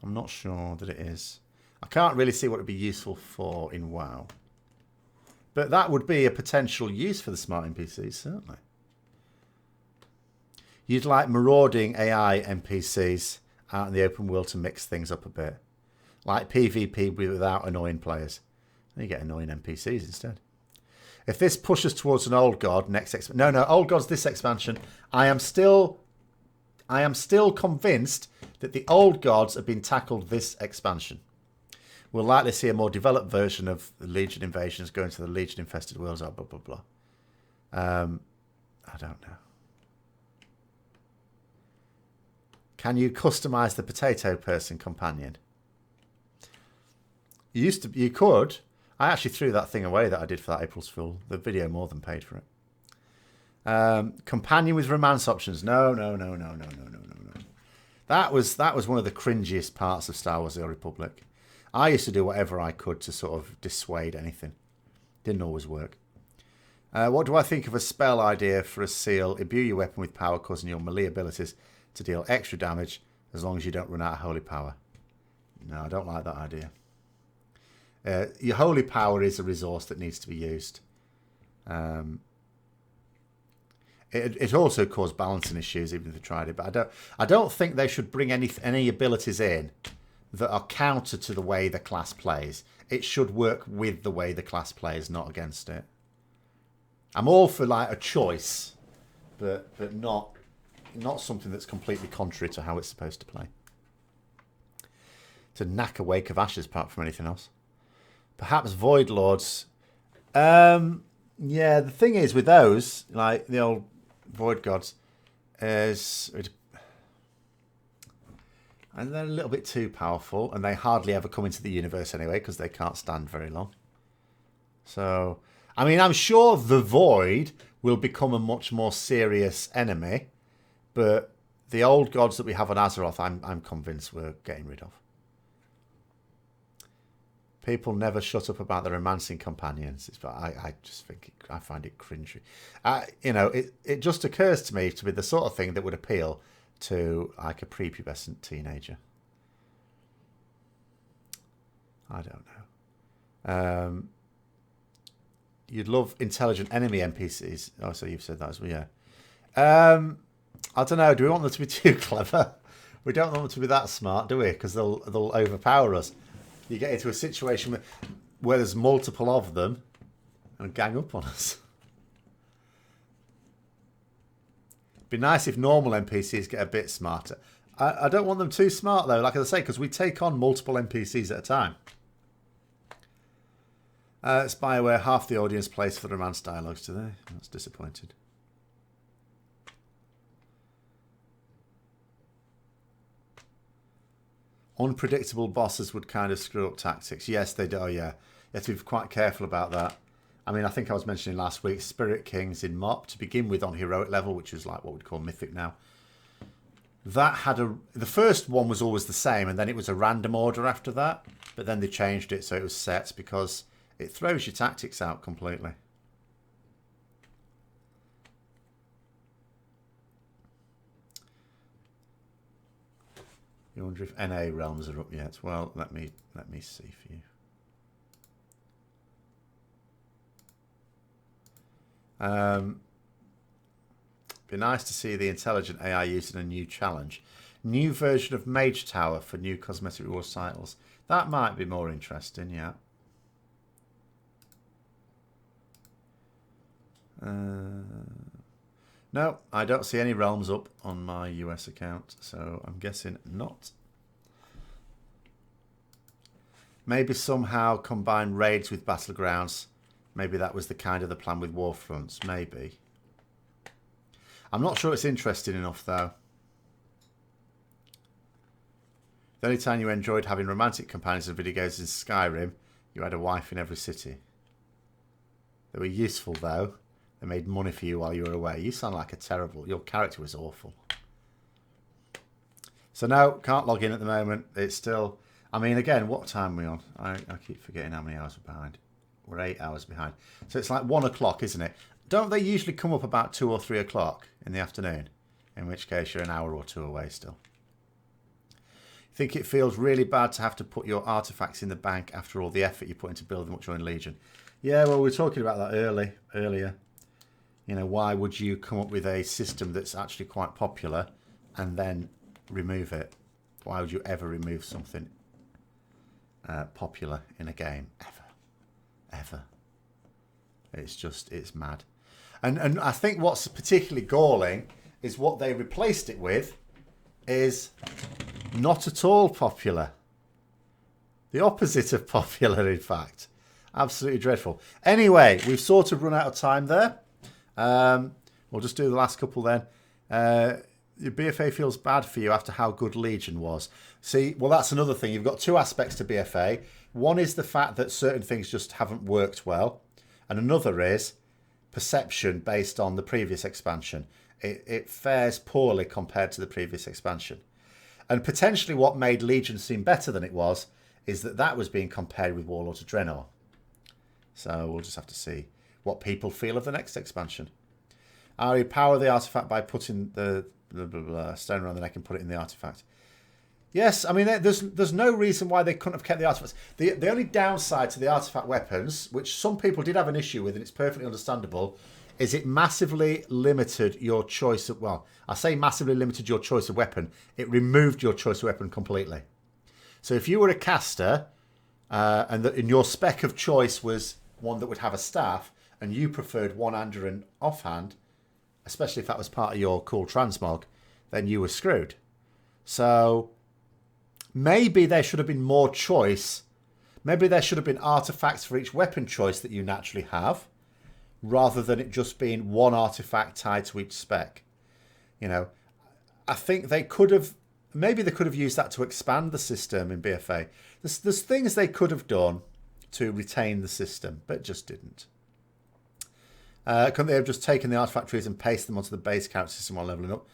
Speaker 1: I'm not sure that it is. I can't really see what it would be useful for in WoW. But that would be a potential use for the smart NPCs, certainly. You'd like marauding AI NPCs out in the open world to mix things up a bit. Like PvP without annoying players. Then you get annoying NPCs instead. If this pushes towards an old god next expansion... No, old god's this expansion. I am still convinced that the old gods have been tackled this expansion. We'll likely see a more developed version of the Legion invasions going to the Legion infested worlds, blah, blah, blah. I don't know. Can you customize the potato person companion? You could. I actually threw that thing away that I did for that April's Fool. The video more than paid for it. Companion with romance options. No. That was one of the cringiest parts of Star Wars The Old Republic. I used to do whatever I could to sort of dissuade anything. Didn't always work. What do I think of a spell idea for a seal? Imbue your weapon with power, causing your melee abilities to deal extra damage as long as you don't run out of holy power. No, I don't like that idea. Your holy power is a resource that needs to be used. It also caused balancing issues even if they tried it. But I don't think they should bring any abilities in that are counter to the way the class plays. It should work with the way the class plays, not against it. I'm all for like a choice, but not something that's completely contrary to how it's supposed to play. To knack a wake of ashes, apart from anything else. Perhaps Void Lords. Yeah, the thing is with those, like the old Void Gods, and they're a little bit too powerful, and they hardly ever come into the universe anyway, because they can't stand very long. So, I mean, I'm sure the Void will become a much more serious enemy, but the old gods that we have on Azeroth, I'm convinced we're getting rid of. People never shut up about the romancing companions. I just think I find it cringy. You know, it just occurs to me to be the sort of thing that would appeal to like a prepubescent teenager. I don't know. You'd love intelligent enemy NPCs. Oh, so you've said that as well, yeah. I don't know. Do we want them to be too clever? We don't want them to be that smart, do we? Because they'll overpower us. You get into a situation where there's multiple of them and gang up on us. It'd be nice if normal NPCs get a bit smarter. I don't want them too smart, though, like I say, because we take on multiple NPCs at a time. It's BioWare, half the audience plays for the romance dialogues today. That's disappointed. Unpredictable bosses would kind of screw up tactics. Yes, they do. Oh, yeah. You have to be quite careful about that. I mean, I think I was mentioning last week, Spirit Kings in MOP, to begin with on heroic level, which is like what we'd call mythic now. That had the first one was always the same, and then it was a random order after that. But then they changed it so it was set because it throws your tactics out completely. You wonder if NA realms are up yet? Well, let me see for you. Be nice to see the intelligent AI used in a new challenge. New version of Mage Tower for new cosmetic reward titles. That might be more interesting, yeah. No, I don't see any realms up on my US account, so I'm guessing not. Maybe somehow combine raids with battlegrounds. Maybe that was the kind of the plan with Warfronts. Maybe. I'm not sure it's interesting enough, though. The only time you enjoyed having romantic companions in video games in Skyrim, you had a wife in every city. They were useful, though. They made money for you while you were away. You sound like a terrible... Your character was awful. So no, can't log in at the moment. It's still... I mean, again, what time are we on? I keep forgetting how many hours we're behind. We're 8 hours behind. So it's like 1 o'clock, isn't it? Don't they usually come up about 2 or 3 o'clock in the afternoon? In which case you're an hour or 2 away still. Think it feels really bad to have to put your artifacts in the bank after all the effort you put into building what you're in Legion. Yeah, well, we were talking about that earlier. You know, why would you come up with a system that's actually quite popular and then remove it? Why would you ever remove something popular in a game? Ever. It's mad. And I think what's particularly galling is what they replaced it with is not at all popular. The opposite of popular, in fact. Absolutely dreadful. Anyway, we've sort of run out of time there. We'll just do the last couple then. Your BFA feels bad for you after how good Legion was. See, well, that's another thing. You've got 2 aspects to BFA. One is the fact that certain things just haven't worked well. And another is perception based on the previous expansion. It fares poorly compared to the previous expansion. And potentially what made Legion seem better than it was is that was being compared with Warlords of Draenor. So we'll just have to see what people feel of the next expansion. I power the artifact by putting the stone around the neck and put it in the artifact. Yes, I mean, there's no reason why they couldn't have kept the artifacts. The only downside to the artifact weapons, which some people did have an issue with, and it's perfectly understandable, is it massively limited your choice of... Well, I say massively limited your choice of weapon. It removed your choice of weapon completely. So if you were a caster, and your spec of choice was one that would have a staff, and you preferred one-hander and offhand, especially if that was part of your cool transmog, then you were screwed. So maybe there should have been more choice. Maybe there should have been artifacts for each weapon choice that you naturally have, rather than it just being one artifact tied to each spec. You know, I think they could have... Maybe they could have used that to expand the system in BFA. There's things they could have done to retain the system, but just didn't. Couldn't they have just taken the artifact trees and pasted them onto the base character system while leveling up?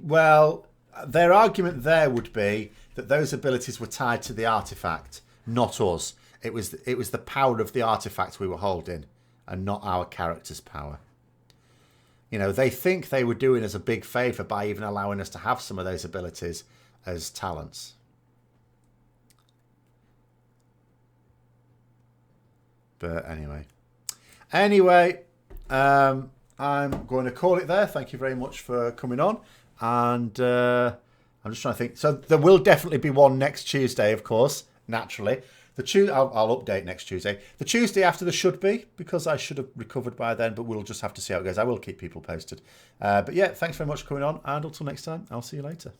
Speaker 1: Well, their argument there would be that those abilities were tied to the artifact not us. It was the power of the artifact we were holding and not our character's power. You know, they think they were doing us a big favour by even allowing us to have some of those abilities as talents. But anyway. I'm going to call it there. Thank you very much for coming on. And I'm just trying to think. So there will definitely be one next Tuesday, of course, naturally. I'll update next Tuesday. The Tuesday after there should be, because I should have recovered by then, but we'll just have to see how it goes. I will keep people posted. But yeah, thanks very much for coming on. And until next time, I'll see you later.